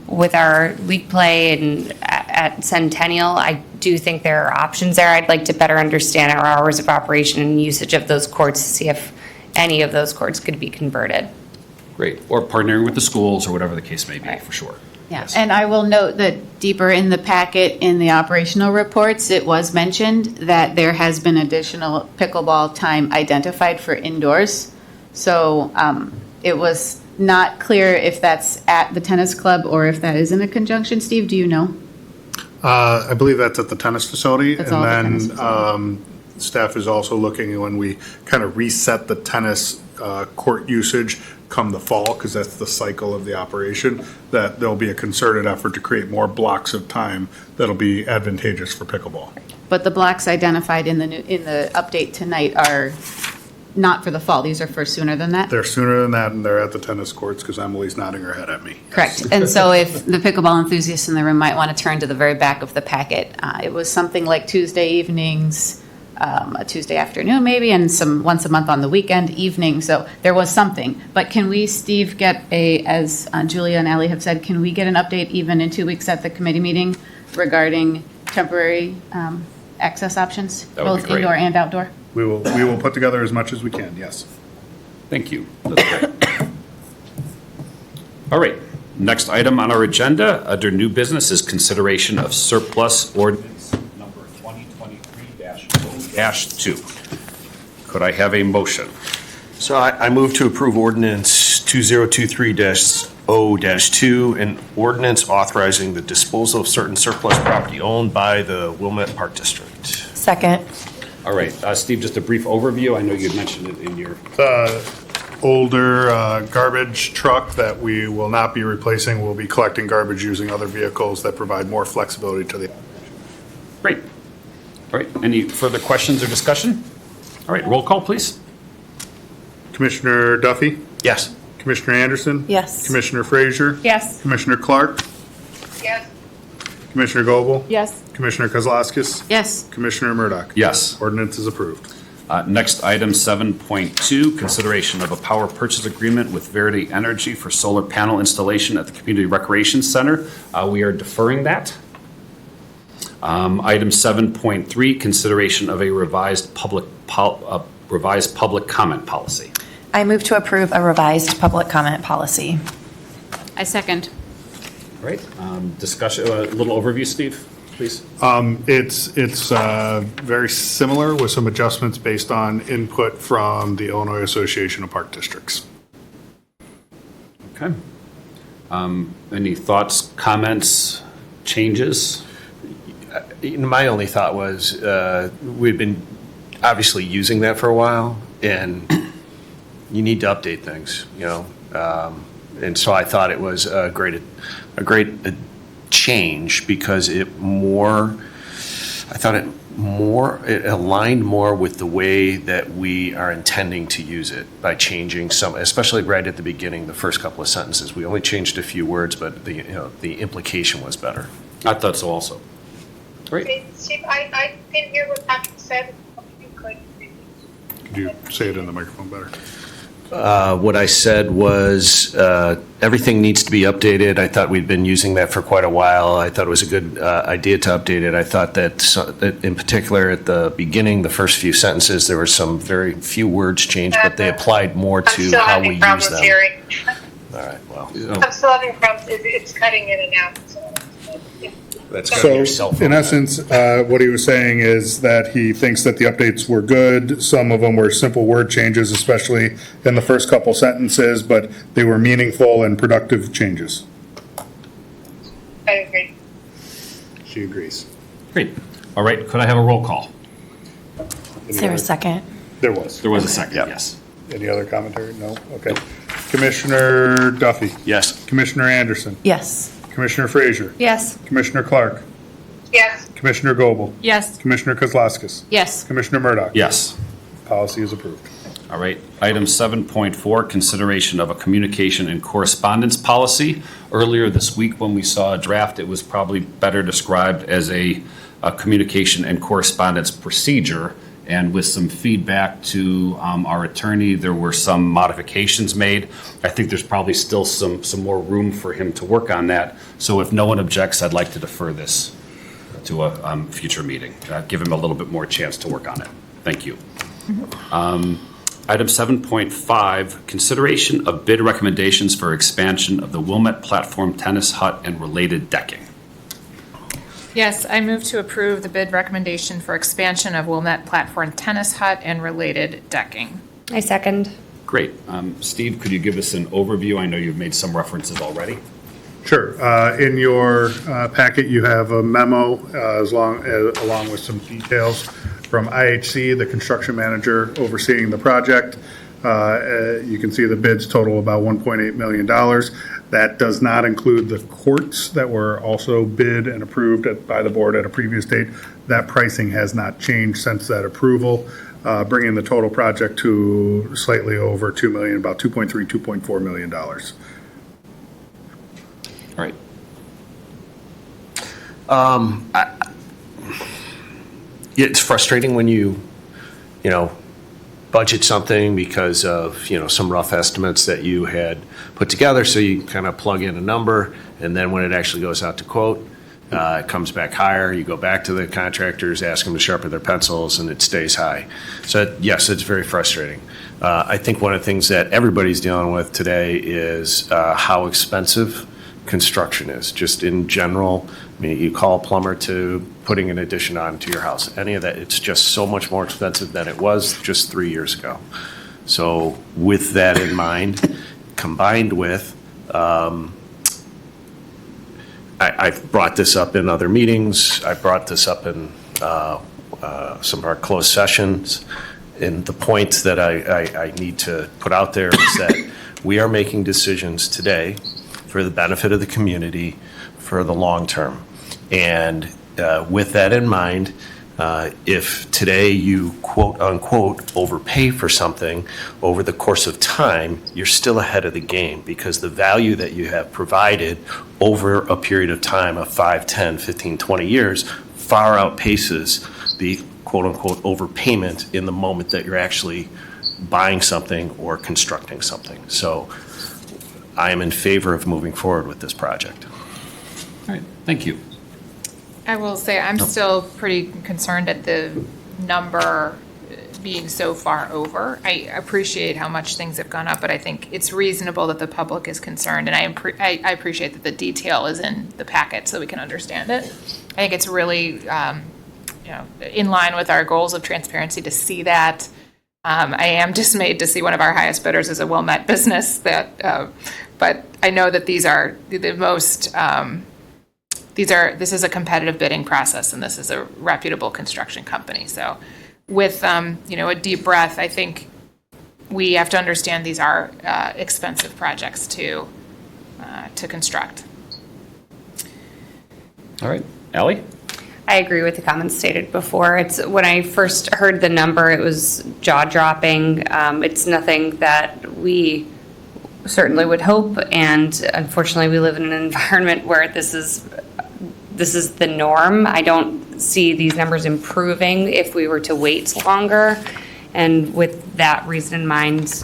with our league play and at Centennial, I do think there are options there. I'd like to better understand our hours of operation and usage of those courts to see if any of those courts could be converted.
Great. Or partnering with the schools or whatever the case may be, for sure.
Yeah,
Yes.
and I will note that deeper in the packet, in the operational reports, it was mentioned that there has been additional pickleball time identified for indoors. So it was not clear if that's at the tennis club or if that is in a conjunction. Steve, do you know?
I believe that's at the tennis facility.
That's all the tennis
And then staff is also looking, when we kind of reset the tennis court usage come the fall, because that's the cycle of the operation, that there'll be a concerted effort to create more blocks of time that'll be advantageous for pickleball.
But the blocks identified in the update tonight are not for the fall. These are for sooner than that?
They're sooner than that, and they're at the tennis courts, because Emily's nodding her head at me.
Correct. And so if the pickleball enthusiasts in the room might want to turn to the very back of the packet, it was something like Tuesday evenings, a Tuesday afternoon maybe, and once a month on the weekend evening. So there was something. But can we, Steve, get as Julia and Allie have said, can we get an update even in 2 weeks at the committee meeting regarding temporary access options,
That would be
both
great.
indoor and outdoor?
We will put together as much as we can, yes.
Thank you. That's great. All right. Next item on our agenda under new business is consideration of surplus ordinance number 2023-0-2. Could I have a motion?
So I move to approve ordinance 2023-0-2, an ordinance authorizing the disposal of certain surplus property owned by the Wilmette Park District.
Second.
All right, Steve, just a brief overview. I know you mentioned it in your...
Older garbage truck that we will not be replacing. We'll be collecting garbage using other vehicles that provide more flexibility to the...
Great. All right, any further questions or discussion? All right, roll call, please.
Commissioner Duffy?
Yes.
Commissioner Anderson?
Yes.
Commissioner Frazier?
Yes.
Commissioner Clark?
Yes.
Commissioner Goebel?
Yes.
Commissioner Kozlowskis?
Yes.
Commissioner Murdoch?
Yes.
Ordinance is approved.
Next, item 7.2, consideration of a power purchase agreement with Verde Energy for solar panel installation at the Community Recreation Center. We are deferring that. Item 7.3, consideration of a revised public comment policy.
I move to approve a revised public comment policy.
I second.
All right, discussion, a little overview, Steve, please.
It's very similar with some adjustments based on input from the Illinois Association of Park Districts.
Okay. Any thoughts, comments, changes?
My only thought was we've been obviously using that for a while, and you need to update things, and so I thought it was a great change because it aligned more with the way that we are intending to use it by changing some, especially right at the beginning, the first couple of sentences. We only changed a few words, but the implication was better.
I thought so also. Great.
Steve, I didn't hear what Patrick said. You could.
Could you say it in the microphone better?
What I said was everything needs to be updated. I thought we'd been using that for quite a while. I thought it was a good idea to update it. I thought that in particular at the beginning, the first few sentences, there were some very few words changed, but they applied more to how we use them.
Hearing.
All right, well.
I'm still having problems. It's cutting in and out. So.
That's
So, in essence, what he was saying is that he thinks that the updates were good. Some of them were simple word changes, especially in the first couple sentences, but they were meaningful and productive changes.
I agree.
She agrees.
Great. All right, could I have a roll call?
Is there a second?
There was.
There was a second, yes.
Any other commentary? No? Okay. Commissioner Duffy?
Yes.
Commissioner Anderson?
Yes.
Commissioner Frazier?
Yes.
Commissioner Clark?
Yes.
Commissioner Goebel?
Yes.
Commissioner Kozlowskis?
Yes.
Commissioner Murdoch?
Yes.
Policy is approved.
All right. Item 7.4, consideration of a communication and correspondence policy. Earlier this week, when we saw a draft, it was probably better described as a communication and correspondence procedure. And with some feedback to our attorney, there were some modifications made. I think there's probably still some more room for him to work on that. So if no one objects, I'd like to defer this to a future meeting. Give him a little bit more chance to work on it. Thank you. Item 7.5, consideration of bid recommendations for expansion of the Wilmette platform tennis hut and related decking.
Yes, I move to approve the bid recommendation for expansion of Wilmette platform tennis hut and related decking.
I second.
Great. Steve, could you give us an overview? I know you've made some references already.
Sure. In your packet, you have a memo along with some details from IHC, the construction manager overseeing the project. You can see the bids total about $1.8 million. That does not include the courts that were also bid and approved by the board at a previous date. That pricing has not changed since that approval, bringing the total project to slightly over $2 million, about $2.3, $2.4 million.
All right.
It's frustrating when you budget something because of, some rough estimates that you had put together. So you kind of plug in a number, and then when it actually goes out to quote, it comes back higher. You go back to the contractors, ask them to sharpen their pencils, and it stays high. So yes, it's very frustrating. I think one of the things that everybody's dealing with today is how expensive construction is, just in general. I mean, you call a plumber to putting an addition onto your house, any of that, it's just so much more expensive than it was just 3 years ago. So with that in mind, combined with, I've brought this up in other meetings, I brought this up in some of our closed sessions, and the point that I need to put out there is that we are making decisions today for the benefit of the community for the long term. And with that in mind, If today you quote unquote overpay for something, over the course of time, you're still ahead of the game because the value that you have provided over a period of time of 5, 10, 15, 20 years far outpaces the quote unquote overpayment in the moment that you're actually buying something or constructing something. So I am in favor of moving forward with this project.
All right, thank you.
I will say I'm still pretty concerned at the number being so far over. I appreciate how much things have gone up, but I think it's reasonable that the public is concerned, and I appreciate that the detail is in the packet so we can understand it. I think it's really in line with our goals of transparency to see that. I am dismayed to see one of our highest bidders is a Wilmette business, but I know that these are the most. This is a competitive bidding process, and this is a reputable construction company. So with, a deep breath, I think we have to understand these are expensive projects to construct.
All right, Ally?
I agree with the comments stated before. When I first heard the number, it was jaw-dropping. It's nothing that we certainly would hope, and unfortunately, we live in an environment where this is the norm. I don't see these numbers improving if we were to wait longer. And with that reason in mind,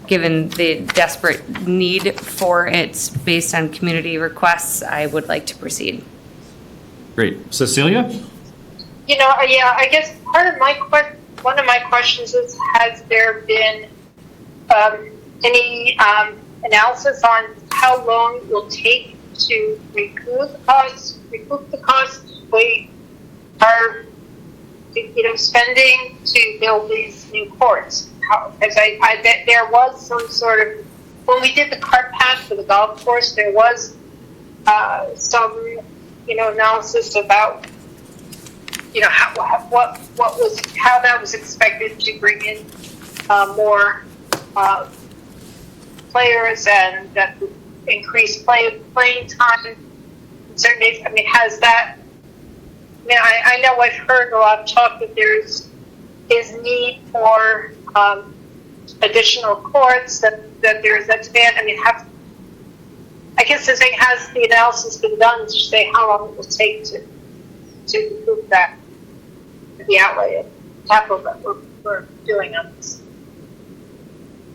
given the desperate need for it based on community requests, I would like to proceed.
Great. Cecilia?
I guess one of my questions is, has there been any analysis on how long it will take to recoup the costs we are, spending to build these new courts? Because I bet there was some sort of, when we did the cart path for the golf course, there was some, analysis about, how that was expected to bring in more players, and that would increase playing time in certain days. Has that? I know I've heard a lot of talk that is need for additional courts, that there's that demand. I guess the thing, has the analysis been done to say how long it will take to improve that, the outlay of capital that we're doing on this?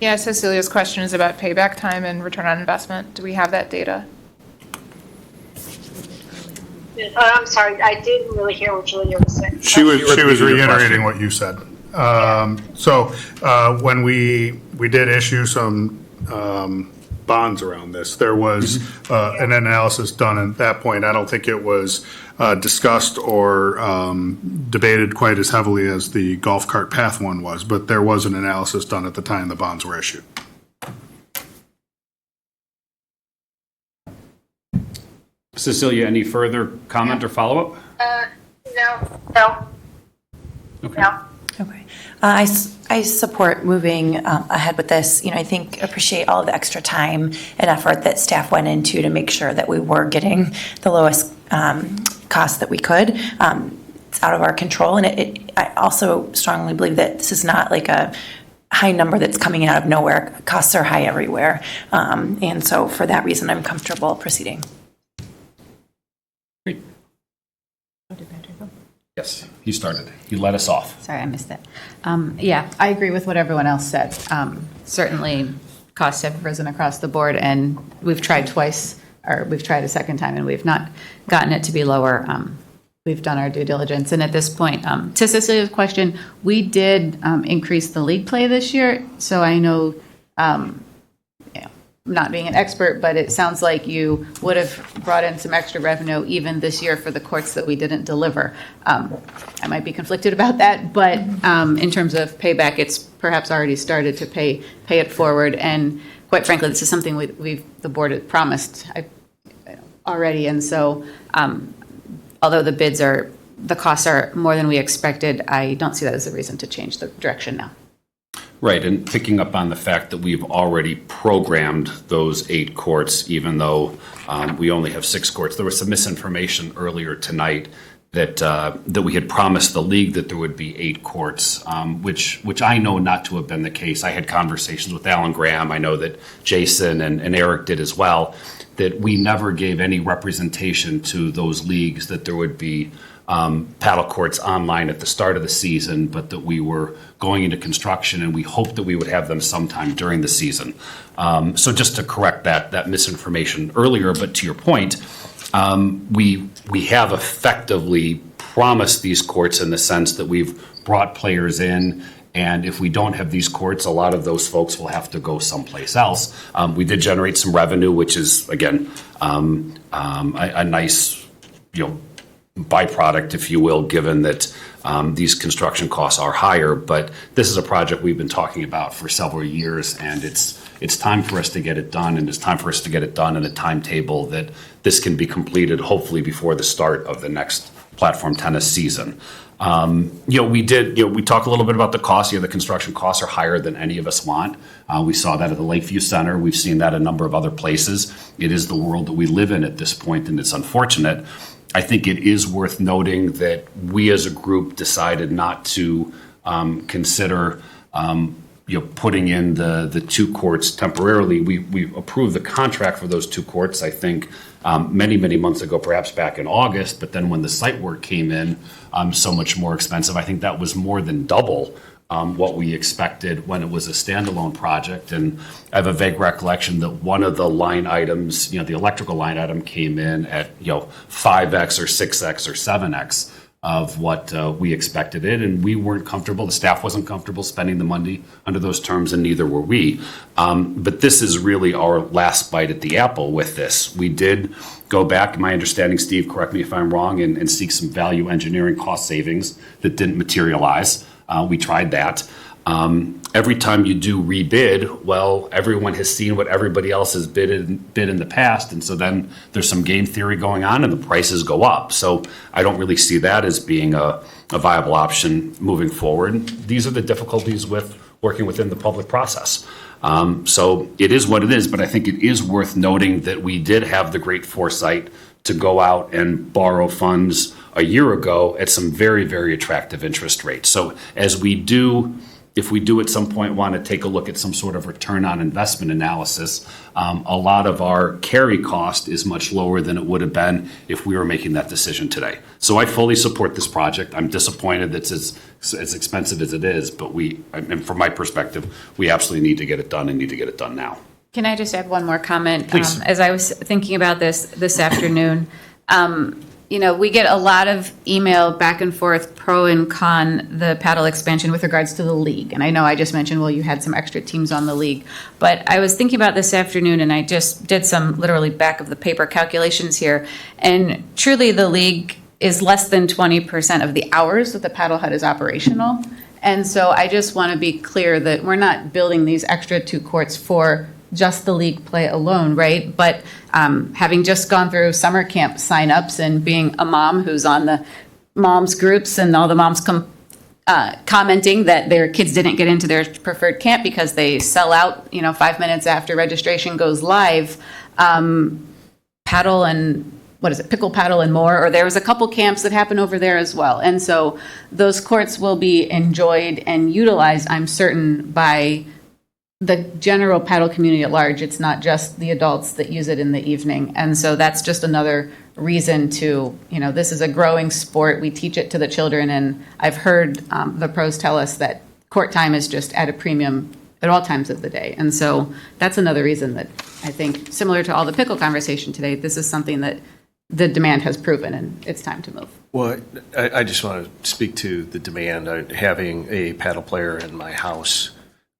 Yeah, Cecilia's question is about payback time and return on investment. Do we have that data?
I'm sorry, I didn't really hear what Julia was saying.
She was reiterating what you said. When we did issue some bonds around this, there was an analysis done at that point. I don't think it was discussed or debated quite as heavily as the golf cart path one was, but there was an analysis done at the time the bonds were issued.
Cecilia, any further comment or follow-up?
No.
Okay.
No.
Okay. I support moving ahead with this. I think appreciate all of the extra time and effort that staff went into to make sure that we were getting the lowest cost that we could. It's out of our control, and I also strongly believe that this is not like a high number that's coming out of nowhere. Costs are high everywhere, and so for that reason, I'm comfortable proceeding.
Great. Yes, he started. He led us off.
Sorry, I missed that. Yeah, I agree with what everyone else said. Certainly, costs have risen across the board, and we've tried twice, or we've tried a second time, and we've not gotten it to be lower. We've done our due diligence, and at this point, to Cecilia's question, we did increase the league play this year, so I know, not being an expert, but it sounds like you would have brought in some extra revenue even this year for the courts that we didn't deliver. I might be conflicted about that, but in terms of payback, it's perhaps already started to pay it forward. And quite frankly, this is something the board had promised already. And so, although the costs are more than we expected, I don't see that as a reason to change the direction now.
Right, and picking up on the fact that we've already programmed those 8 courts, even though we only have 6 courts. There was some misinformation earlier tonight that we had promised the league that there would be 8 courts, which I know not to have been the case. I had conversations with Alan Graham. I know that Jason and Eric did as well, that we never gave any representation to those leagues that there would be paddle courts online at the start of the season, but that we were going into construction and we hoped that we would have them sometime during the season. So just to correct that misinformation earlier, but to your point, we have effectively promised these courts in the sense that we've brought players in, and if we don't have these courts, a lot of those folks will have to go someplace else. We did generate some revenue, which is, again, a nice, byproduct, if you will, given that these construction costs are higher. But this is a project we've been talking about for several years, and it's time for us to get it done, and it's time for us to get it done in a timetable that this can be completed hopefully before the start of the next platform tennis season. We talked a little bit about the cost. The construction costs are higher than any of us want. We saw that at the Lakeview Center. We've seen that a number of other places. It is the world that we live in at this point, and it's unfortunate. I think it is worth noting that we as a group decided not to consider putting in the 2 courts temporarily. We approved the contract for those 2 courts, I think, many months ago, perhaps back in August. But then when the site work came in, so much more expensive, I think that was more than double what we expected when it was a standalone project. And I have a vague recollection that one of the line items, the electrical line item, came in at 5x or 6x or 7x of what we expected it, and we weren't comfortable. The staff wasn't comfortable spending the money under those terms, and neither were we. But this is really our last bite at the apple with this. We did go back, my understanding, Steve, correct me if I'm wrong, and seek some value engineering cost savings that didn't materialize. We tried that. Every time you do rebid, well, everyone has seen what everybody else has bid in the past, and so then there's some game theory going on, and the prices go up. So I don't really see that as being a viable option moving forward. These are the difficulties with working within the public process. So it is what it is, but I think it is worth noting that we did have the great foresight to go out and borrow funds a year ago at some very, very attractive interest rates. So as we do, if we do at some point want to take a look at some sort of return on investment analysis, a lot of our carry cost is much lower than it would have been if we were making that decision today. So I fully support this project. I'm disappointed that it's as expensive as it is, but and from my perspective, we absolutely need to get it done and need to get it done now.
Can I just add one more comment?
Please.
As I was thinking about this afternoon, we get a lot of email back and forth, pro and con the paddle expansion with regards to the league. And I know I just mentioned, well, you had some extra teams on the league. But I was thinking about this afternoon, and I just did some literally back of the paper calculations here. And truly, the league is less than 20% of the hours that the paddle hut is operational. And so I just want to be clear that we're not building these extra 2 courts for just the league play alone, right? But having just gone through summer camp signups and being a mom who's on the moms groups and all the moms commenting that their kids didn't get into their preferred camp because they sell out, 5 minutes after registration goes live, paddle and pickle paddle and more, or there was a couple camps that happen over there as well. And so those courts will be enjoyed and utilized, I'm certain, by the general paddle community at large. It's not just the adults that use it in the evening. And so that's just another reason to, this is a growing sport. We teach it to the children. And I've heard the pros tell us that court time is just at a premium at all times of the day. And so that's another reason that I think, similar to all the pickle conversation today, this is something that the demand has proven, and it's time to move.
Well, I just want to speak to the demand. Having a paddle player in my house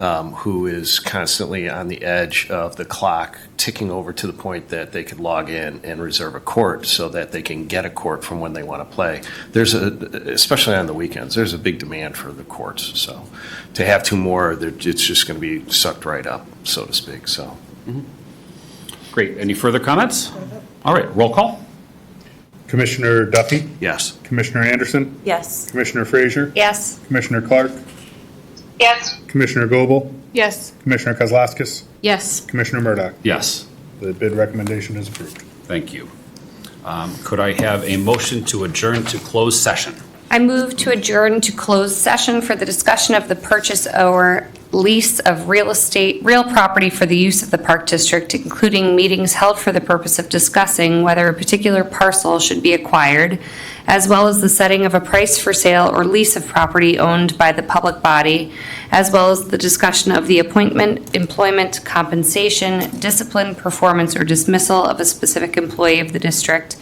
who is constantly on the edge of the clock, ticking over to the point that they could log in and reserve a court so that they can get a court from when they want to play. Especially on the weekends, there's a big demand for the courts. So to have 2 more, it's just going to be sucked right up, so to speak. So,
Great. Any further comments? All right, roll call.
Commissioner Duffy?
Yes.
Commissioner Anderson?
Yes.
Commissioner Frazier?
Yes.
Commissioner Clark?
Yes.
Commissioner Goebel?
Yes.
Commissioner Kozlowskis?
Yes.
Commissioner Murdoch?
Yes.
The bid recommendation is approved.
Thank you. Could I have a motion to adjourn to closed session?
I move to adjourn to closed session for the discussion of the purchase or lease of real property for the use of the Park District, including meetings held for the purpose of discussing whether a particular parcel should be acquired, as well as the setting of a price for sale or lease of property owned by the public body, as well as the discussion of the appointment, employment, compensation, discipline, performance, or dismissal of a specific employee of the district,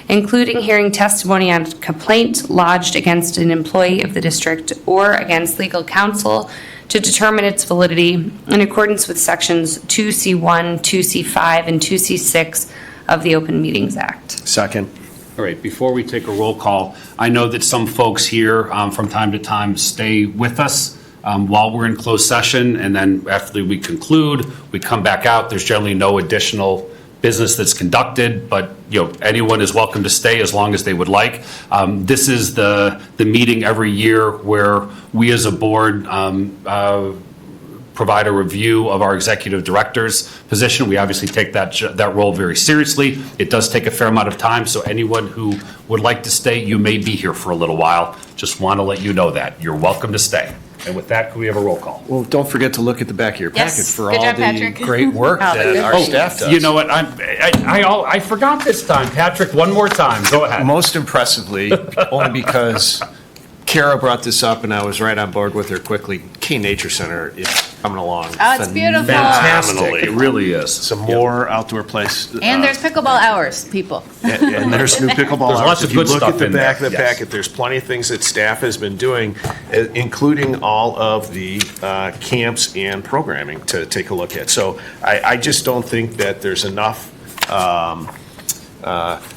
including hearing testimony on a complaint lodged against an employee of the district or against legal counsel to determine its validity in accordance with sections 2C1, 2C5, and 2C6 of the Open Meetings Act.
Second.
All right, before we take a roll call, I know that some folks here from time to time stay with us while we're in closed session, and then after we conclude, we come back out. There's generally no additional business that's conducted, but anyone is welcome to stay as long as they would like. This is the meeting every year where we as a board provide a review of our executive director's position. We obviously take that role very seriously. It does take a fair amount of time, so anyone who would like to stay, you may be here for a little while. Just want to let you know that. You're welcome to stay. And with that, can we have a roll call?
Well, don't forget to look at the back of your packet
Yes.
for
Good
all
job,
the
Patrick.
great work that our staff does.
You know what? I forgot this time. Patrick, one more time. Go ahead.
Most impressively, only because Kara brought this up and I was right on board with her quickly. K Nature Center is coming along.
Oh, it's beautiful.
Fantastic. It really is.
Some more outdoor place.
And there's pickleball hours, people.
And there's new pickleball
There's
hours.
lots of
If you
good
look
stuff
at the
in
back
there.
of the
Yes.
packet, there's plenty of things that staff has been doing, including all of the camps and programming to take a look at. So I just don't think that there's enough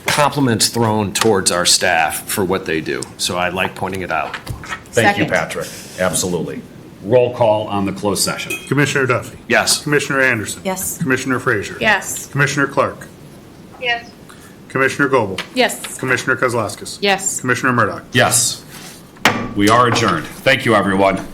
compliments thrown towards our staff for what they do. So I like pointing it out.
Thank you,
Second.
Patrick. Absolutely. Roll call on the closed session.
Commissioner Duffy.
Yes.
Commissioner Anderson.
Yes.
Commissioner Frazier.
Yes.
Commissioner Clark.
Yes.
Commissioner Goebel.
Yes.
Commissioner Kozlowskis.
Yes.
Commissioner Murdoch.
Yes. We are adjourned. Thank you, everyone.